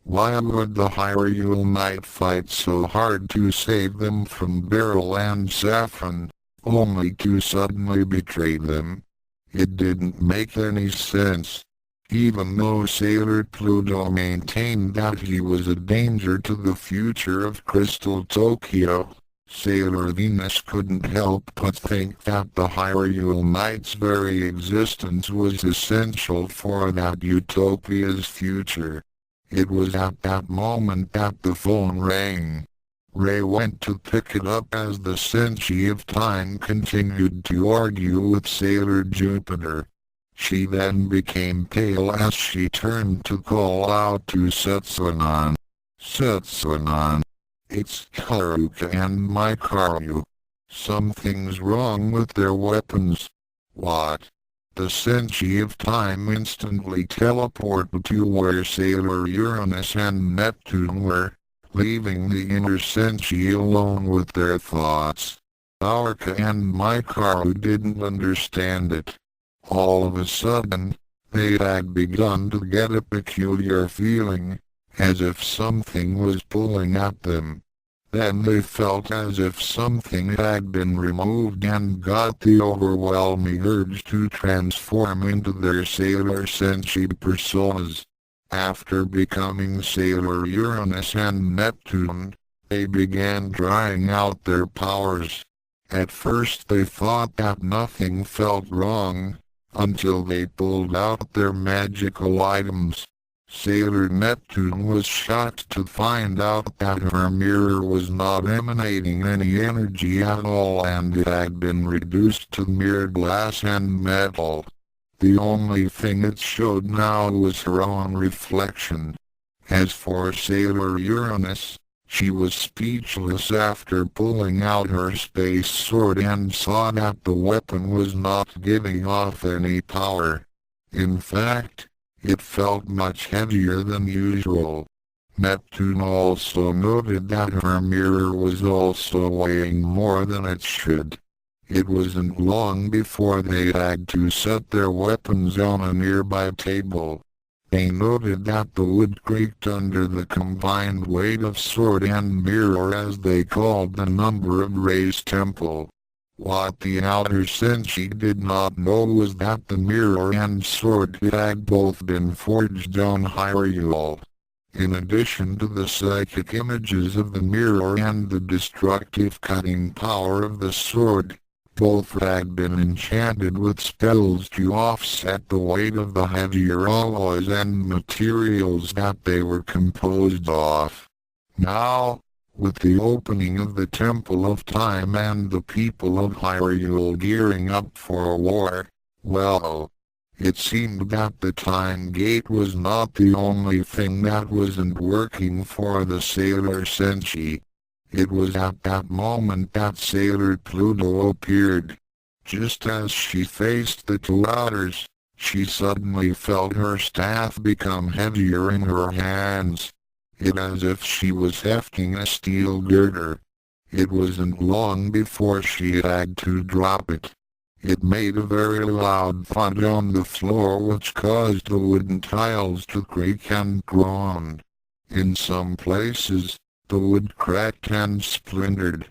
Why would the Hyrule Knight fight so hard to save them from Beryl and Saffron, only to suddenly betray them? It didn't make any sense. Even though Sailor Pluto maintained that he was a danger to the future of Crystal Tokyo, Sailor Venus couldn't help but think that the Hyrule Knight's very existence was essential for that utopia's future. It was at that moment that the phone rang. Ray went to pick it up as the Senshi of Time continued to argue with Sailor Jupiter. She then became pale as she turned to call out to Setsunan. Setsunan. It's Haruka and Mikaru. Something's wrong with their weapons. What? The Senshi of Time instantly teleported to where Sailor Uranus and Neptune were, leaving the inner Senshi alone with their thoughts. Haruka and Mikaru didn't understand it. All of a sudden, they had begun to get a peculiar feeling, as if something was pulling at them. Then they felt as if something had been removed and got the overwhelming urge to transform into their Sailor Senshi personas. After becoming Sailor Uranus and Neptune, they began trying out their powers. At first they thought that nothing felt wrong, until they pulled out their magical items. Sailor Neptune was shocked to find out that her mirror was not emanating any energy at all and it had been reduced to mere glass and metal. The only thing it showed now was her own reflection. As for Sailor Uranus, she was speechless after pulling out her space sword and saw that the weapon was not giving off any power. In fact, it felt much heavier than usual. Neptune also noted that her mirror was also weighing more than it should. It wasn't long before they had to set their weapons on a nearby table. They noted that the wood creaked under the combined weight of sword and mirror as they called the number of Ray's temple. What the outer Senshi did not know was that the mirror and sword had both been forged on Hyrule. In addition to the psychic images of the mirror and the destructive cutting power of the sword, both had been enchanted with spells to offset the weight of the heavier alloys and materials that they were composed of. Now, with the opening of the Temple of Time and the people of Hyrule gearing up for a war, well, it seemed that the Time Gate was not the only thing that wasn't working for the Sailor Senshi. It was at that moment that Sailor Pluto appeared. Just as she faced the two others, she suddenly felt her staff become heavier in her hands. It as if she was hefting a steel girder. It wasn't long before she had to drop it. It made a very loud thud on the floor which caused the wooden tiles to creak and groan. In some places, the wood cracked and splintered.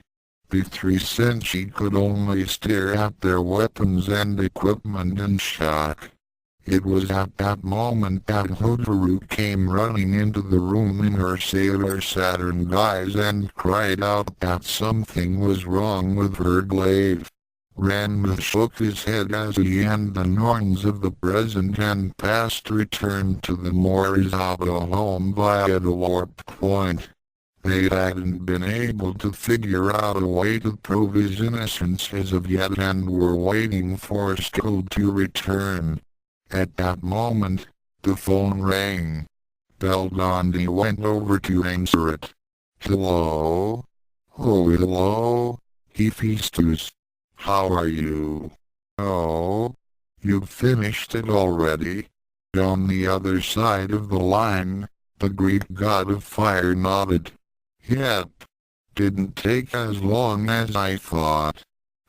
The three Senshi could only stare at their weapons and equipment in shock. It was at that moment that Hotaru came running into the room in her Sailor Saturn guise and cried out that something was wrong with her glaive. Ranma shook his head as he and the Norns of the present and past returned to the Morizawa home via the warp point. They hadn't been able to figure out a way to prove his innocence as of yet and were waiting for Skull to return. At that moment, the phone rang. Belgondi went over to answer it. Hello? Oh, hello? Hephaestus. How are you? Oh, you've finished it already? On the other side of the line, the Greek god of fire nodded. Yep. Didn't take as long as I thought.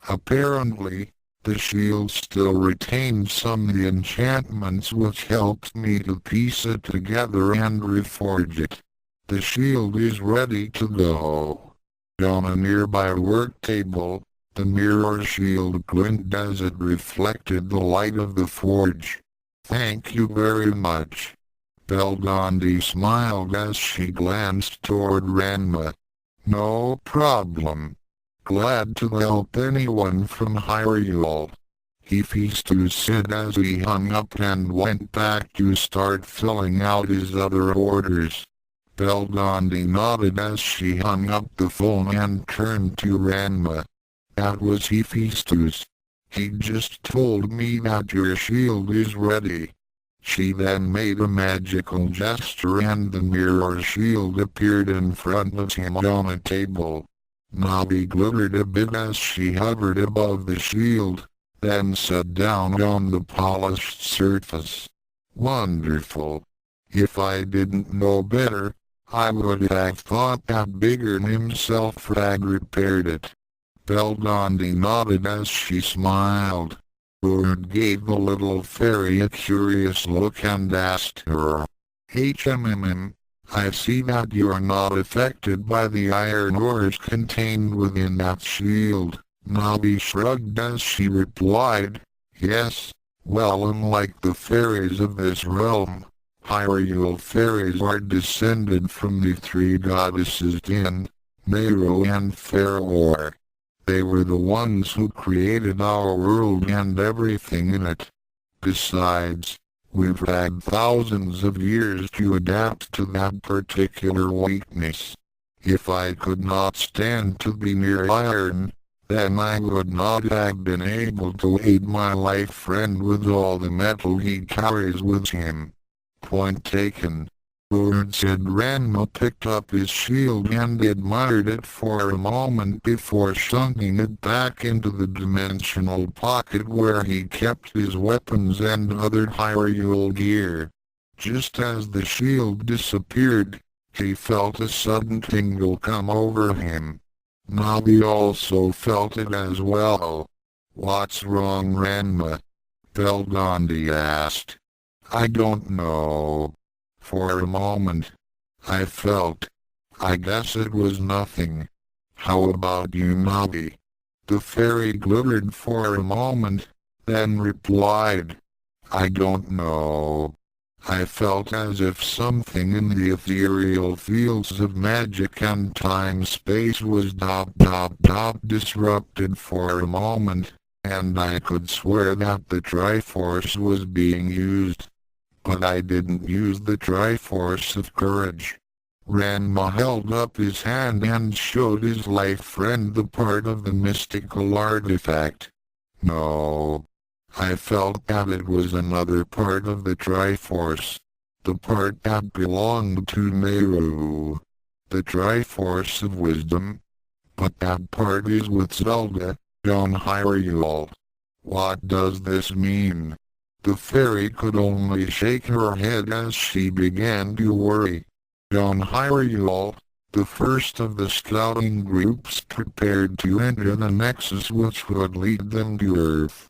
Apparently, the shield still retained some of the enchantments which helped me to piece it together and reforge it. The shield is ready to go. On a nearby work table, the mirror shield glinted as it reflected the light of the forge. Thank you very much. Belgondi smiled as she glanced toward Ranma. No problem. Glad to help anyone from Hyrule. Hephaestus said as he hung up and went back to start filling out his other orders. Belgondi nodded as she hung up the phone and turned to Ranma. That was Hephaestus. He just told me that your shield is ready. She then made a magical gesture and the mirror shield appeared in front of him on a table. Navi glittered a bit as she hovered above the shield, then sat down on the polished surface. Wonderful. If I didn't know better, I would have thought that Bigger himself had repaired it. Belgondi nodded as she smiled. Bird gave the little fairy a curious look and asked her, I see that you are not affected by the iron ores contained within that shield. Navi shrugged as she replied, yes, well, unlike the fairies of this realm, Hyrule fairies are descended from the three goddesses Din, Meru and Fairor. They were the ones who created our world and everything in it. Besides, we've had thousands of years to adapt to that particular weakness. If I could not stand to be near iron, then I would not have been able to aid my life friend with all the metal he carries with him. Point taken. Bird said. Ranma picked up his shield and admired it for a moment before shunting it back into the dimensional pocket where he kept his weapons and other Hyrule gear. Just as the shield disappeared, he felt a sudden tingle come over him. Navi also felt it as well. What's wrong, Ranma? Belgondi asked. I don't know. For a moment, I guess it was nothing. How about you, Navi? The fairy glittered for a moment, then replied, I don't know. I felt as if something in the ethereal fields of magic and time-space was disrupted for a moment, and I could swear that the Triforce was being used. But I didn't use the Triforce of Courage. Ranma held up his hand and showed his life friend the part of the mystical artifact. No. I felt that it was another part of the Triforce. The part that belonged to Meru. The Triforce of Wisdom. But that part is with Zelda, on Hyrule. What does this mean? The fairy could only shake her head as she began to worry. On Hyrule, the first of the scouting groups prepared to enter the nexus which would lead them to Earth.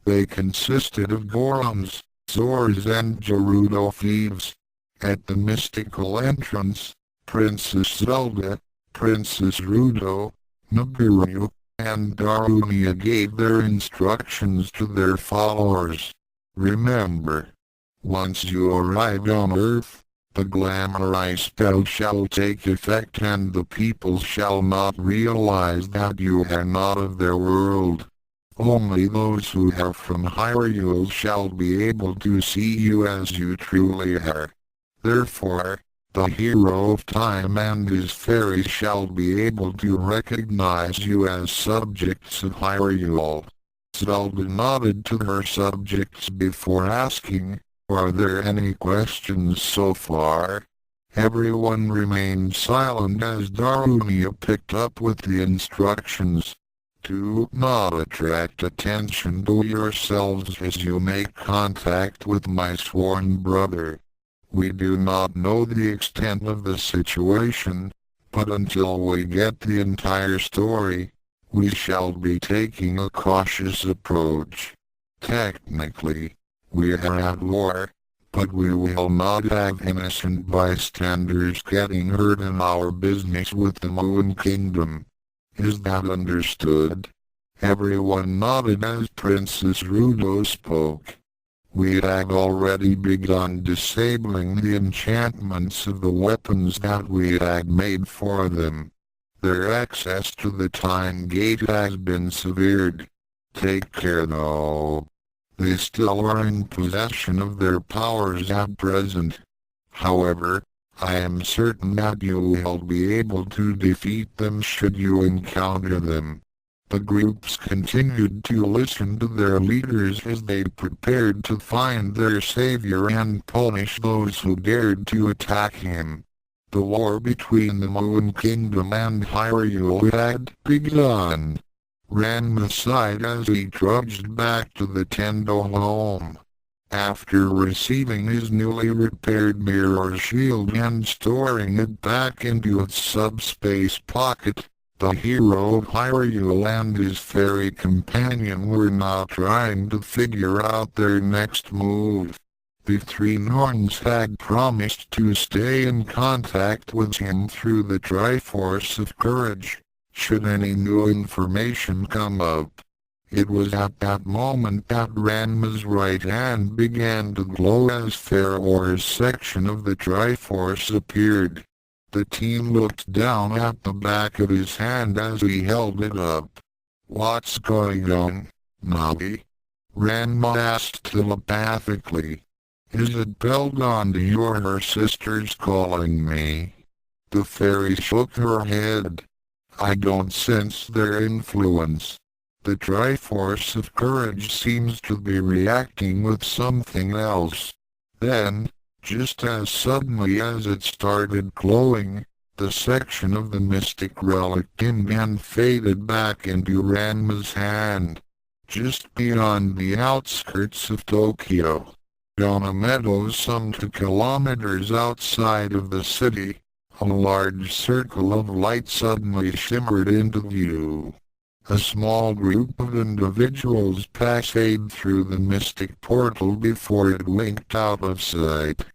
They consisted of Gorons, Zors and Gerudo thieves. At the mystical entrance, Princess Zelda, Princess Rudo, Nibiru, and Darunia gave their instructions to their followers. Remember, once you arrive on Earth, the Glamour spell shall take effect and the people shall not realize that you are not of their world. Only those who are from Hyrule shall be able to see you as you truly are. Therefore, the hero of time and his fairies shall be able to recognize you as subjects of Hyrule. Zelda nodded to her subjects before asking, are there any questions so far? Everyone remained silent as Darunia picked up with the instructions. Do not attract attention to yourselves as you make contact with my sworn brother. We do not know the extent of the situation, but until we get the entire story, we shall be taking a cautious approach. Technically, we are at war, but we will not have innocent bystanders getting hurt in our business with the Moon Kingdom. Is that understood? Everyone nodded as Princess Rudo spoke. We had already begun disabling the enchantments of the weapons that we had made for them. Their access to the Time Gate has been severed. Take care though. They still are in possession of their powers at present. However, I am certain that you will be able to defeat them should you encounter them. The groups continued to listen to their leaders as they prepared to find their savior and punish those who dared to attack him. The war between the Moon Kingdom and Hyrule had begun. Ranma sighed as he trudged back to the Tendo home. After receiving his newly repaired mirror shield and storing it back into its subspace pocket, the hero of Hyrule and his fairy companion were now trying to figure out their next move. The three Norns had promised to stay in contact with him through the Triforce of Courage, should any new information come up. It was at that moment that Ranma's right hand began to glow as Farore's section of the Triforce appeared. The team looked down at the back of his hand as he held it up. What's going on, Navi? Ranma asked telepathically. Is it Belgondi or her sisters calling me? The fairy shook her head. I don't sense their influence. The Triforce of Courage seems to be reacting with something else. Then, just as suddenly as it started glowing, the section of the mystic relic dimmed and faded back into Ranma's hand. Just beyond the outskirts of Tokyo, on a meadow some 2 kilometers outside of the city, a large circle of light suddenly shimmered into view. A small group of individuals passed through the mystic portal before it winked out of sight.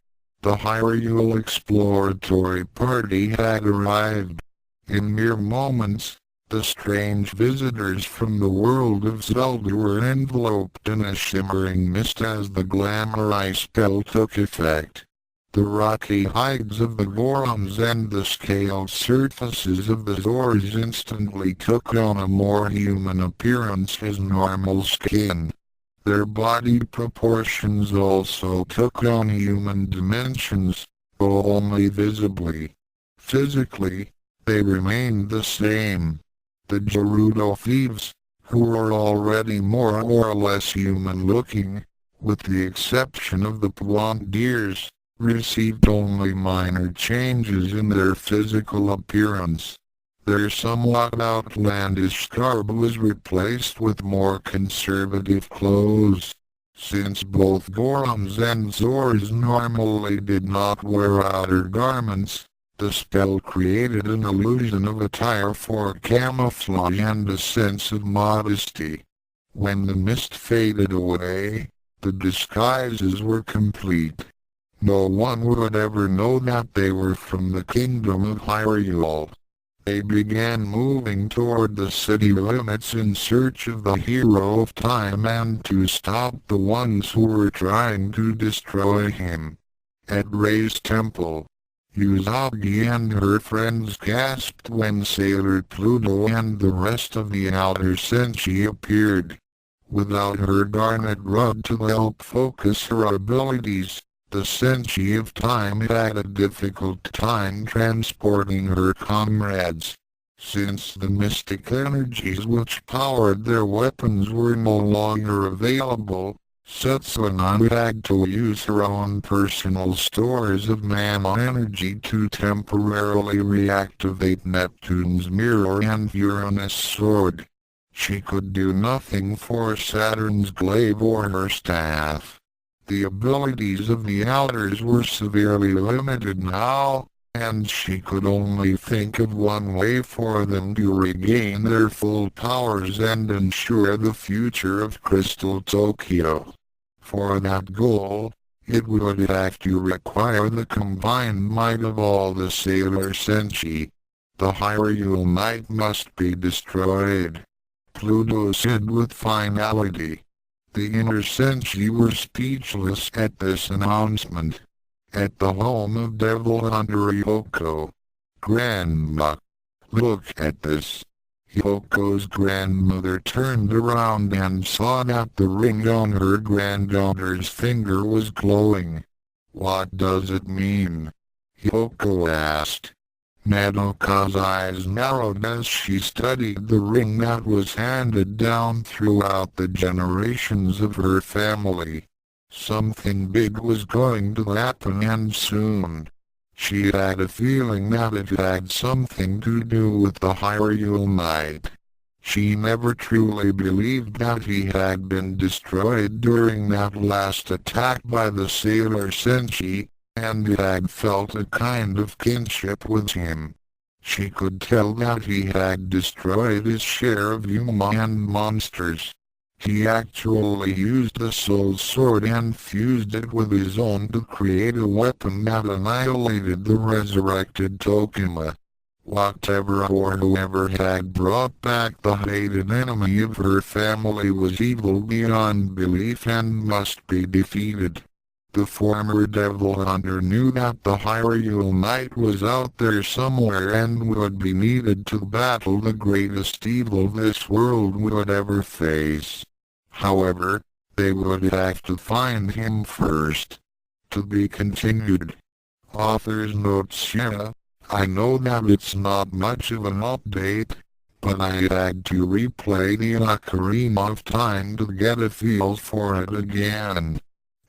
The Hyrule exploratory party had arrived. In mere moments, the strange visitors from the world of Zelda were enveloped in a shimmering mist as the Glamour spell took effect. The rocky hides of the Gorons and the scaled surfaces of the Zors instantly took on a more human appearance as normal skin. Their body proportions also took on human dimensions, though only visibly. Physically, they remained the same. The Gerudo thieves, who were already more or less human-looking, with the exception of the Ploondiers, received only minor changes in their physical appearance. Their somewhat outlandish garb was replaced with more conservative clothes. Since both Gorons and Zors normally did not wear outer garments, the spell created an illusion of attire for camouflage and a sense of modesty. When the mist faded away, the disguises were complete. No one would ever know that they were from the kingdom of Hyrule. They began moving toward the city limits in search of the hero of time and to stop the ones who were trying to destroy him. At Rei's temple, Usagi and her friends gasped when Sailor Pluto and the rest of the Outer Senshi appeared. Without her garnet rod to help focus her abilities, the Senshi of Time had a difficult time transporting her comrades. Since the mystic energies which powered their weapons were no longer available, Setsunan had to use her own personal stores of mana energy to temporarily reactivate Neptune's mirror and Uranus' sword. She could do nothing for Saturn's glaive or her staff. The abilities of the Elders were severely limited now, and she could only think of one way for them to regain their full powers and ensure the future of Crystal Tokyo. For that goal, it would have to require the combined might of all the Sailor Senshi. The Hyrule Knight must be destroyed. Pluto said with finality. The inner Senshi were speechless at this announcement. At the home of Devil Hunter Hyoko. Grandma. Look at this. Hyoko's grandmother turned around and saw that the ring on her granddaughter's finger was glowing. What does it mean? Hyoko asked. Madoka's eyes narrowed as she studied the ring that was handed down throughout the generations of her family. Something big was going to happen, and soon. She had a feeling that it had something to do with the Hyrule Knight. She never truly believed that he had been destroyed during that last attack by the Sailor Senshi, and had felt a kind of kinship with him. She could tell that he had destroyed his share of Yuma and monsters. He actually used the Soul Sword and fused it with his own to create a weapon that annihilated the resurrected Tokima. Whatever or whoever had brought back the hated enemy of her family was evil beyond belief and must be defeated. The former Devil Hunter knew that the Hyrule Knight was out there somewhere and would be needed to battle the greatest evil this world would ever face. However, they would have to find him first. To be continued. Author's notes here. I know that it's not much of an update, but I had to replay the Ocarina of Time to get a feel for it again.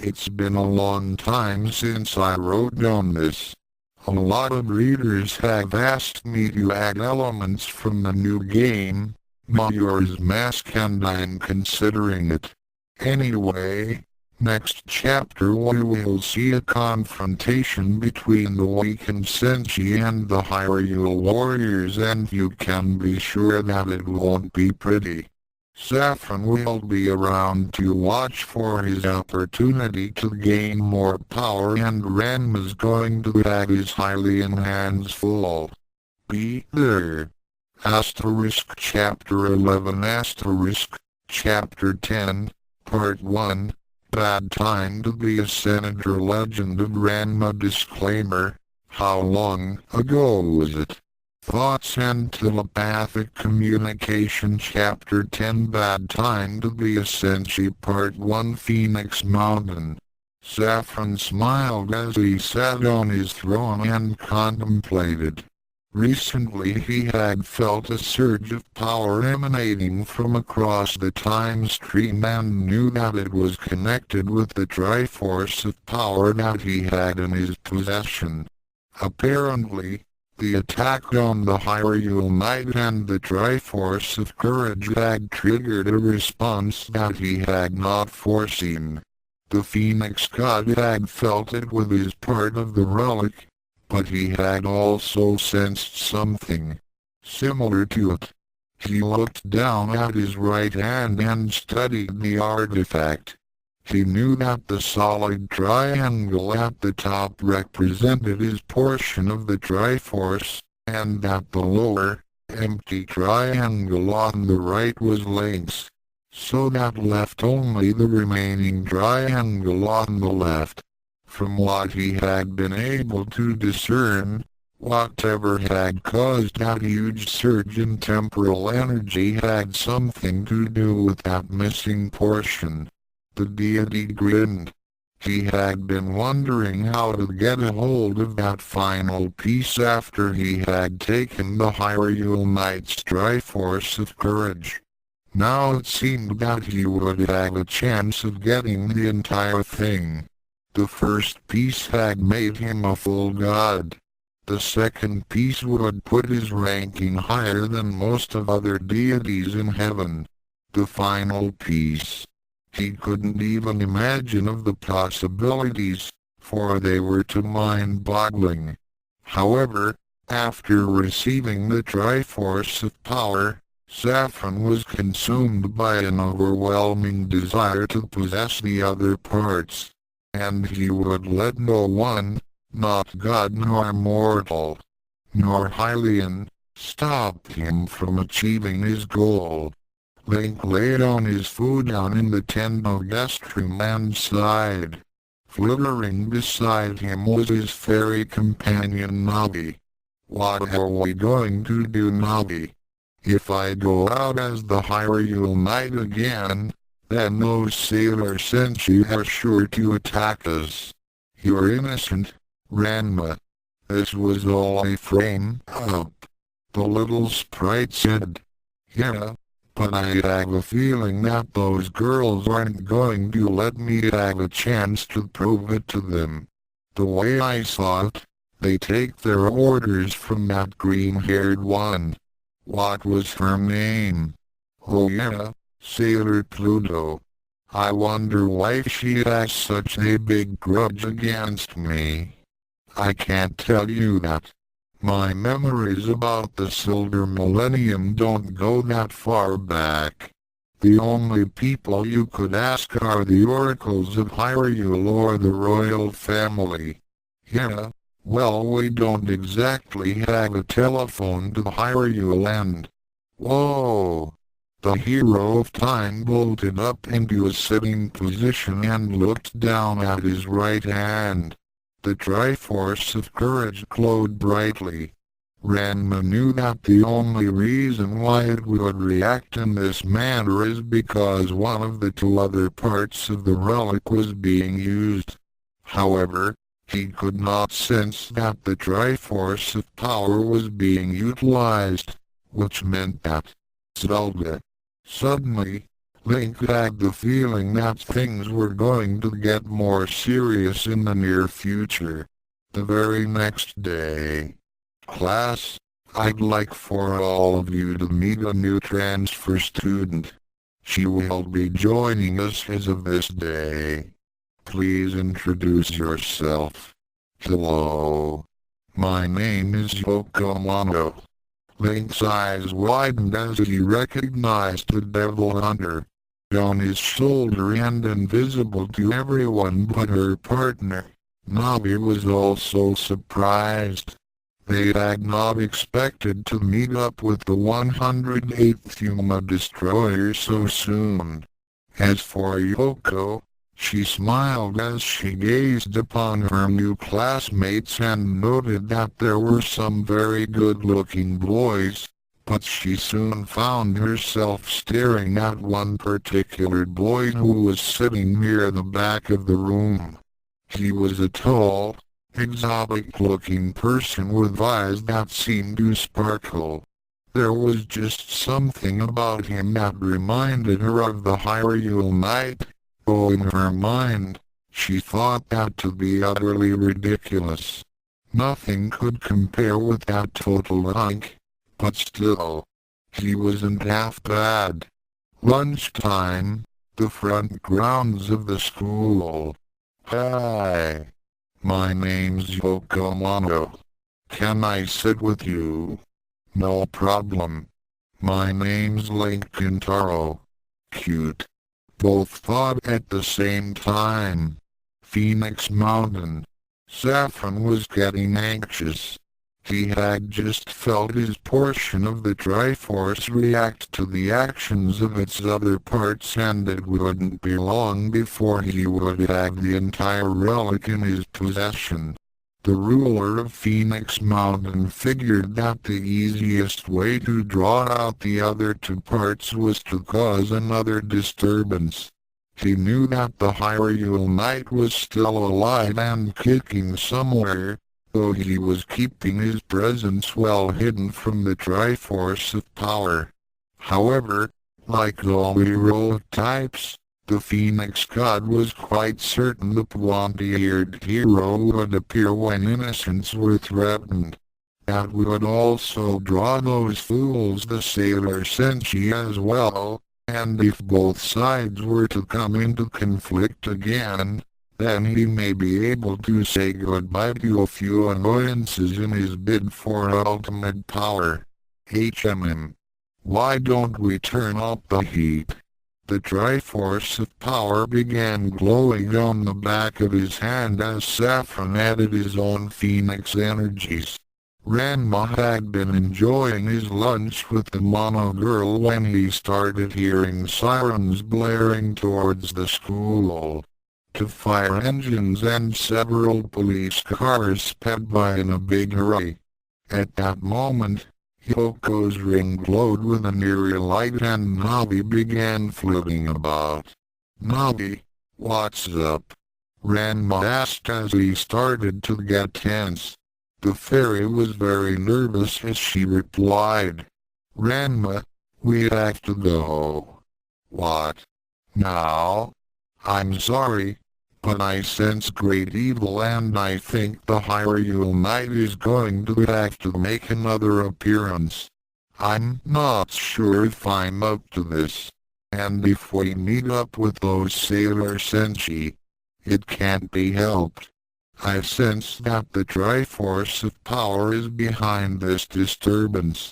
It's been a long time since I wrote down this. A lot of readers have asked me to add elements from the new game, Majora's Mask, and I'm considering it. Anyway, next chapter we will see a confrontation between the weakened Senshi and the Hyrule warriors, and you can be sure that it won't be pretty. Saffron will be around to watch for his opportunity to gain more power, and Ranma's going to have his Hylian hands full. Be there. Asterisk Chapter 11 Asterisk Chapter 10 Part 1 Bad Time to be a Senator. Legend of Ranma. Disclaimer. How long ago was it? Thoughts and Telepathic Communication. Chapter 10 Bad Time to be a Senshi. Part 1 Phoenix Mountain. Saffron smiled as he sat on his throne and contemplated. Recently he had felt a surge of power emanating from across the time stream and knew that it was connected with the Triforce of power that he had in his possession. Apparently, the attack on the Hyrule Knight and the Triforce of Courage had triggered a response that he had not foreseen. The Phoenix God had felt it with his part of the relic, but he had also sensed something similar to it. He looked down at his right hand and studied the artifact. He knew that the solid triangle at the top represented his portion of the Triforce, and that the lower, empty triangle on the right was Link's, so that left only the remaining triangle on the left. From what he had been able to discern, whatever had caused that huge surge in temporal energy had something to do with that missing portion. The deity grinned. He had been wondering how to get a hold of that final piece after he had taken the Hyrule Knight's Triforce of Courage. Now it seemed that he would have a chance of getting the entire thing. The first piece had made him a full god. The second piece would put his ranking higher than most of other deities in heaven. The final piece. He couldn't even imagine of the possibilities, for they were too mind-boggling. However, after receiving the Triforce of Power, Saffron was consumed by an overwhelming desire to possess the other parts, and he would let no one, not God nor mortal, nor Hylian, stop him from achieving his goal. Link laid down his food down in the tent of guest room and sighed. Flittering beside him was his fairy companion Navi. What are we going to do, Navi? If I go out as the Hyrule Knight again, then those sailor senshi are sure to attack us. You're innocent, Ranma. This was all a frame-up. The little sprite said. Yeah, but I have a feeling that those girls aren't going to let me have a chance to prove it to them. The way I saw it, they take their orders from that green-haired one. What was her name? Oh yeah, Sailor Pluto. I wonder why she has such a big grudge against me. I can't tell you that. My memories about the Silver Millennium don't go that far back. The only people you could ask are the oracles of Hyrule or the royal family. Yeah, well, we don't exactly have a telephone to Hyrule and... Whoa! The hero of time bolted up into a sitting position and looked down at his right hand. The Triforce of Courage glowed brightly. Ranma knew that the only reason why it would react in this manner is because one of the two other parts of the relic was being used. However, he could not sense that the Triforce of Power was being utilized, which meant that Zelda. Suddenly, Link had the feeling that things were going to get more serious in the near future. The very next day. Class, I'd like for all of you to meet a new transfer student. She will be joining us as of this day. Please introduce yourself. Hello. My name is Yokomano. Link's eyes widened as he recognized the Devil Hunter. On his shoulder and invisible to everyone but her partner, Navi was also surprised. They had not expected to meet up with the 108th Yuma Destroyer so soon. As for Yoko, she smiled as she gazed upon her new classmates and noted that there were some very good-looking boys, but she soon found herself staring at one particular boy who was sitting near the back of the room. He was a tall, exotic-looking person with eyes that seemed to sparkle. There was just something about him that reminded her of the Hyrule Knight. Oh, in her mind, she thought that to be utterly ridiculous. Nothing could compare with that total hunk, but still, he wasn't half bad. Lunchtime, the front grounds of the school. Hi. My name's Yokomano. Can I sit with you? No problem. My name's Link Kintaro. Cute. Both thought at the same time. Phoenix Mountain. Saffron was getting anxious. He had just felt his portion of the Triforce react to the actions of its other parts, and it wouldn't be long before he would have the entire relic in his possession. The ruler of Phoenix Mountain figured that the easiest way to draw out the other two parts was to cause another disturbance. He knew that the Hyrule Knight was still alive and kicking somewhere, though he was keeping his presence well hidden from the Triforce of Power. However, Like all heroic types, the Phoenix God was quite certain the pointy-eared hero would appear when innocents were threatened. That would also draw those fools the Sailor Senshi as well, and if both sides were to come into conflict again, then he may be able to say goodbye to a few annoyances in his bid for ultimate power. Why don't we turn up the heat? The Triforce of Power began glowing on the back of his hand as Saffron added his own Phoenix energies. Ranma had been enjoying his lunch with the Mono Girl when he started hearing sirens blaring towards the school. Two fire engines and several police cars sped by in a big hurry. At that moment, Yoko's ring glowed with an eerie light and Navi began floating about. "Navi, what's up?" Ranma asked as he started to get tense. The fairy was very nervous as she replied, "Ranma, we have to go." "What? Now?" "I'm sorry, but I sense great evil and I think the Hyrule Knight is going to have to make another appearance. I'm not sure if I'm up to this. And if we meet up with those Sailor Senshi, it can't be helped. I sense that the Triforce of Power is behind this disturbance."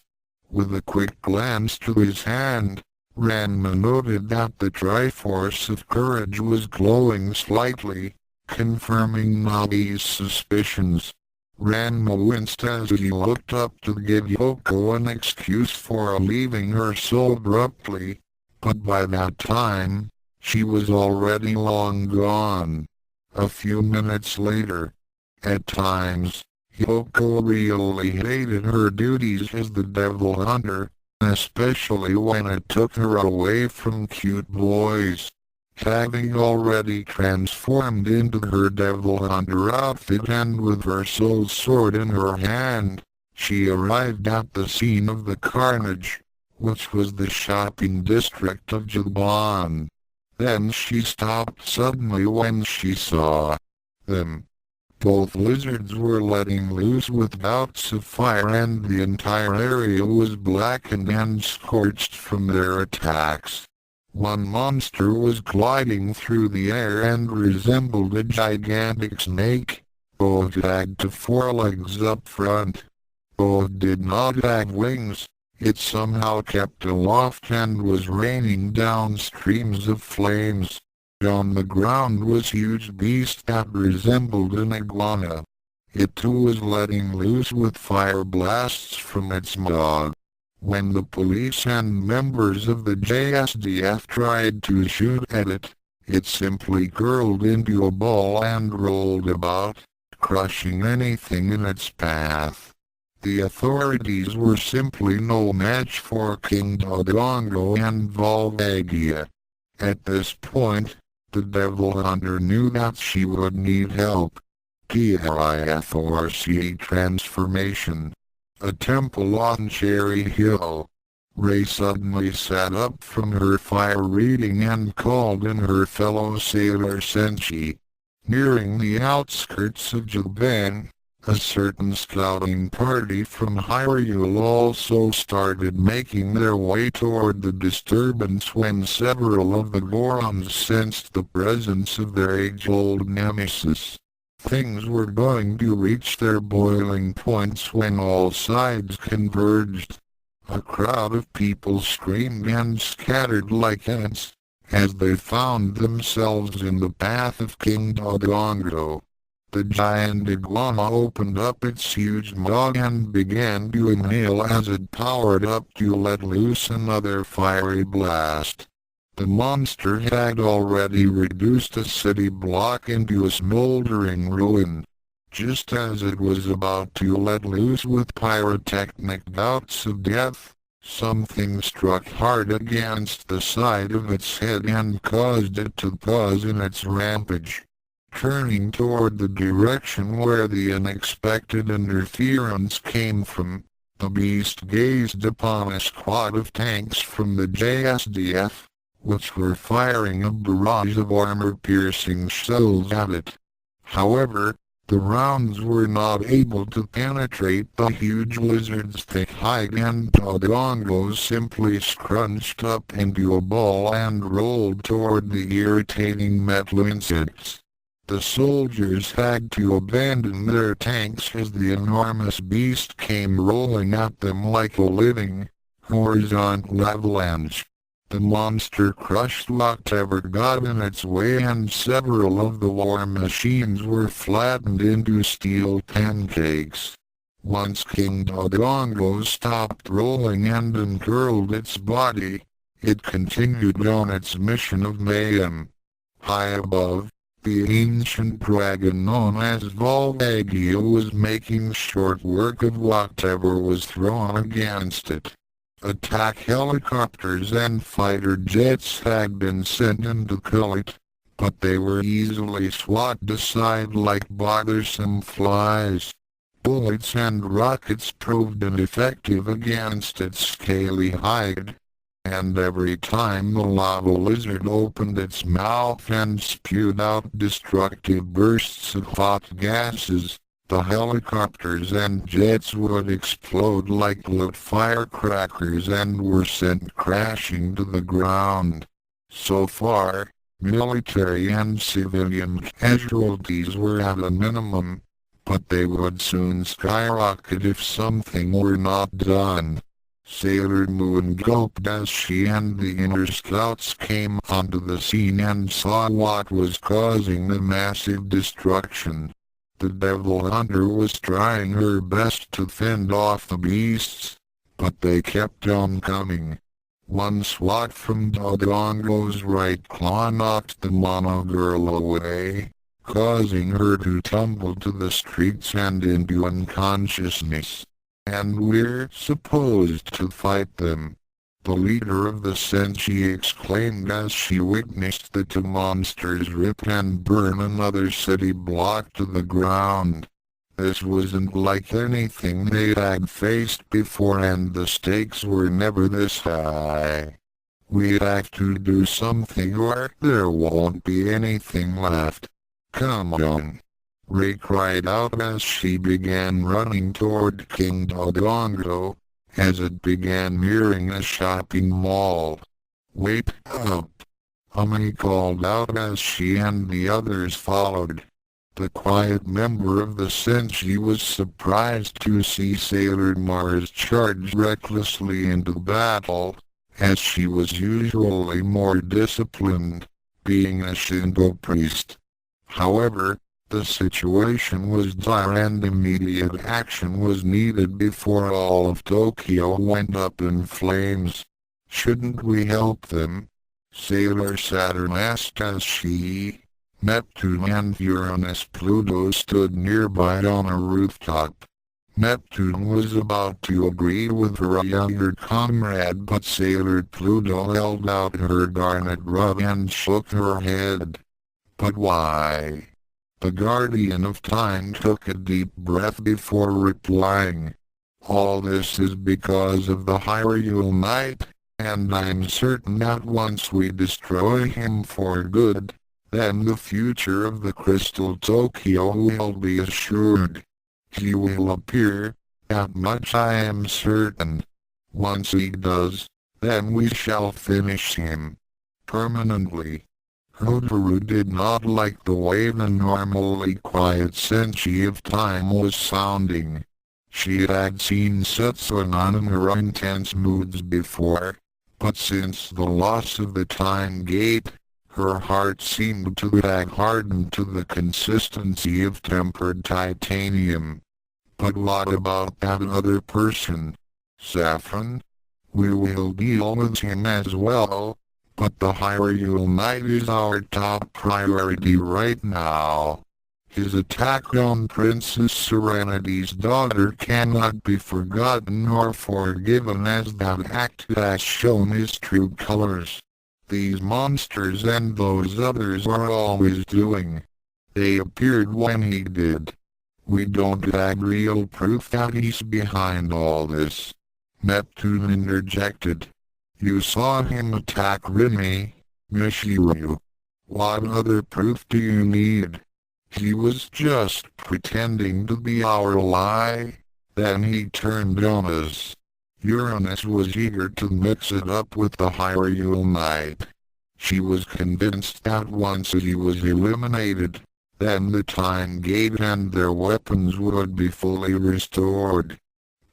With a quick glance to his hand, Ranma noted that the Triforce of Courage was glowing slightly, confirming Navi's suspicions. Ranma winced as he looked up to give Yoko an excuse for leaving her so abruptly, but by that time, she was already long gone. A few minutes later, at times, Yoko really hated her duties as the Devil Hunter, especially when it took her away from cute boys. Having already transformed into her Devil Hunter outfit and with her soul sword in her hand, she arrived at the scene of the carnage, which was the shopping district of Japan. Then she stopped suddenly when she saw them. Both lizards were letting loose with bouts of fire and the entire area was blackened and scorched from their attacks. One monster was gliding through the air and resembled a gigantic snake. Both had 4 legs up front. Both did not have wings. It somehow kept aloft and was raining down streams of flames. On the ground was a huge beast that resembled an iguana. It too was letting loose with fire blasts from its maw. When the police and members of the JSDF tried to shoot at it, it simply curled into a ball and rolled about, crushing anything in its path. The authorities were simply no match for King Dodongo and Volvagia. At this point, the Devil Hunter knew that she would need help. Triforce transformation. A temple on Cherry Hill. Ray suddenly sat up from her fire reading and called in her fellow Sailor Senshi. Nearing the outskirts of Japan, a certain scouting party from Hyrule also started making their way toward the disturbance when several of the Gorons sensed the presence of their age-old nemesis. Things were going to reach their boiling points when all sides converged. A crowd of people screamed and scattered like ants, as they found themselves in the path of King Dodongo. The giant iguana opened up its huge maw and began to inhale as it powered up to let loose another fiery blast. The monster had already reduced a city block into a smoldering ruin. Just as it was about to let loose with pyrotechnic bouts of death, something struck hard against the side of its head and caused it to pause in its rampage. Turning toward the direction where the unexpected interference came from, The beast gazed upon a squad of tanks from the JSDF, which were firing a barrage of armor-piercing shells at it. However, the rounds were not able to penetrate the huge lizard's thick hide, and Dodongo simply scrunched up into a ball and rolled toward the irritating metal insects. The soldiers had to abandon their tanks as the enormous beast came rolling at them like a living, horizontal avalanche. The monster crushed whatever got in its way, and several of the war machines were flattened into steel pancakes. Once King Dodongo stopped rolling and uncurled its body, it continued on its mission of mayhem. High above, the ancient dragon known as Volvagia was making short work of whatever was thrown against it. Attack helicopters and fighter jets had been sent in to kill it, but they were easily swatted aside like bothersome flies. Bullets and rockets proved ineffective against its scaly hide, and every time the lava lizard opened its mouth and spewed out destructive bursts of hot gases, the helicopters and jets would explode like lit firecrackers and were sent crashing to the ground. So far, military and civilian casualties were at a minimum, but they would soon skyrocket if something were not done. Sailor Moon gulped as she and the inner scouts came onto the scene and saw what was causing the massive destruction. The Devil Hunter was trying her best to fend off the beasts, but they kept on coming. One swat from Dodongo's right claw knocked the Mono Girl away, causing her to tumble to the streets and into unconsciousness. And we're supposed to fight them. The leader of the Senshi exclaimed as she witnessed the two monsters rip and burn another city block to the ground. This wasn't like anything they had faced before, and the stakes were never this high. We have to do something or there won't be anything left. Come on. Ray cried out as she began running toward King Dodongo, as it began nearing a shopping mall. Wait up! Ami called out as she and the others followed. The quiet member of the Senshi was surprised to see Sailor Mars charge recklessly into battle, as she was usually more disciplined, being a Shinto priest. However, the situation was dire and immediate action was needed before all of Tokyo went up in flames. Shouldn't we help them? Sailor Saturn asked as she, Neptune and Uranus Pluto stood nearby on a rooftop. Neptune was about to agree with her younger comrade, but Sailor Pluto held out her garnet rod and shook her head. But why? The Guardian of Time took a deep breath before replying. All this is because of the Hyrule Knight, and I'm certain that once we destroy him for good, then the future of the Crystal Tokyo will be assured. He will appear, that much I am certain. Once he does, then we shall finish him. Permanently. Kokiri did not like the way the normally quiet Senshi of Time was sounding. She had seen Setsunan in her intense moods before, but since the loss of the Time Gate, her heart seemed to have hardened to the consistency of tempered titanium. But what about that other person? Saffron? We will deal with him as well. But the Hyrule Knight is our top priority right now. His attack on Princess Serenity's daughter cannot be forgotten or forgiven, as that act has shown his true colors. These monsters and those others are always doing. They appeared when he did. We don't have real proof that he's behind all this," Neptune interjected. "You saw him attack Rinne, Mishiru. What other proof do you need? He was just pretending to be our ally. Then he turned on us." Uranus was eager to mix it up with the Hyrule Knight. She was convinced that once he was eliminated, then the Time Gate and their weapons would be fully restored.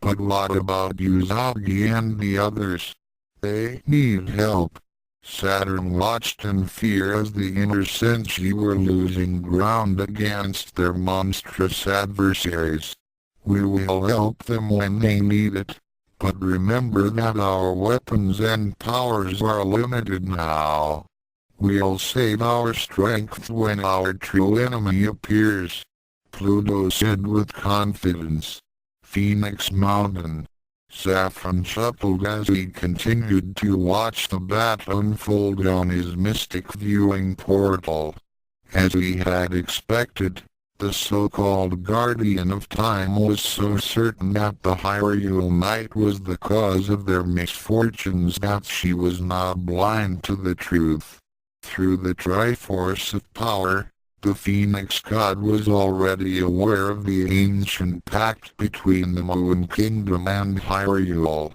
"But what about Usagi and the others? They need help." Saturn watched in fear as the inner senshi were losing ground against their monstrous adversaries. "We will help them when they need it. But remember that our weapons and powers are limited now. We'll save our strength when our true enemy appears," Pluto said with confidence. Phoenix Mountain. Saffron chuckled as he continued to watch the battle unfold on his mystic viewing portal. As he had expected, the so-called Guardian of Time was so certain that the Hyrule Knight was the cause of their misfortunes that she was not blind to the truth. Through the Triforce of Power, the Phoenix God was already aware of the ancient pact between the Moon Kingdom and Hyrule.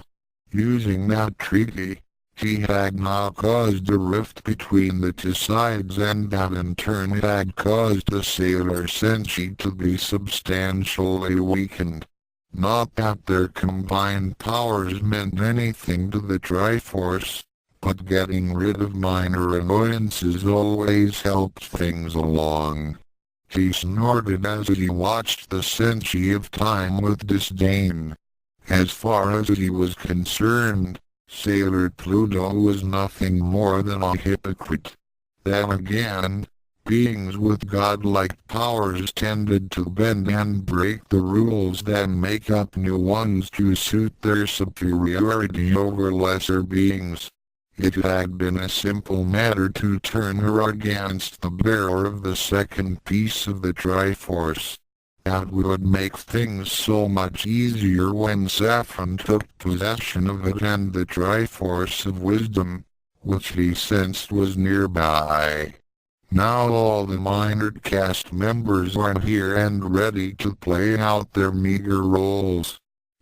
Using that treaty, he had now caused a rift between the two sides, and that in turn had caused the Sailor Senshi to be substantially weakened. Not that their combined powers meant anything to the Triforce, but getting rid of minor annoyances always helped things along. He snorted as he watched the Senshi of Time with disdain. As far as he was concerned, Sailor Pluto was nothing more than a hypocrite. Then again, beings with godlike powers tended to bend and break the rules, then make up new ones to suit their superiority over lesser beings. It had been a simple matter to turn her against the bearer of the second piece of the Triforce. That would make things so much easier when Saffron took possession of it and the Triforce of Wisdom, which he sensed was nearby. Now all the minor cast members are here and ready to play out their meager roles.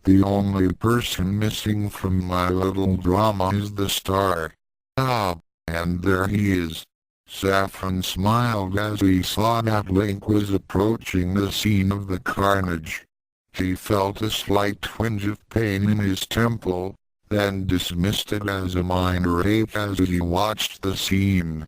The only person missing from my little drama is the star. Ah, and there he is. Saffron smiled as he saw that Link was approaching the scene of the carnage. He felt a slight twinge of pain in his temple, then dismissed it as a minor ache as he watched the scene.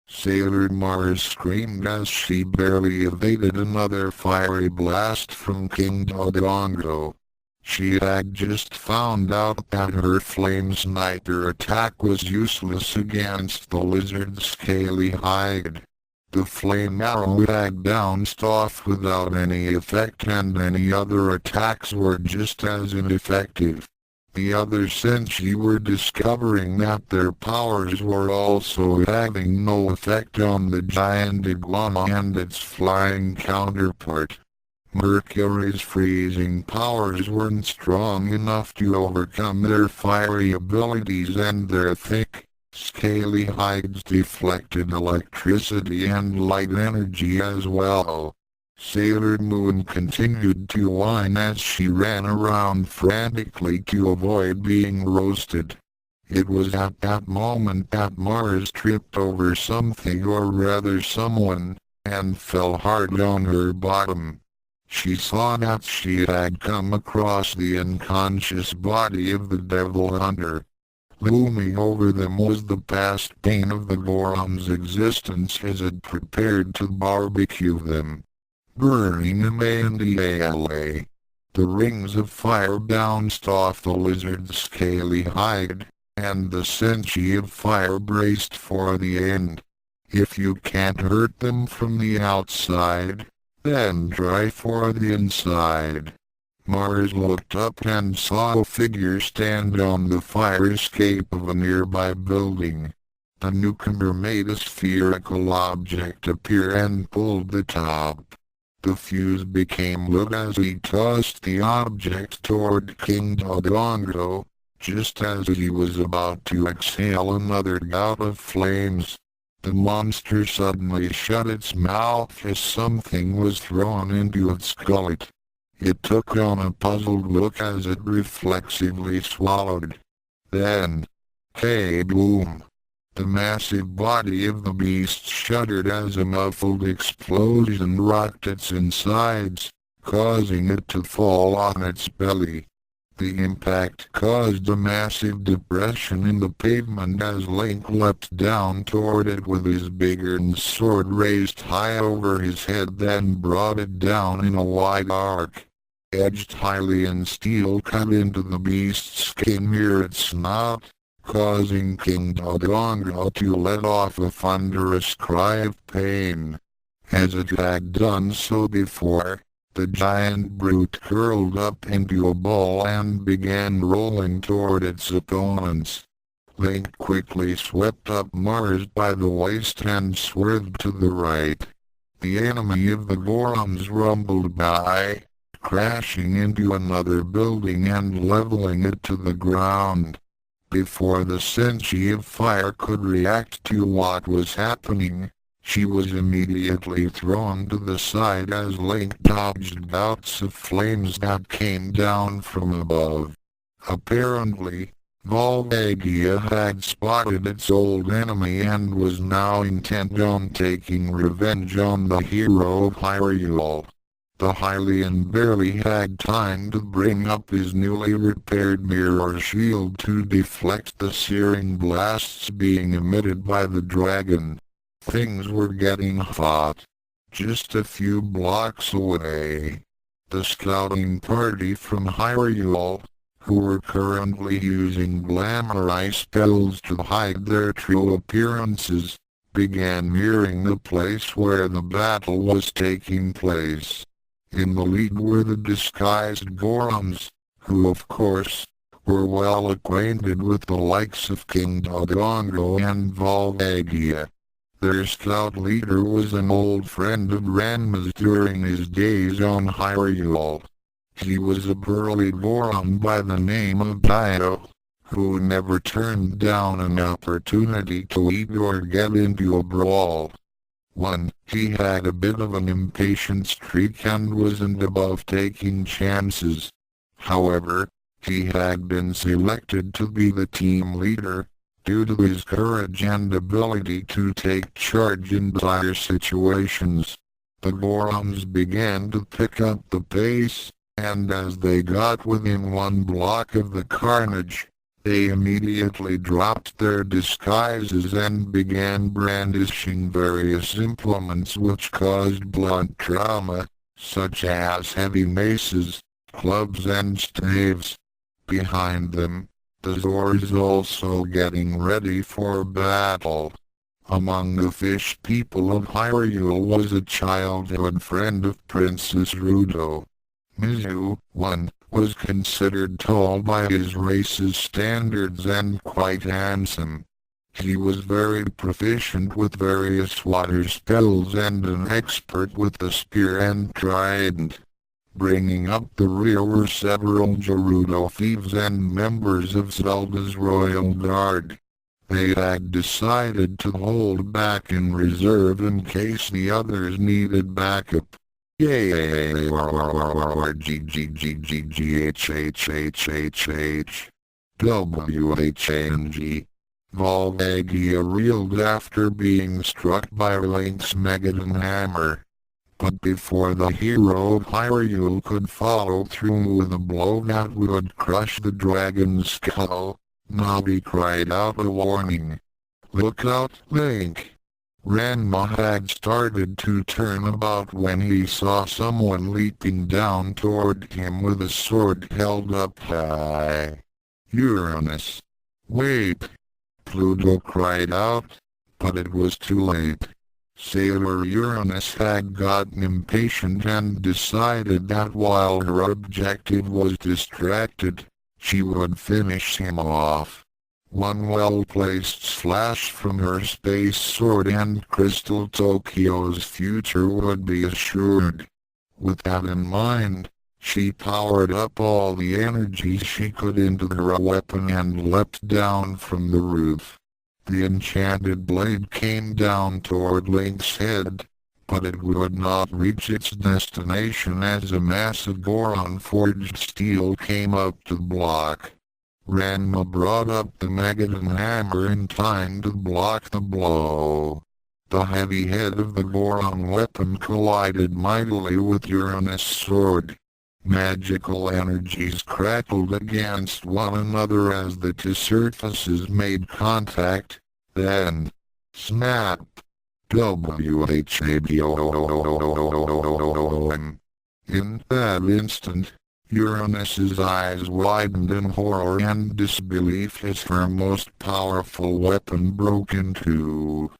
Sailor Mars screamed as she barely evaded another fiery blast from King Dodongo. She had just found out that her flame sniper attack was useless against the lizard's scaly hide. The flame arrow had bounced off without any effect, and any other attacks were just as ineffective. The other senshi were discovering that their powers were also having no effect on the giant iguana and its flying counterpart. Mercury's freezing powers weren't strong enough to overcome their fiery abilities, and their thick, scaly hides deflected electricity and light energy as well. Sailor Moon continued to whine as she ran around frantically to avoid being roasted. It was at that moment that Mars tripped over something, or rather someone, and fell hard on her bottom. She saw that she had come across the unconscious body of the Devil Hunter. Looming over them was the past pain of the Goron's existence as it prepared to barbecue them. Burning them and the rings of fire bounced off the lizard's scaly hide, and the senshi of fire braced for the end. If you can't hurt them from the outside, then try for the inside. Mars looked up and saw a figure stand on the fire escape of a nearby building. The newcomer made a spherical object appear and pulled the top. The fuse became lit as he tossed the object toward King Dodongo. Just as he was about to exhale another gout of flames, the monster suddenly shut its mouth as something was thrown into its gullet. It took on a puzzled look as it reflexively swallowed. Then, boom! The massive body of the beast shuddered as a muffled explosion rocked its insides, causing it to fall on its belly. The impact caused a massive depression in the pavement as Link leapt down toward it with his big sword raised high over his head, then brought it down in a wide arc. Edged Hylian steel cut into the beast's skin near its snout, causing King Dodongo to let off a thunderous cry of pain. As it had done so before, the giant brute curled up into a ball and began rolling toward its opponents. Link quickly swept up Mars by the waist and swerved to the right. The enemy of the Gorons rumbled by, crashing into another building and leveling it to the ground. Before the Senshi of Fire could react to what was happening, she was immediately thrown to the side as Link dodged bouts of flames that came down from above. Apparently, Volvagia had spotted its old enemy and was now intent on taking revenge on the hero of Hyrule. The Hylian barely had time to bring up his newly repaired mirror shield to deflect the searing blasts being emitted by the dragon. Things were getting hot. Just a few blocks away, the scouting party from Hyrule, who were currently using glamour spells to hide their true appearances, began nearing the place where the battle was taking place. In the lead were the disguised Gorons, who of course, were well acquainted with the likes of King Dodongo and Volvagia. Their scout leader was an old friend of Ranma's during his days on Hyrule. He was a burly Goron by the name of Dio, who never turned down an opportunity to eat or get into a brawl. He had a bit of an impatient streak and wasn't above taking chances. However, he had been selected to be the team leader, due to his courage and ability to take charge in dire situations. The Gorons began to pick up the pace, and as they got within one block of the carnage, they immediately dropped their disguises and began brandishing various implements which caused blunt trauma, such as heavy maces, clubs and staves. Behind them, the Zors also getting ready for battle. Among the fish people of Hyrule was a childhood friend of Princess Ruto. Mizu, was considered tall by his race's standards and quite handsome. He was very proficient with various water spells and an expert with the spear and trident. Bringing up the rear were several Gerudo thieves and members of Zelda's royal guard. They had decided to hold back in reserve in case the others needed backup. WHANG. Volvagia reeled after being struck by Link's Megaton hammer. But before the hero of Hyrule could follow through with a blow that would crush the dragon's skull, Navi cried out a warning. "Look out, Link!" Ranma had started to turn about when he saw someone leaping down toward him with a sword held up high. "Uranus! Wait!" Pluto cried out, but it was too late. Sailor Uranus had gotten impatient and decided that while her objective was distracted, she would finish him off. One well-placed slash from her space sword and Crystal Tokyo's future would be assured. With that in mind, she powered up all the energy she could into her weapon and leapt down from the roof. The enchanted blade came down toward Link's head, but it would not reach its destination as a massive Goron-forged steel came up to block. Ranma brought up the Megadon hammer in time to block the blow. The heavy head of the Goron weapon collided mightily with Uranus' sword. Magical energies crackled against one another as the two surfaces made contact, then, snap! WHABOOM. In that instant, Uranus's eyes widened in horror and disbelief as her most powerful weapon broke in two.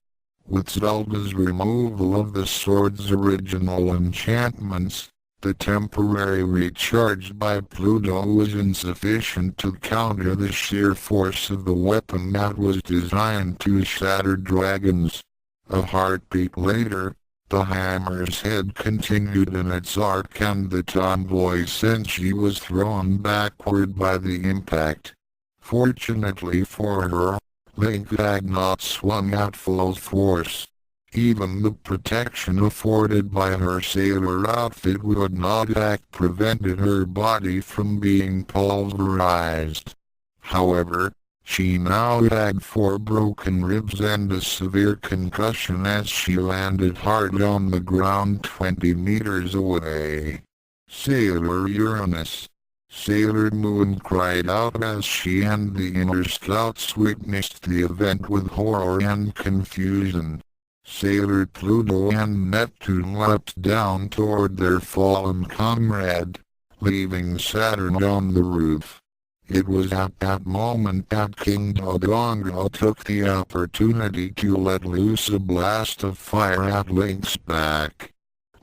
With Zelda's removal of the sword's original enchantments, the temporary recharge by Pluto was insufficient to counter the sheer force of the weapon that was designed to shatter dragons. A heartbeat later, the hammer's head continued in its arc and the tomboy Senshi was thrown backward by the impact. Fortunately for her, Link had not swung at full force. Even the protection afforded by her sailor outfit would not have prevented her body from being pulverized. However, she now had 4 broken ribs and a severe concussion as she landed hard on the ground 20 meters away. Sailor Uranus! Sailor Moon cried out as she and the inner scouts witnessed the event with horror and confusion. Sailor Pluto and Neptune leapt down toward their fallen comrade, leaving Saturn on the roof. It was at that moment that King Dodongo took the opportunity to let loose a blast of fire at Link's back.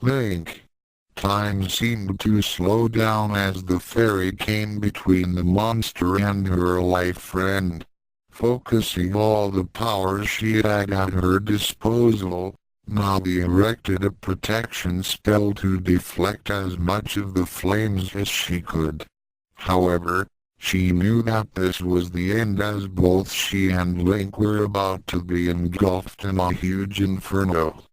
Link! Time seemed to slow down as the fairy came between the monster and her life friend. Focusing all the power she had at her disposal, Navi erected a protection spell to deflect as much of the flames as she could. However, she knew that this was the end as both she and Link were about to be engulfed in a huge inferno.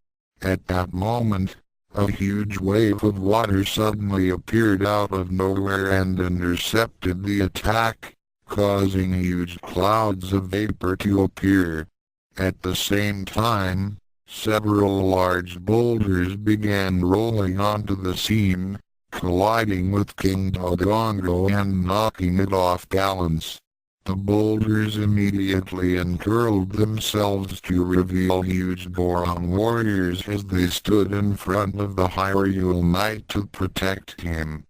At that moment, a huge wave of water suddenly appeared out of nowhere and intercepted the attack, causing huge clouds of vapor to appear. At the same time, several large boulders began rolling onto the scene, colliding with King Dodongo and knocking it off balance. The boulders immediately uncurled themselves to reveal huge Goron warriors as they stood in front of the Hyrule Knight to protect him.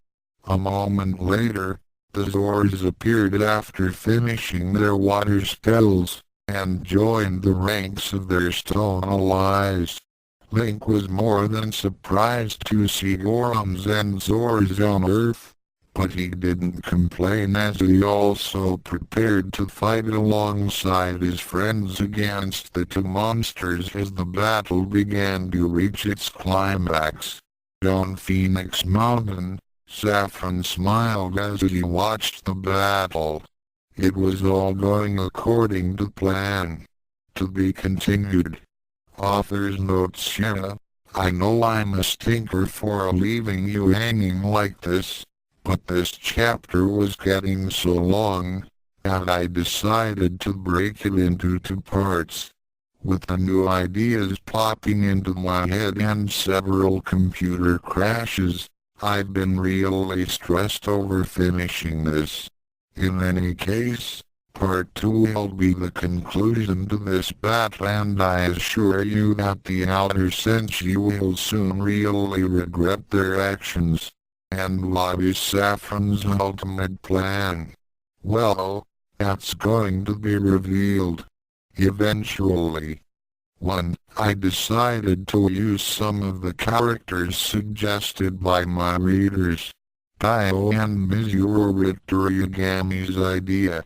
A moment later, the Zors appeared after finishing their water spells, and joined the ranks of their stone allies. Link was more than surprised to see Gorons and Zors on Earth, but he didn't complain as he also prepared to fight alongside his friends against the two monsters as the battle began to reach its climax. On Phoenix Mountain, Saffron smiled as he watched the battle. It was all going according to plan. To be continued. Author's notes. Shara, I know I'm a stinker for leaving you hanging like this, but this chapter was getting so long, that I decided to break it into 2 parts. With the new ideas popping into my head and several computer crashes, I've been really stressed over finishing this. In any case, Part 2 will be the conclusion to this battle, and I assure you that the Outer Senshi will soon really regret their actions. And what is Saffron's ultimate plan? Well, that's going to be revealed eventually. 1. I decided to use some of the characters suggested by my readers. Dio and Mizuru were Toriyagami's idea.